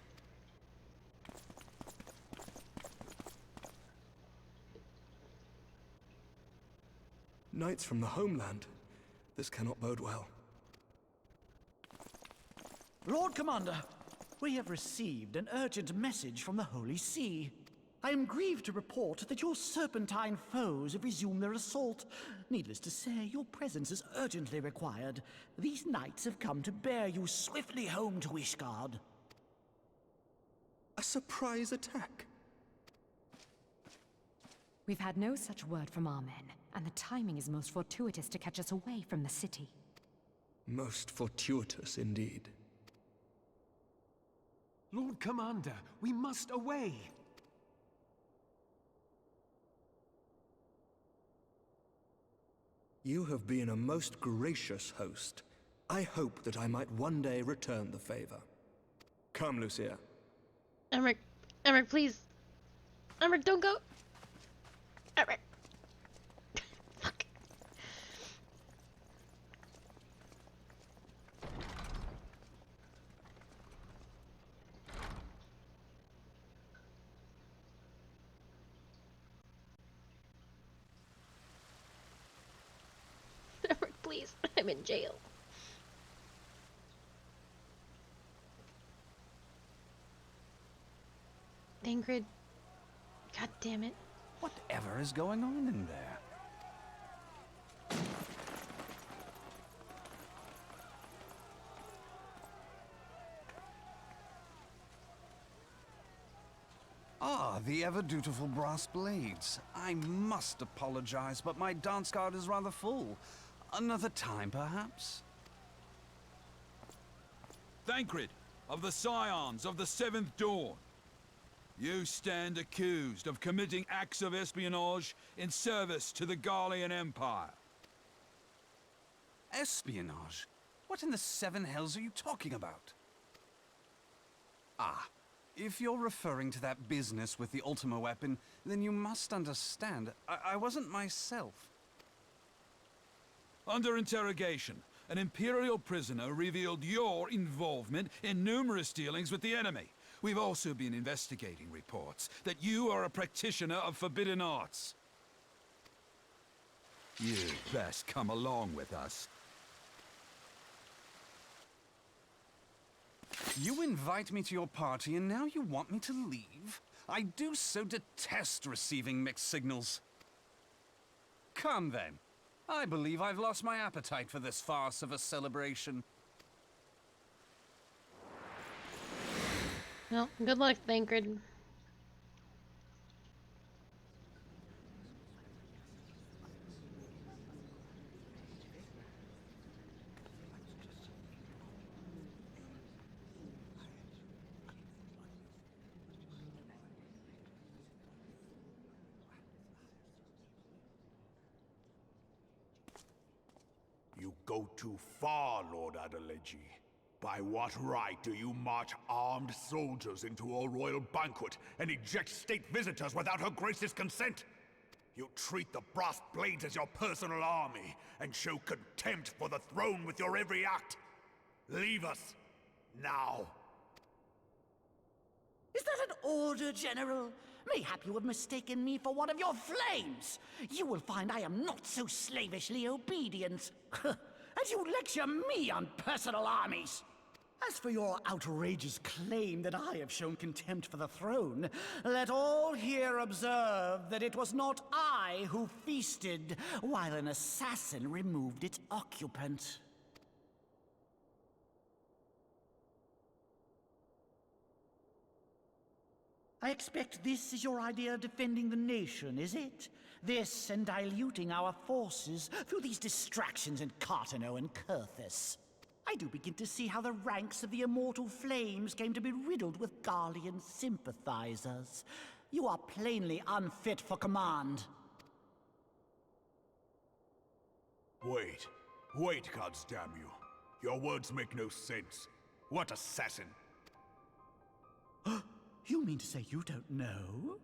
Knights from the homeland. This cannot bode well.
Lord Commander, we have received an urgent message from the Holy See. I am grieved to report that your serpentine foes have resumed their assault. Needless to say, your presence is urgently required. These knights have come to bear you swiftly home to Ishgard.
A surprise attack?
We've had no such word from our men, and the timing is most fortuitous to catch us away from the city.
Most fortuitous indeed.
Lord Commander, we must away.
You have been a most gracious host. I hope that I might one day return the favor. Come, Lucia.
Emmerich, please. Emmerich, don't go. Emmerich. Fuck. Emmerich, please. I'm in jail. Ingrid. God damn it.
Whatever is going on in there? Ah, the ever-dutiful brass blades. I must apologize, but my dance card is rather full. Another time, perhaps?
Thancred, of the Scions of the Seventh Dawn. You stand accused of committing acts of espionage in service to the Garlean Empire.
Espionage? What in the seven hells are you talking about? Ah, if you're referring to that business with the Ultima weapon, then you must understand, I wasn't myself.
Under interrogation, an Imperial prisoner revealed your involvement in numerous dealings with the enemy. We've also been investigating reports that you are a practitioner of forbidden arts. You'd best come along with us.
You invite me to your party and now you want me to leave? I do so detest receiving mixed signals. Come then. I believe I've lost my appetite for this farce of a celebration.
Well, good luck, Thancred.
You go too far, Lord Adeleji. By what right do you march armed soldiers into a royal banquet and eject state visitors without Her Grace's consent? You treat the brass blades as your personal army and show contempt for the throne with your every act. Leave us, now.
Is that an order, General? Mayhap you have mistaken me for one of your flames. You will find I am not so slavishly obedient. As you lecture me on personal armies. As for your outrageous claim that I have shown contempt for the throne, let all here observe that it was not I who feasted while an assassin removed its occupant. I expect this is your idea of defending the nation, is it? This and diluting our forces through these distractions in Cartano and Kurthus. I do begin to see how the ranks of the Immortal Flames came to be riddled with Garlean sympathizers. You are plainly unfit for command.
Wait. Wait, goddamn you. Your words make no sense. What assassin?
You mean to say you don't know?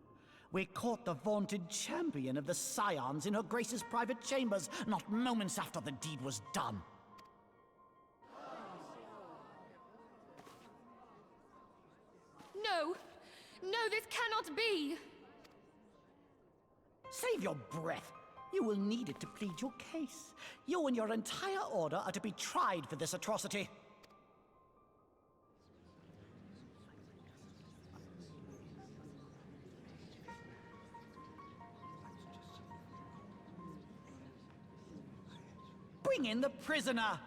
We caught the vaunted champion of the Scions in her Grace's private chambers, not moments after the deed was done.
No! No, this cannot be!
Save your breath. You will need it to plead your case. You and your entire order are to be tried for this atrocity. Bring in the prisoner!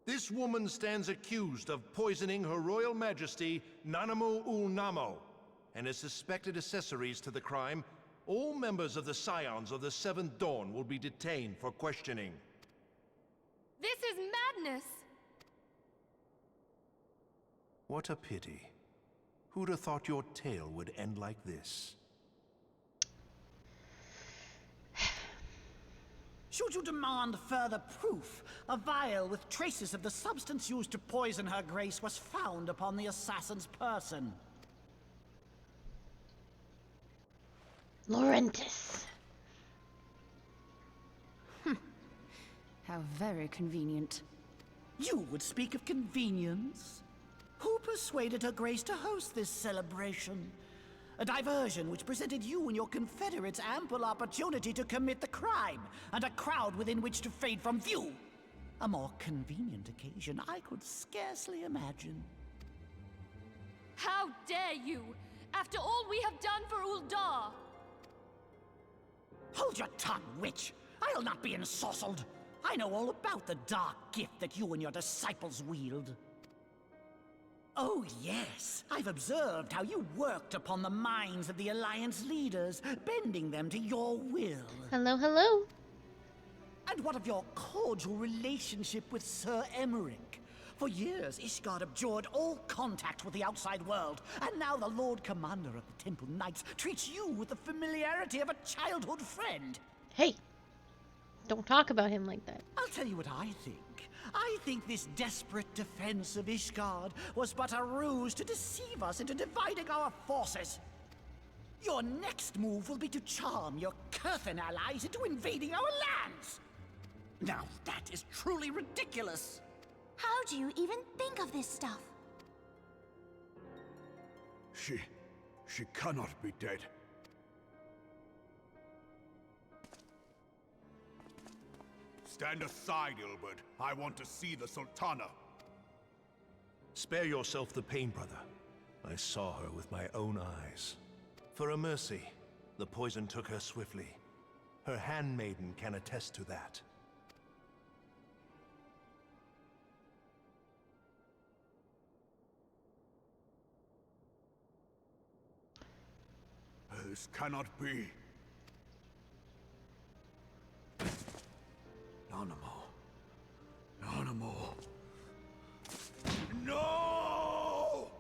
This woman stands accused of poisoning Her Royal Majesty Nanamu ul Namo, and is suspected accessories to the crime. All members of the Scions of the Seventh Dawn will be detained for questioning.
This is madness!
What a pity. Who'd have thought your tale would end like this?
Should you demand further proof, a vial with traces of the substance used to poison her grace was found upon the assassin's person.
Laurentis.
How very convenient.
You would speak of convenience? Who persuaded her grace to host this celebration? A diversion which presented you and your confederates ample opportunity to commit the crime, and a crowd within which to fade from view. A more convenient occasion I could scarcely imagine.
How dare you! After all we have done for Uldar!
Hold your tongue, witch! I'll not be ensorcelled! I know all about the dark gift that you and your disciples wield. Oh yes, I've observed how you worked upon the minds of the Alliance leaders, bending them to your will.
Hello, hello.
And what of your cordial relationship with Sir Emmerich? For years, Ishgard abjured all contact with the outside world, and now the Lord Commander of the Temple Knights treats you with the familiarity of a childhood friend.
Hey, don't talk about him like that.
I'll tell you what I think. I think this desperate defense of Ishgard was but a ruse to deceive us into dividing our forces. Your next move will be to charm your Kurthan allies into invading our lands. Now that is truly ridiculous.
How do you even think of this stuff?
She cannot be dead. Stand aside, Ilbert. I want to see the Sultana.
Spare yourself the pain, brother. I saw her with my own eyes. For a mercy, the poison took her swiftly. Her handmaiden can attest to that.
This cannot be. Nanamo. Nanamo. No!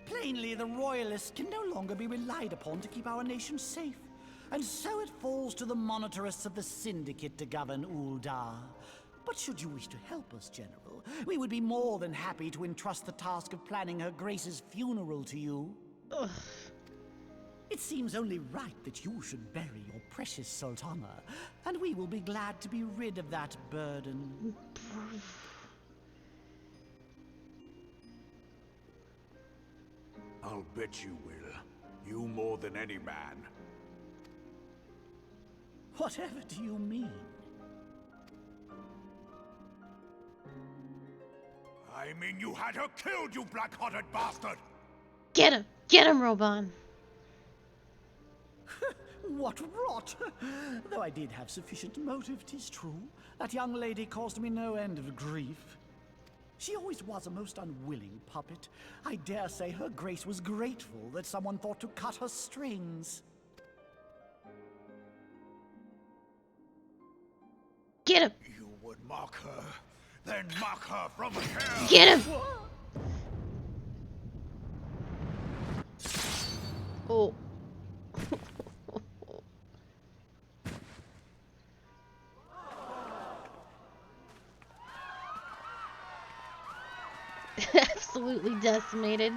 Plainly, the Royalists can no longer be relied upon to keep our nation safe. And so it falls to the monitorists of the Syndicate to govern Uldar. But should you wish to help us, General, we would be more than happy to entrust the task of planning Her Grace's funeral to you.
Ugh.
It seems only right that you should bury your precious Sultana, and we will be glad to be rid of that burden.
I'll bet you will. You more than any man.
Whatever do you mean?
I mean you had her killed, you black-hearted bastard!
Get him! Get him, Roban!
What rot! Though I did have sufficient motive, 'tis true. That young lady caused me no end of grief. She always was a most unwilling puppet. I dare say her grace was grateful that someone thought to cut her strings.
Get him!
You would mock her, then mock her from hell!
Get him! Oh. Absolutely decimated.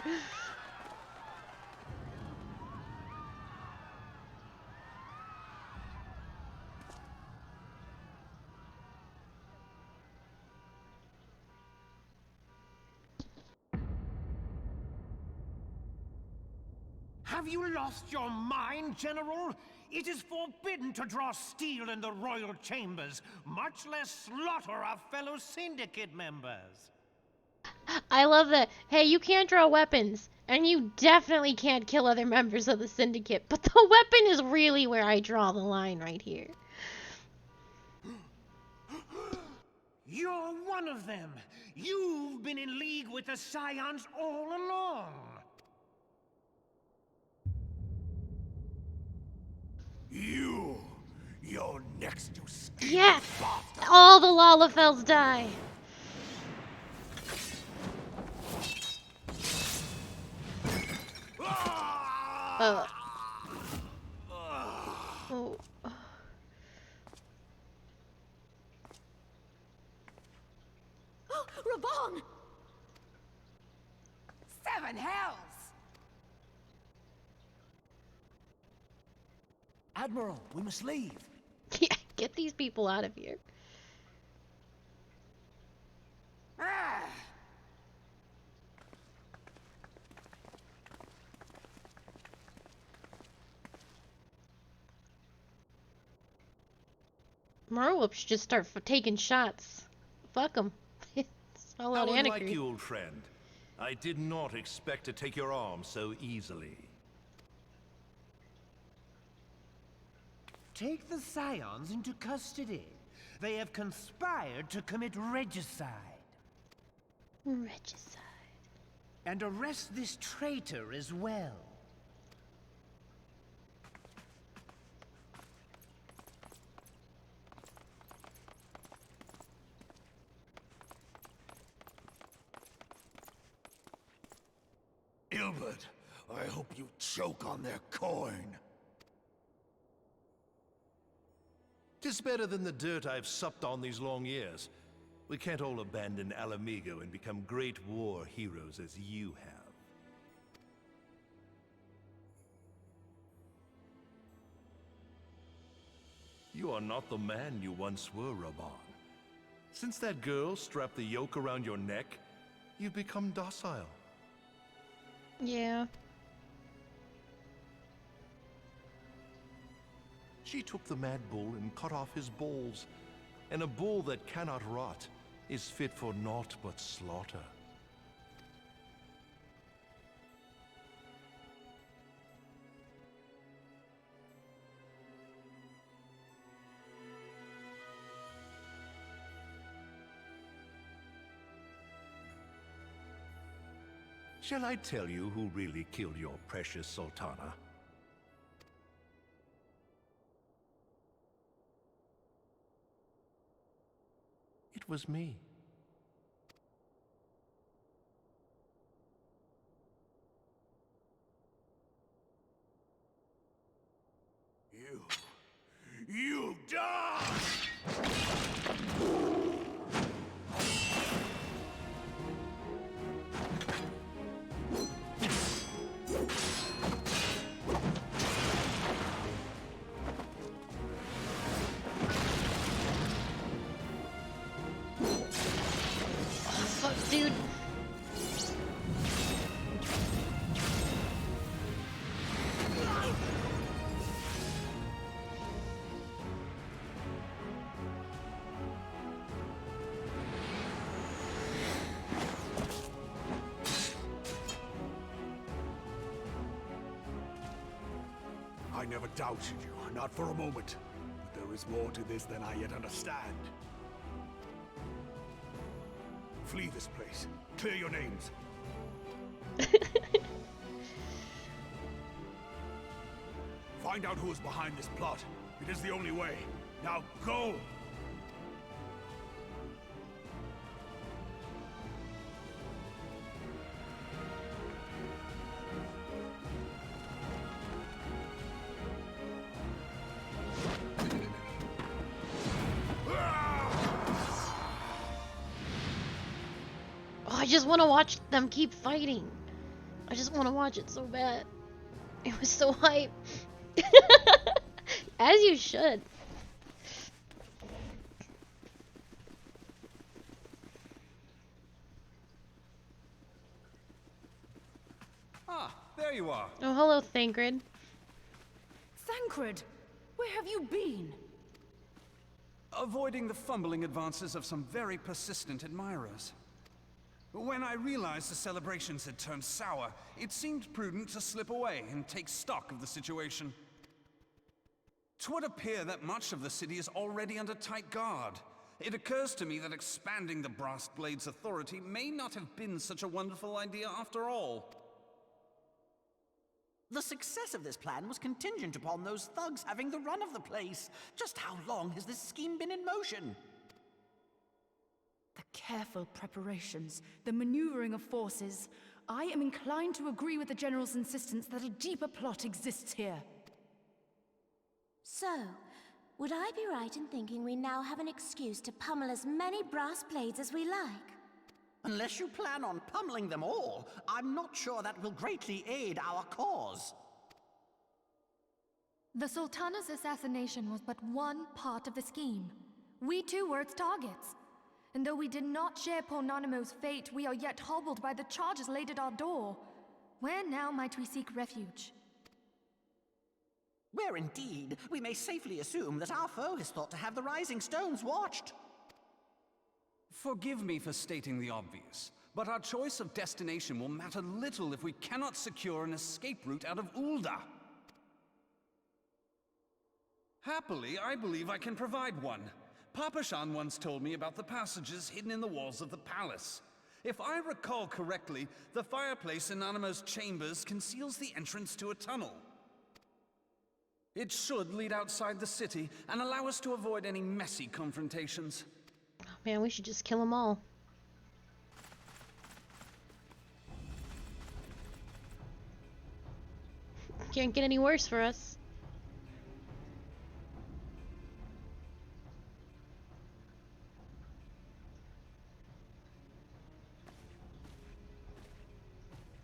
Have you lost your mind, General? It is forbidden to draw steel in the royal chambers, much less slaughter our fellow syndicate members.
I love that. Hey, you can't draw weapons, and you definitely can't kill other members of the syndicate, but the weapon is really where I draw the line right here.
You're one of them. You've been in league with the Scions all along.
You're next, you scheming
Yes!
bastard!
All the Lalafels die. Oh.
Oh, Raban!
7 hells!
Admiral, we must leave.
Yeah, get these people out of here.
Ah!
Marwolf should just start taking shots. Fuck them. All
I
out
would like
Anarchy.
you, old friend. I did not expect to take your arm so easily.
Take the Scions into custody. They have conspired to commit regicide.
Regicide.
And arrest this traitor as well.
Ilbert, I hope you choke on their coin.
'Tis better than the dirt I've supped on these long years. We can't all abandon Alamigo and become great war heroes as you have. You are not the man you once were, Raban. Since that girl strapped the yoke around your neck, you've become docile.
Yeah.
She took the mad bull and cut off his balls, and a bull that cannot rot is fit for naught but slaughter. Shall I tell you who really killed your precious Sultana? It was me.
You die! never doubted you, not for a moment. But there is more to this than I yet understand. Flee this place. Clear your names. Find out who is behind this plot. It is the only way. Now go!
Oh, I just want to watch them keep fighting. I just want to watch it so bad. It was so hype. As you should.
Ah, there you are.
Oh, hello, Thancred.
Thancred, where have you been?
Avoiding the fumbling advances of some very persistent admirers. When I realized the celebrations had turned sour, it seemed prudent to slip away and take stock of the situation. 'Twould appear that much of the city is already under tight guard. It occurs to me that expanding the Brass Blade's authority may not have been such a wonderful idea after all.
The success of this plan was contingent upon those thugs having the run of the place. Just how long has this scheme been in motion?
The careful preparations, the maneuvering of forces. I am inclined to agree with the General's insistence that a deeper plot exists here.
So, would I be right in thinking we now have an excuse to pummel as many brass blades as we like?
Unless you plan on pummeling them all, I'm not sure that will greatly aid our cause.
The Sultana's assassination was but one part of the scheme. We too were its targets. And though we did not share poor Nanamo's fate, we are yet hobbled by the charges laid at our door. Where now might we seek refuge?
Where indeed, we may safely assume that our foe is thought to have the Rising Stones watched.
Forgive me for stating the obvious, but our choice of destination will matter little if we cannot secure an escape route out of Ul'dah. Happily, I believe I can provide one. Papashan once told me about the passages hidden in the walls of the palace. If I recall correctly, the fireplace in Nanamo's chambers conceals the entrance to a tunnel. It should lead outside the city and allow us to avoid any messy confrontations.
Oh, man, we should just kill them all. Can't get any worse for us.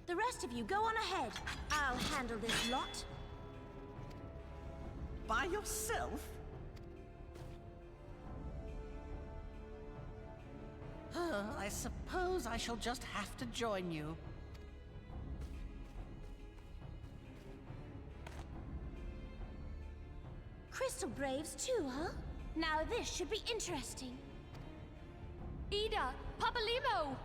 The rest of you go on ahead. I'll handle this lot.
By yourself? I suppose I shall just have to join you.
Crystal Braves too, huh? Now this should be interesting.
Ida! Papalimo!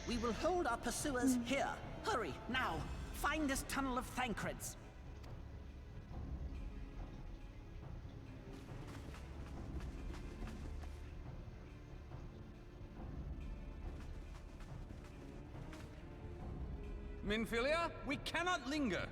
We will hold our pursuers here. Hurry, now! Find this tunnel of Thancred's.
Minfilia, we cannot linger.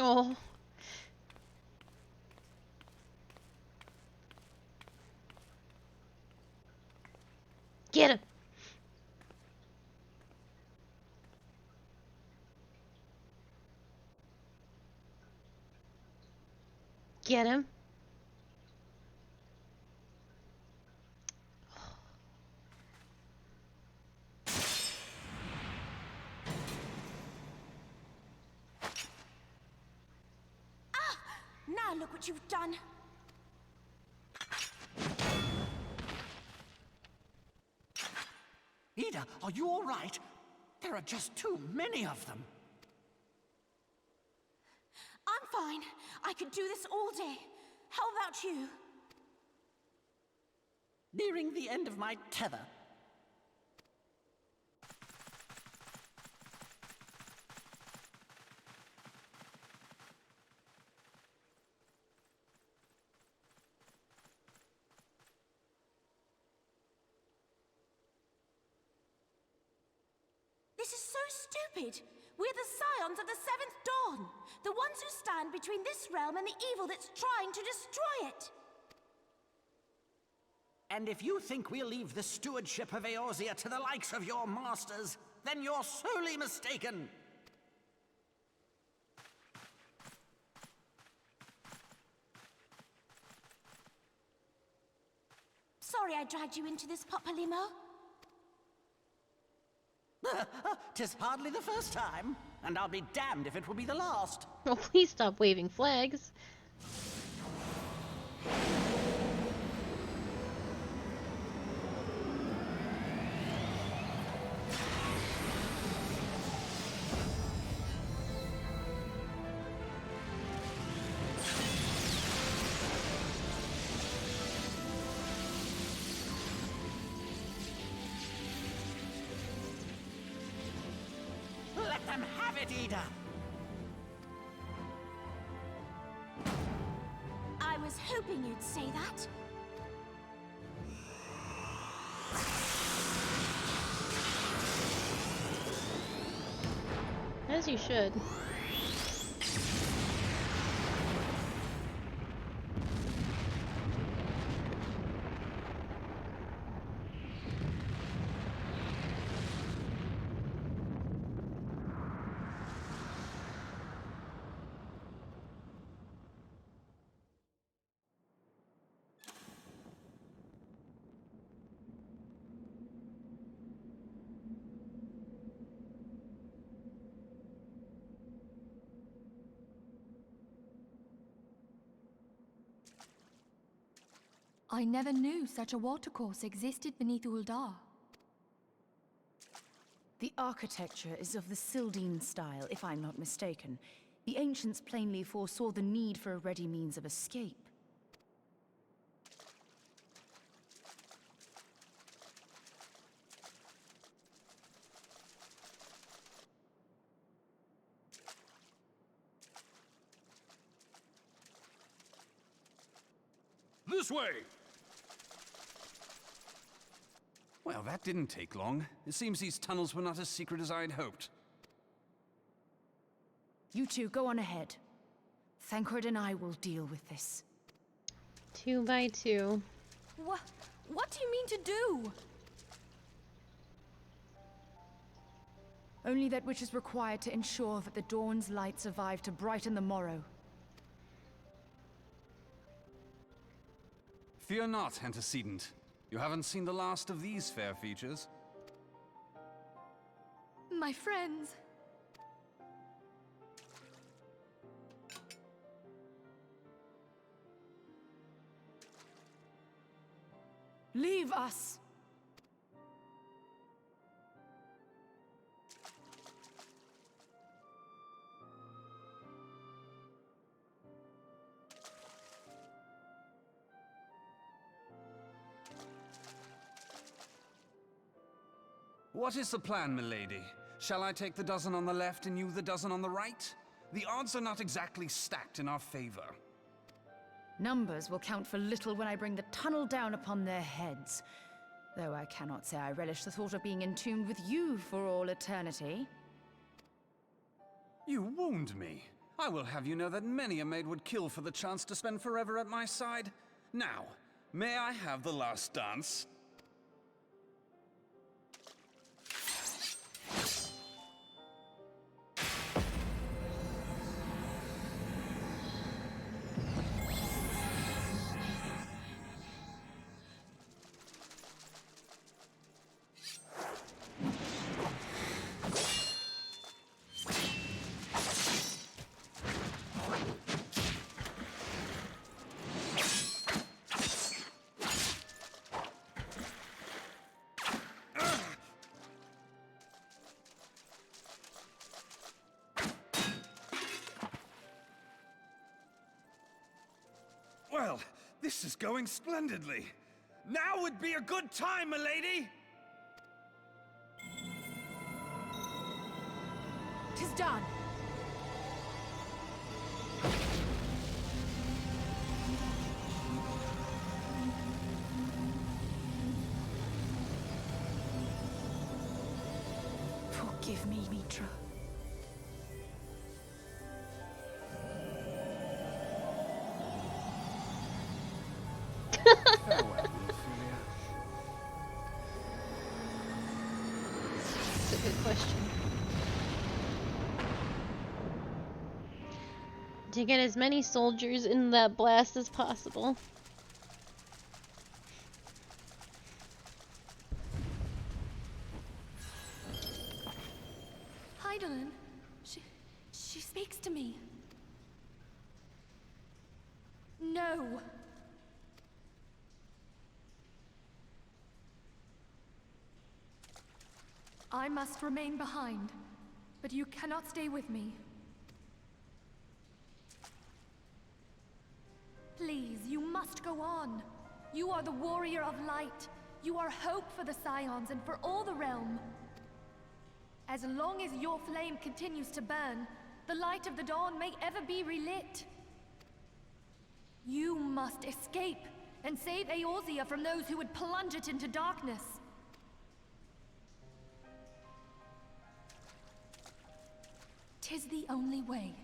Oh. Get him. Get him.
Now look what you've done.
Ida, are you all right? There are just too many of them.
I'm fine. I could do this all day. How about you?
Nearing the end of my tether.
This is so stupid. We're the scions of the Seventh Dawn. The ones who stand between this realm and the evil that's trying to destroy it.
And if you think we'll leave the stewardship of Eorzea to the likes of your masters, then you're sorely mistaken.
Sorry I dragged you into this, Papalymo.
'Tis hardly the first time, and I'll be damned if it will be the last.
Oh, please stop waving flags.
Let them have it, Ida!
I was hoping you'd say that.
As you should.
I never knew such a watercourse existed beneath Uldar.
The architecture is of the Sildine style, if I'm not mistaken. The ancients plainly foresaw the need for a ready means of escape.
This way!
Well, that didn't take long. It seems these tunnels were not as secret as I'd hoped.
You two go on ahead. Thancred and I will deal with this.
2 by 2.
What do you mean to do?
Only that which is required to ensure that the dawn's light survive to brighten the morrow.
Fear not, antecedent. You haven't seen the last of these fair features.
My friends.
Leave us!
What is the plan, milady? Shall I take the dozen on the left and you the dozen on the right? The odds are not exactly stacked in our favor.
Numbers will count for little when I bring the tunnel down upon their heads. Though I cannot say I relish the thought of being entombed with you for all eternity.
You wound me. I will have you know that many a maid would kill for the chance to spend forever at my side. Now, may I have the last dance? This is going splendidly. Now would be a good time, milady!
'Tis done.
Forgive me, Mitra.
That's a good question. To get as many soldiers in that blast as possible.
Heidelin, she speaks to me. No. I must remain behind, but you cannot stay with me. Please, you must go on. You are the warrior of light. You are hope for the Scions and for all the realm. As long as your flame continues to burn, the light of the dawn may ever be relit. You must escape and save Eorzea from those who would plunge it into darkness. Tis the only way.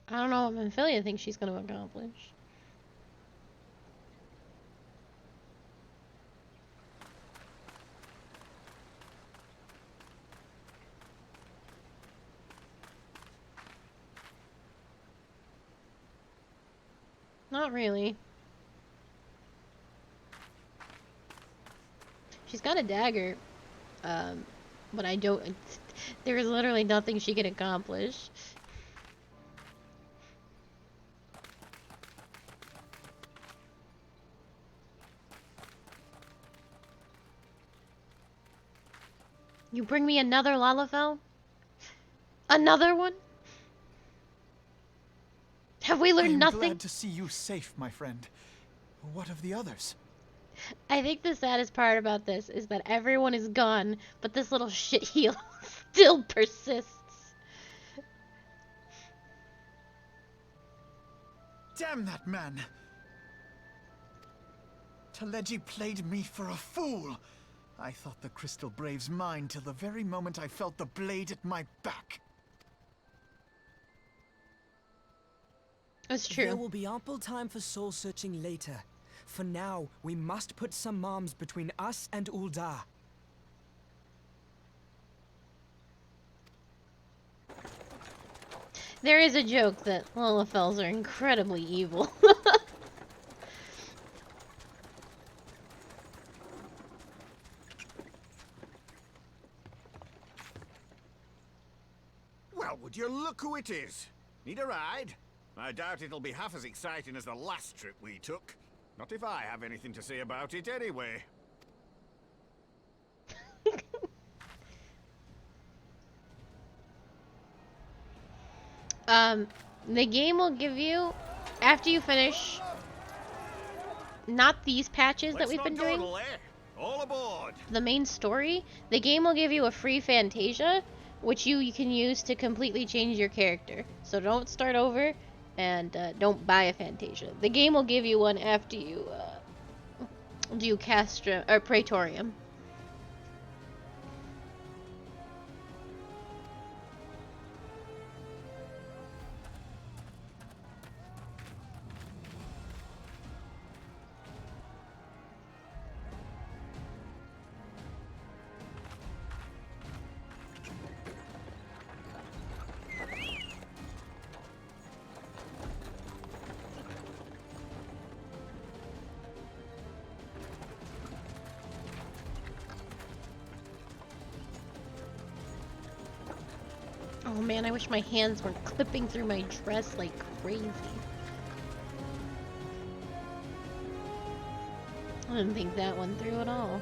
I don't know what Minfilia thinks she's going to accomplish. Not really. She's got a dagger, but I don't. There is literally nothing she can accomplish. You bring me another Lalafell? Another one? Have we learned nothing?
I'm glad to see you safe, my friend. What of the others?
I think the saddest part about this is that everyone is gone, but this little shitheel still persists.
Damn that man! Teleji played me for a fool! I thought the Crystal Brave's mine till the very moment I felt the blade at my back.
That's true.
There will be ample time for soul searching later. For now, we must put some arms between us and Ul'dah.
There is a joke that Lalafells are incredibly evil.
Well, would you look who it is? Need a ride? I doubt it'll be half as exciting as the last trip we took. Not if I have anything to say about it anyway.
The game will give you, after you finish, not these patches that we've been doing,
all aboard.
the main story, the game will give you a free Fantasia, which you can use to completely change your character. So don't start over, and don't buy a Fantasia. The game will give you one after you do Castrum or Praetorium. Oh man, I wish my hands weren't clipping through my dress like crazy. I didn't think that one through at all.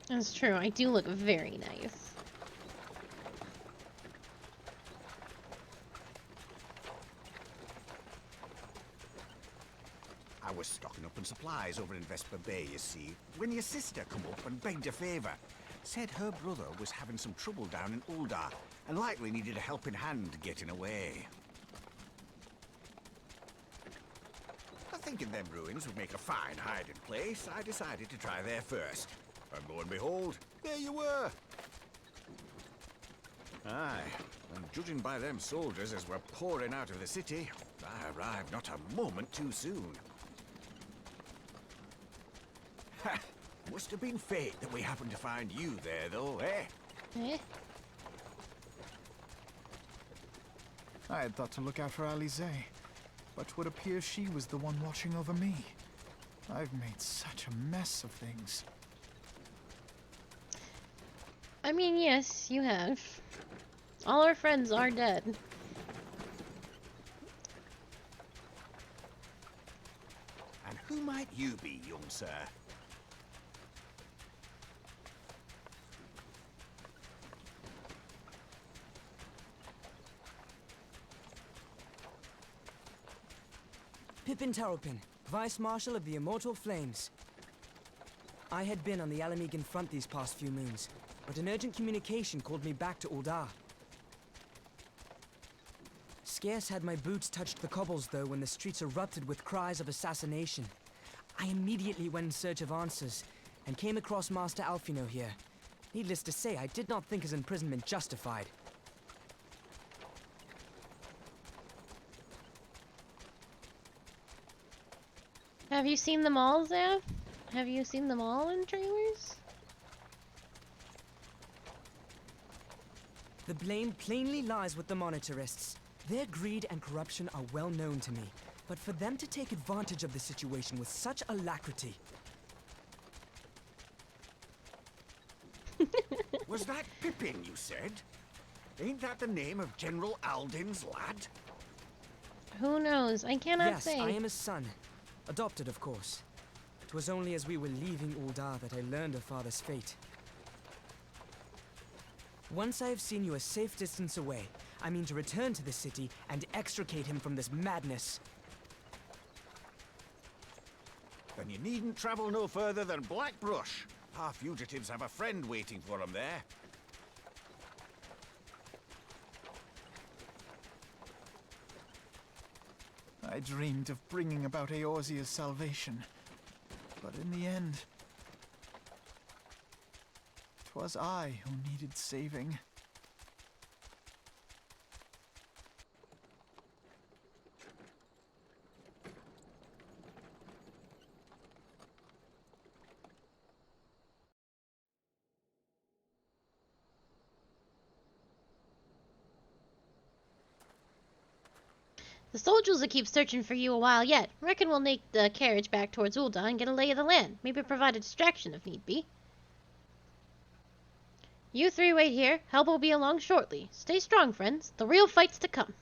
That's true, I do look very nice.
I was stocking up on supplies over in Vesper Bay, you see, when your sister come up and begged a favour. Said her brother was having some trouble down in Uldar, and likely needed a helping hand getting away. Thinking them ruins would make a fine hiding place, I decided to try there first. And lo and behold, there you were. Aye, and judging by them soldiers as were pouring out of the city, I arrived not a moment too soon. Ha! Must have been fate that we happened to find you there, though, eh?
Eh?
I had thought to look out for Alize, but it would appear she was the one watching over me. I've made such a mess of things.
I mean, yes, you have. All our friends are dead.
And who might you be, young sir?
Pippin Taropin, Vice Marshal of the Immortal Flames. I had been on the Alamegan front these past few moons, but an urgent communication called me back to Uldar. Scarce had my boots touched the cobbles, though, when the streets erupted with cries of assassination. I immediately went in search of answers, and came across Master Alfino here. Needless to say, I did not think his imprisonment justified.
Have you seen them all, Zav? Have you seen them all in trailers?
The blame plainly lies with the Monitarists. Their greed and corruption are well known to me, but for them to take advantage of the situation with such alacrity...
Was that Pippin, you said? Ain't that the name of General Alden's lad?
Who knows? I cannot
yes,
say.
I am his son. Adopted, of course. It was only as we were leaving Uldar that I learned of father's fate. Once I have seen you a safe distance away, I mean to return to the city and extricate him from this madness.
Then you needn't travel no further than Blackbrush. Our fugitives have a friend waiting for them there.
I dreamed of bringing about Eorzea's salvation, but in the end, 'twas I who needed saving.
The soldiers will keep searching for you a while yet. Reckon we'll make the carriage back towards Ulda and get a lay of the land. Maybe provide a distraction if need be. You three wait here. Help will be along shortly. Stay strong, friends. The real fight's to come.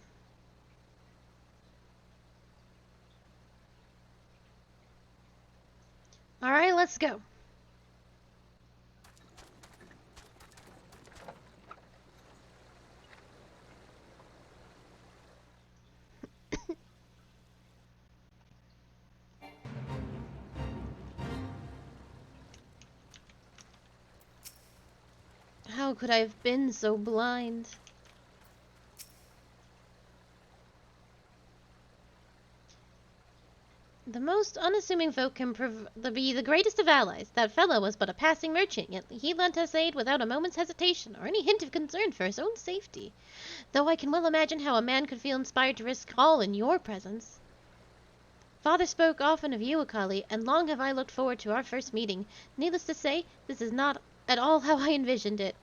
Alright, let's go. How could I have been so blind? The most unassuming folk can be the greatest of allies. That fellow was but a passing merchant, yet he lent us aid without a moment's hesitation or any hint of concern for his own safety. Though I can well imagine how a man could feel inspired to risk all in your presence. Father spoke often of you, Akali, and long have I looked forward to our first meeting. Needless to say, this is not at all how I envisioned it.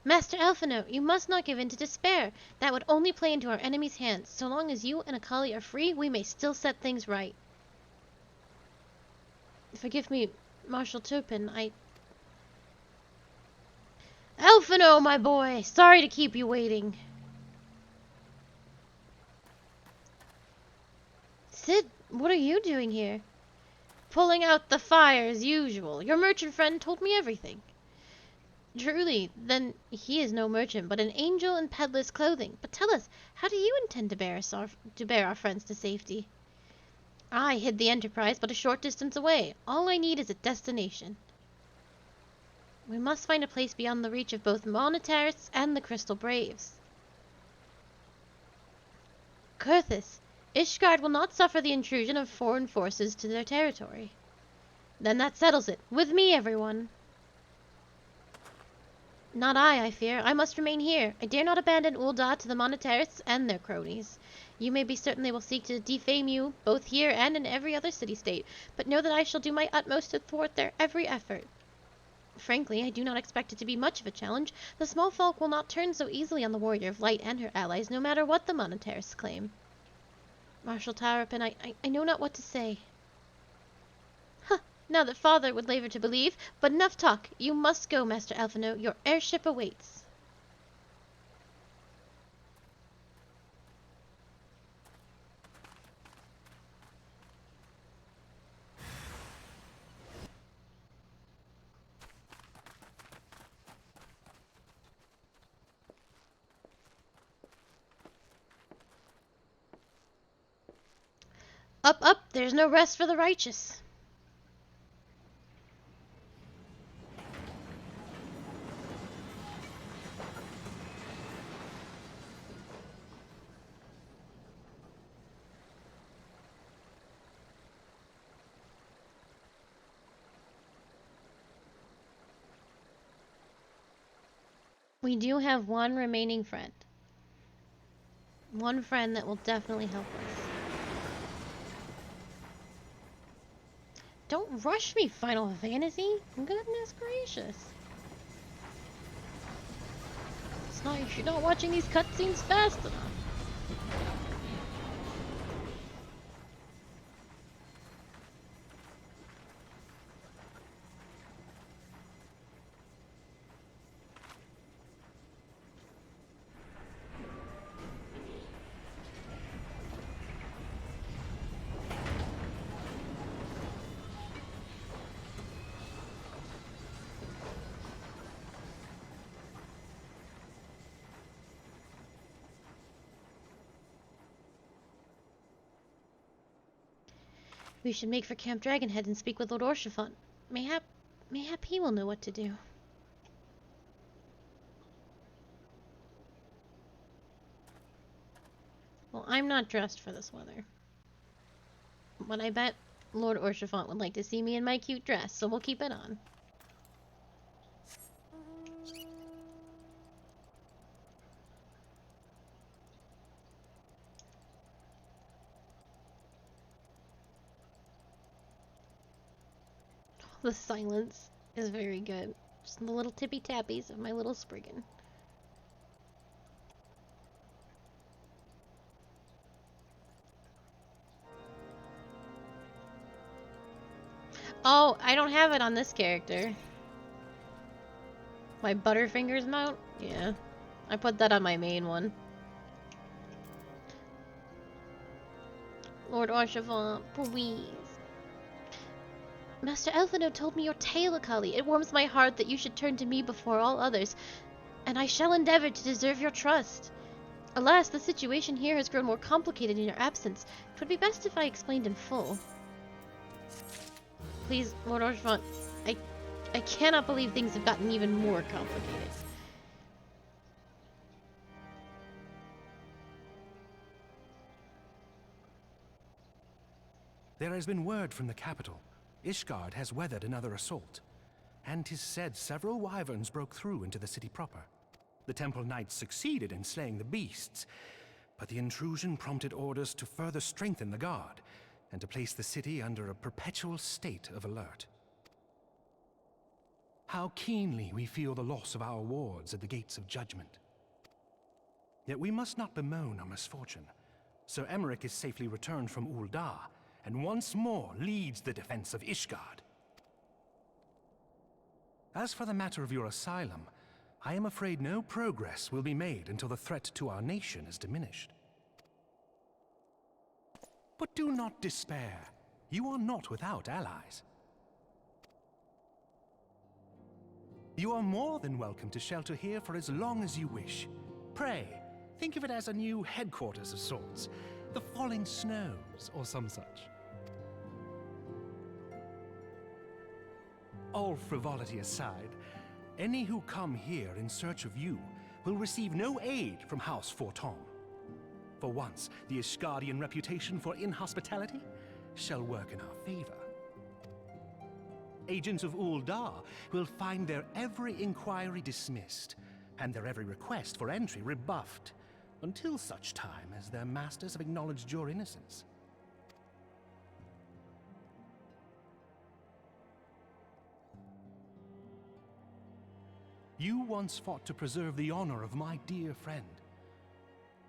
Master Alphino, you must not give in to despair. That would only play into our enemy's hands. So long as you and Akali are free, we may still set things right. Forgive me, Marshal Turpin. Elfino, my boy! Sorry to keep you waiting. Sid, what are you doing here? Pulling out the fire as usual. Your merchant friend told me everything. Truly, then he is no merchant, but an angel in peddler's clothing. But tell us, how do you intend to bear our friends to safety? I hid the Enterprise but a short distance away. All I need is a destination. We must find a place beyond the reach of both Monetarists and the Crystal Braves. Kurthus, Ishgard will not suffer the intrusion of foreign forces to their territory. Then that settles it. With me, everyone. Not I fear. I must remain here. I dare not abandon Ul'dah to the Monetarists and their cronies. You may be certain they will seek to defame you, both here and in every other city-state, but know that I shall do my utmost to thwart their every effort. Frankly, I do not expect it to be much of a challenge. The small folk will not turn so easily on the Warrior of Light and her allies, no matter what the Monetarists claim. Marshal Tarapin, I know not what to say. Huh, now that Father would labor to believe, but enough talk. You must go, Master Elfino. Your airship awaits. Up, up, there's no rest for the righteous. We do have one remaining friend. One friend that will definitely help us. Don't rush me, Final Fantasy. Goodness gracious. It's not, you're not watching these cutscenes fast enough. We should make for Camp Dragonhead and speak with Lord Orshifont. Mayhap he will know what to do. Well, I'm not dressed for this weather. But I bet Lord Orshifont would like to see me in my cute dress, so we'll keep it on. The silence is very good. Just the little tippy tappies of my little Spriggan. Oh, I don't have it on this character. My Butterfingers mount? Yeah. I put that on my main one. Lord Orshifont, please. Master Elfino told me your tale, Akali. It warms my heart that you should turn to me before all others, and I shall endeavor to deserve your trust. Alas, the situation here has grown more complicated in your absence. It would be best if I explained in full. Please, Lord Orshifont, I cannot believe things have gotten even more complicated.
There has been word from the capital. Ishgard has weathered another assault, and 'tis said several wyverns broke through into the city proper. The temple knights succeeded in slaying the beasts, but the intrusion prompted orders to further strengthen the guard, and to place the city under a perpetual state of alert. How keenly we feel the loss of our wards at the gates of judgment. Yet we must not bemoan our misfortune. Sir Emmerich is safely returned from Ul'dah, and once more leads the defense of Ishgard. As for the matter of your asylum, I am afraid no progress will be made until the threat to our nation is diminished. But do not despair. You are not without allies. You are more than welcome to shelter here for as long as you wish. Pray, think of it as a new headquarters of sorts. The Falling Snows, or some such. All frivolity aside, any who come here in search of you will receive no aid from House Forton. For once, the Ishgardian reputation for inhospitality shall work in our favor. Agents of Uldar will find their every inquiry dismissed, and their every request for entry rebuffed, until such time as their masters have acknowledged your innocence. You once fought to preserve the honor of my dear friend.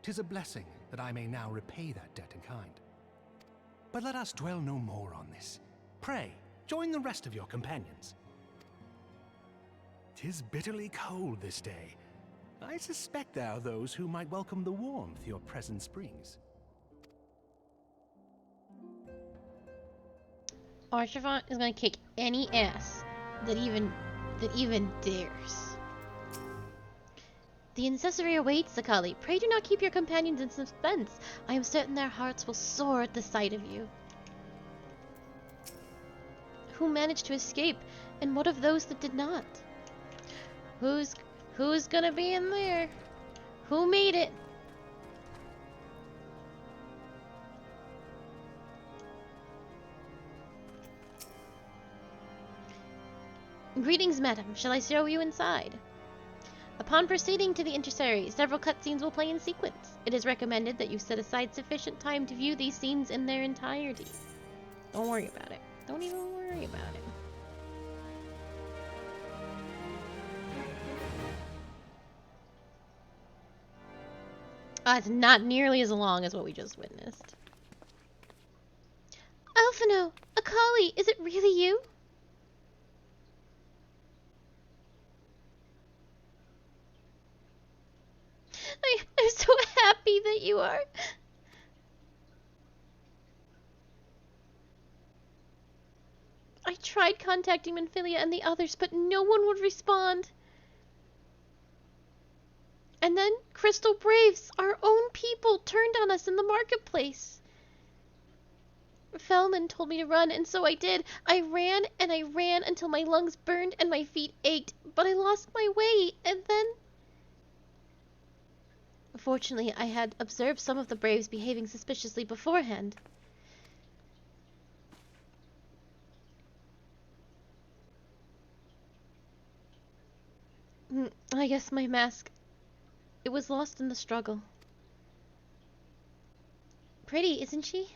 'Tis a blessing that I may now repay that debt in kind. But let us dwell no more on this. Pray, join the rest of your companions. 'Tis bitterly cold this day. I suspect there are those who might welcome the warmth your presence brings.
Archivant is gonna kick any ass that even dares. The incessory awaits, Akali. Pray do not keep your companions in suspense. I am certain their hearts will soar at the sight of you. Who managed to escape, and what of those that did not? Who's gonna be in there? Who made it? Greetings, madam. Shall I show you inside? Upon proceeding to the intercessory, several cutscenes will play in sequence. It is recommended that you set aside sufficient time to view these scenes in their entirety. Don't worry about it. Don't even worry about it. It's not nearly as long as what we just witnessed. Alphino! Akali! Is it really you? I'm so happy that you are. I tried contacting Minfilia and the others, but no one would respond. And then Crystal Braves, our own people, turned on us in the marketplace. Fellman told me to run, and so I did. I ran and I ran until my lungs burned and my feet ached, but I lost my way, and then... Fortunately, I had observed some of the Braves behaving suspiciously beforehand. I guess my mask... It was lost in the struggle. Pretty, isn't she?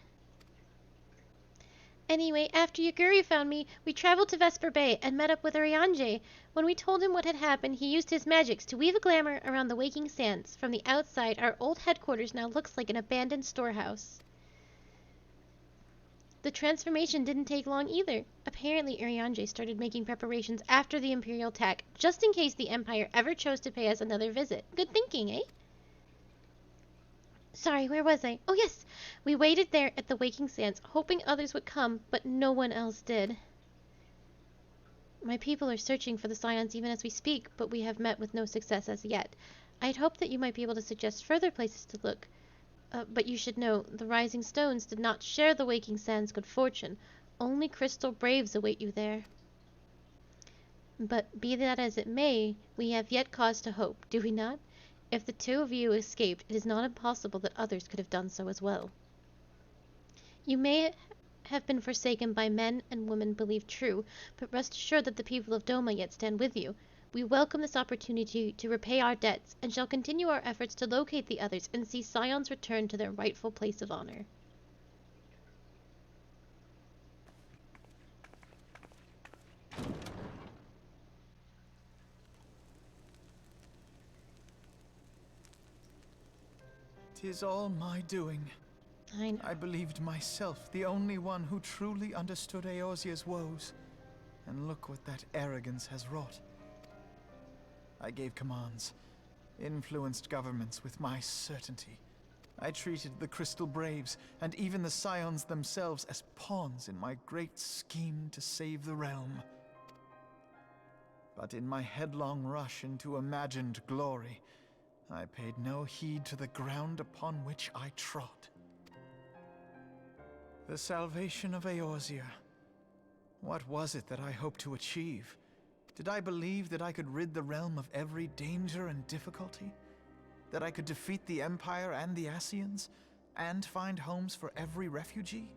Anyway, after Yaguri found me, we traveled to Vesper Bay and met up with Arianje. When we told him what had happened, he used his magics to weave a glamour around the waking sands. From the outside, our old headquarters now looks like an abandoned storehouse. The transformation didn't take long either. Apparently, Arianje started making preparations after the Imperial attack, just in case the Empire ever chose to pay us another visit. Good thinking, eh? Sorry, where was I? Oh yes! We waited there at the Waking Sands, hoping others would come, but no one else did. My people are searching for the Scions even as we speak, but we have met with no success as yet. I'd hoped that you might be able to suggest further places to look. But you should know, the Rising Stones did not share the Waking Sands' good fortune. Only Crystal Braves await you there. But be that as it may, we have yet cause to hope, do we not? If the two of you escaped, it is not impossible that others could have done so as well. You may have been forsaken by men and women believed true, but rest assured that the people of Doma yet stand with you. We welcome this opportunity to repay our debts, and shall continue our efforts to locate the others and see Scions return to their rightful place of honor.
"'Tis all my doing.
I know.
I believed myself the only one who truly understood Eorzea's woes. And look what that arrogance has wrought. I gave commands, influenced governments with my certainty. I treated the Crystal Braves and even the Scions themselves as pawns in my great scheme to save the realm. But in my headlong rush into imagined glory, I paid no heed to the ground upon which I trod. The salvation of Eorzea. What was it that I hoped to achieve? Did I believe that I could rid the realm of every danger and difficulty? That I could defeat the Empire and the Ascians, and find homes for every refugee?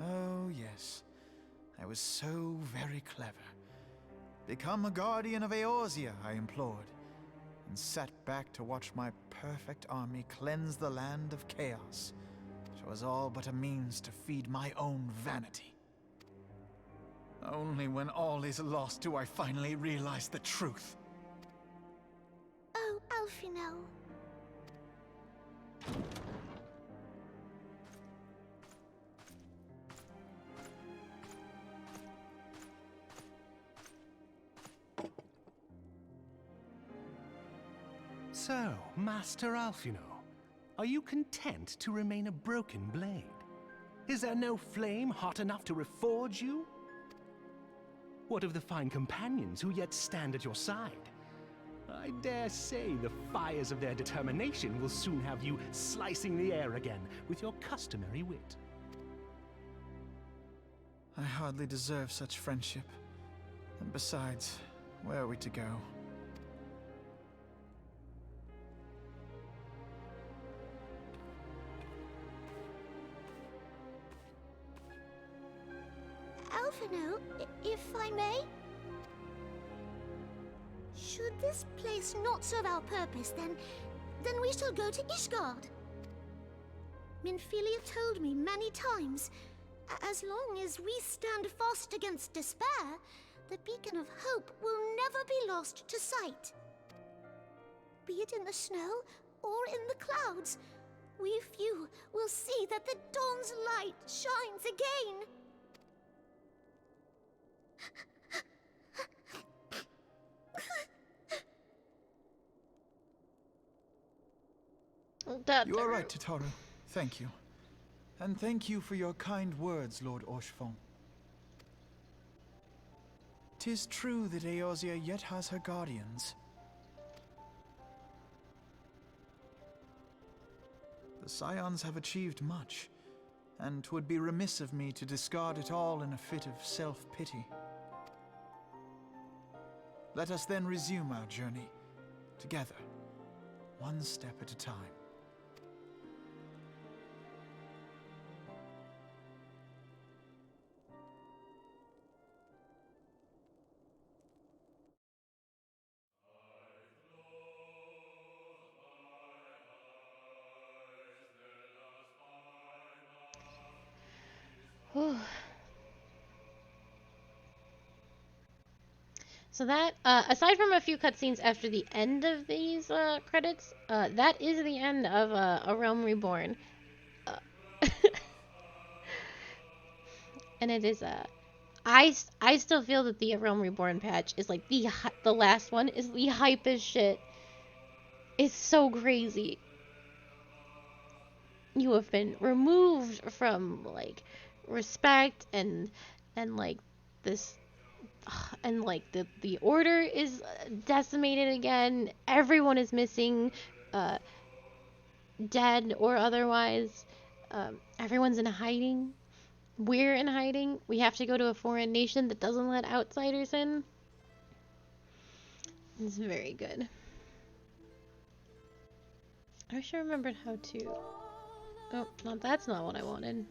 Oh yes, I was so very clever. Become a guardian of Eorzea, I implored, and sat back to watch my perfect army cleanse the land of chaos, which was all but a means to feed my own vanity. Only when all is lost do I finally realize the truth.
Oh, Alfino.
So, Master Alfino, are you content to remain a broken blade? Is there no flame hot enough to reforge you? What of the fine companions who yet stand at your side? I dare say the fires of their determination will soon have you slicing the air again with your customary wit.
I hardly deserve such friendship. And besides, where are we to go?
Alfino, if I may? Should this place not serve our purpose, then we shall go to Ishgard. Minfilia told me many times, as long as we stand fast against despair, the beacon of hope will never be lost to sight. Be it in the snow or in the clouds, we few will see that the dawn's light shines again.
You are right, Tataru. Thank you. And thank you for your kind words, Lord Orchefon. 'Tis true that Eorzea yet has her guardians. The Scions have achieved much, and 'twould be remiss of me to discard it all in a fit of self-pity. Let us then resume our journey, together, one step at a time.
So that, aside from a few cutscenes after the end of these credits, that is the end of A Realm Reborn. And it is, I still feel that the A Realm Reborn patch is like the last one is the hypest shit. It's so crazy. You have been removed from, like, respect and like, this... And like the order is decimated again. Everyone is missing, dead or otherwise. Everyone's in hiding. We're in hiding. We have to go to a foreign nation that doesn't let outsiders in. It's very good. I wish I remembered how to... Oh, no, that's not what I wanted.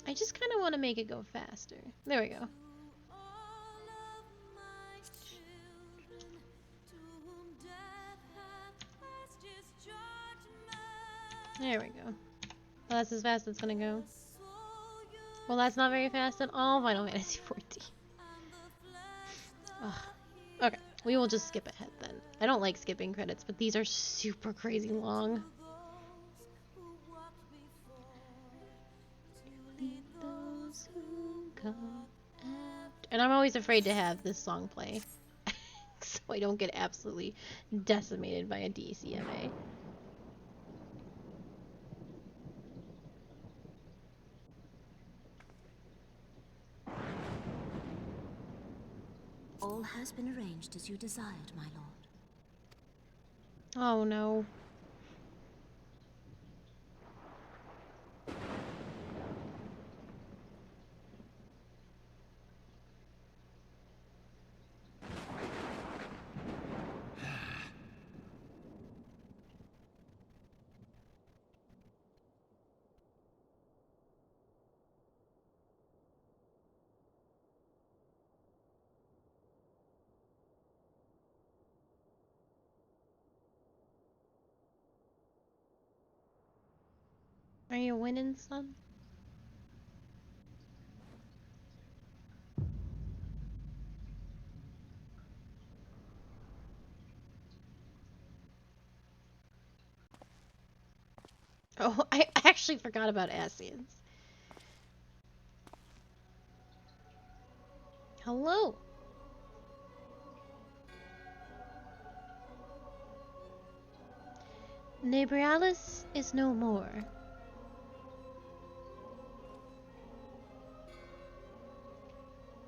I just kind of want to make it go faster. There we go. There we go. Well, that's as fast as it's gonna go. Well, that's not very fast at all. Final Fantasy 14. Ugh. Okay, we will just skip ahead then. I don't like skipping credits, but these are super crazy long. Those who Come after. And I'm always afraid to have this song play. So I don't get absolutely decimated by a DCMA.
All has been arranged as you desired, my lord.
Oh no. Are you winning, son? Oh, I actually forgot about Asians. Hello. Nebrialis is no more.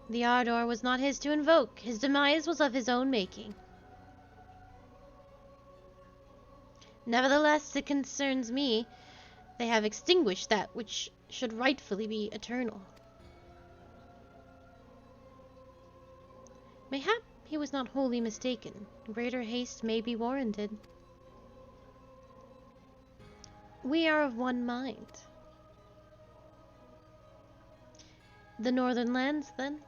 The Ardor was not his to invoke. His demise was of his own making. Nevertheless, it concerns me. They have extinguished that which should rightfully be eternal. Mayhap he was not wholly mistaken. Greater haste may be warranted. We are of one mind. The northern lands, then?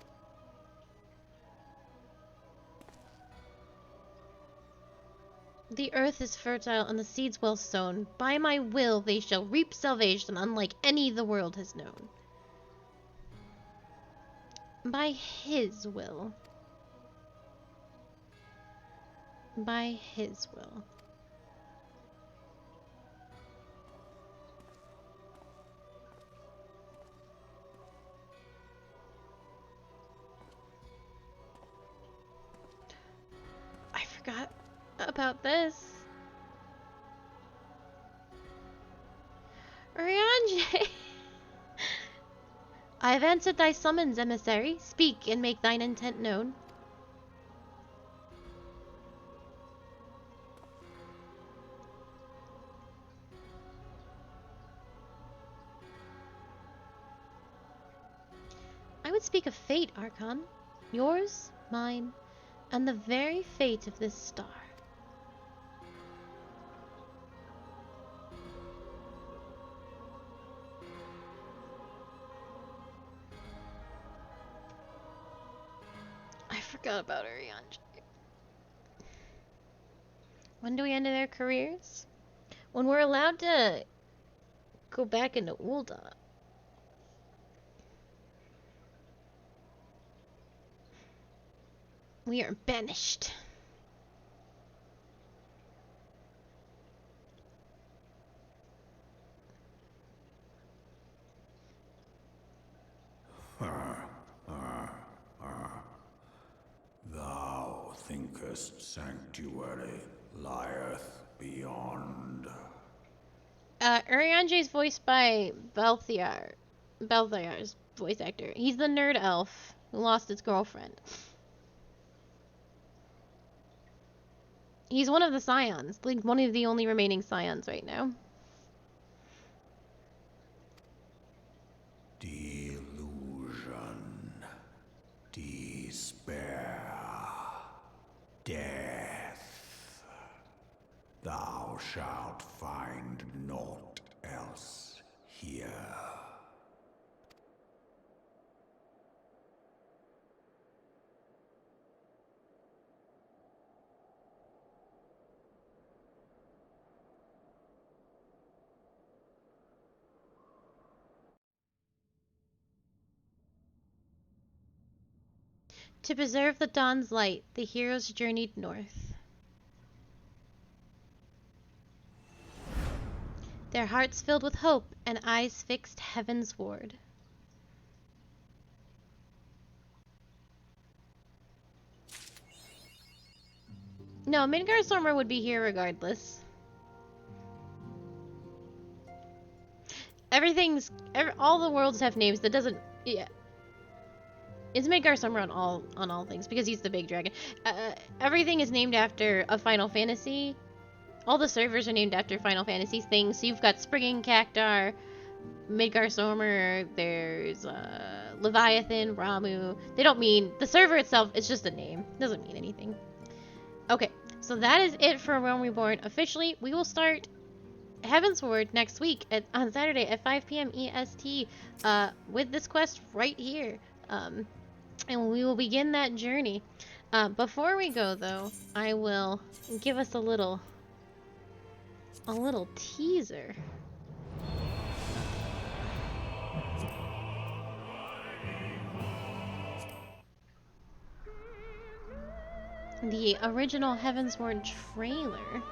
The earth is fertile and the seeds well sown. By my will they shall reap salvation unlike any the world has known. By his will. By his will. I forgot about this. Urianger! I have answered thy summons, emissary. Speak and make thine intent known. I would speak of fate, Archon. Yours, mine, and the very fate of this star. I forgot about Urianger. When do we end their careers? When we're allowed to go back into Ul'dah. We are banished.
Thou thinkest sanctuary lieth beyond.
Urianger is voiced by Balthiar. Balthiar's voice actor. He's the nerd elf who lost his girlfriend. He's one of the Scions, like one of the only remaining Scions right now.
Delusion, despair, death. Thou shalt find naught else here.
To preserve the dawn's light, the heroes journeyed north. Their hearts filled with hope and eyes fixed heaven's ward. No, Midgar Stormer would be here regardless. All the worlds have names. That doesn't, yeah. It's Midgar Stormer on all things because he's the big dragon. Everything is named after a Final Fantasy. All the servers are named after Final Fantasy things. So you've got Springing Cactar, Midgar Stormer, there's Leviathan, Ramu. They don't mean, the server itself is just a name. It doesn't mean anything. Okay, so that is it for Realm Reborn. Officially, we will start Heavensward next week on Saturday at 5 p.m. EST with this quest right here. And we will begin that journey. Before we go, though, I will give us a little teaser. The original Heavensward trailer.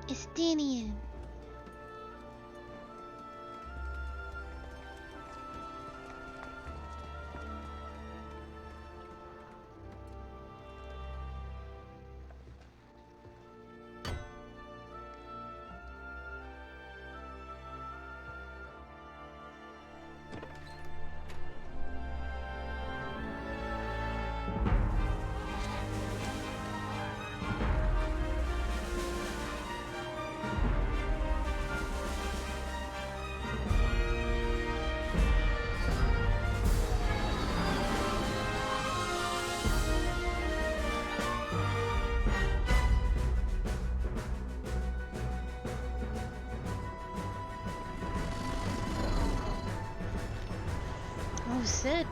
Estinian. Oh, Sid.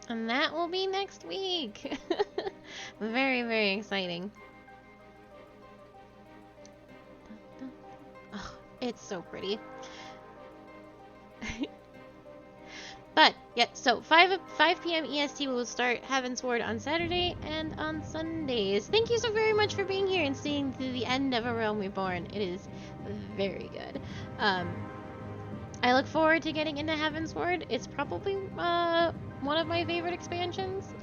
And that will be next week. Very, very exciting. Oh, it's so pretty. But, yeah, so 5 p.m. EST we will start Heavensward on Saturday and on Sundays. Thank you so very much for being here and seeing to the end of A Realm Reborn. It is very good. I look forward to getting into Heavensward. It's probably one of my favorite expansions.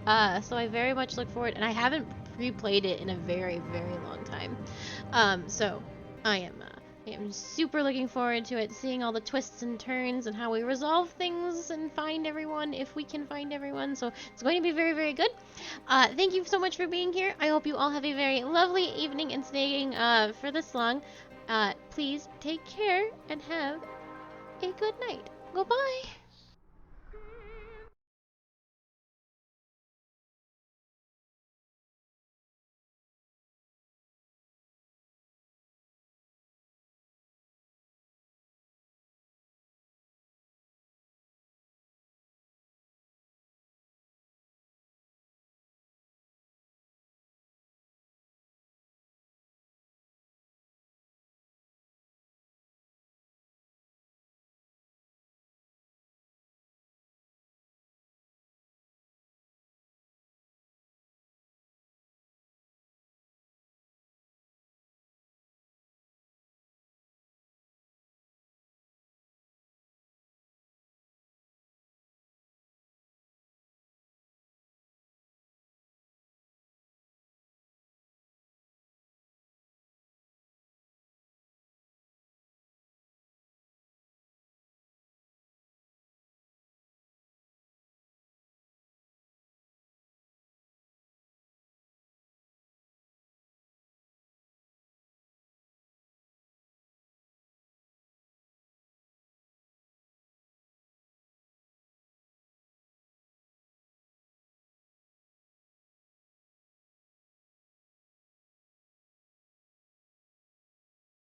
So I very much look forward, and I haven't replayed it in a very, very long time. So I am super looking forward to it, seeing all the twists and turns and how we resolve things and find everyone if we can find everyone. So it's going to be very, very good. Thank you so much for being here. I hope you all have a very lovely evening and staying for this long. Please take care and have a good night. Goodbye.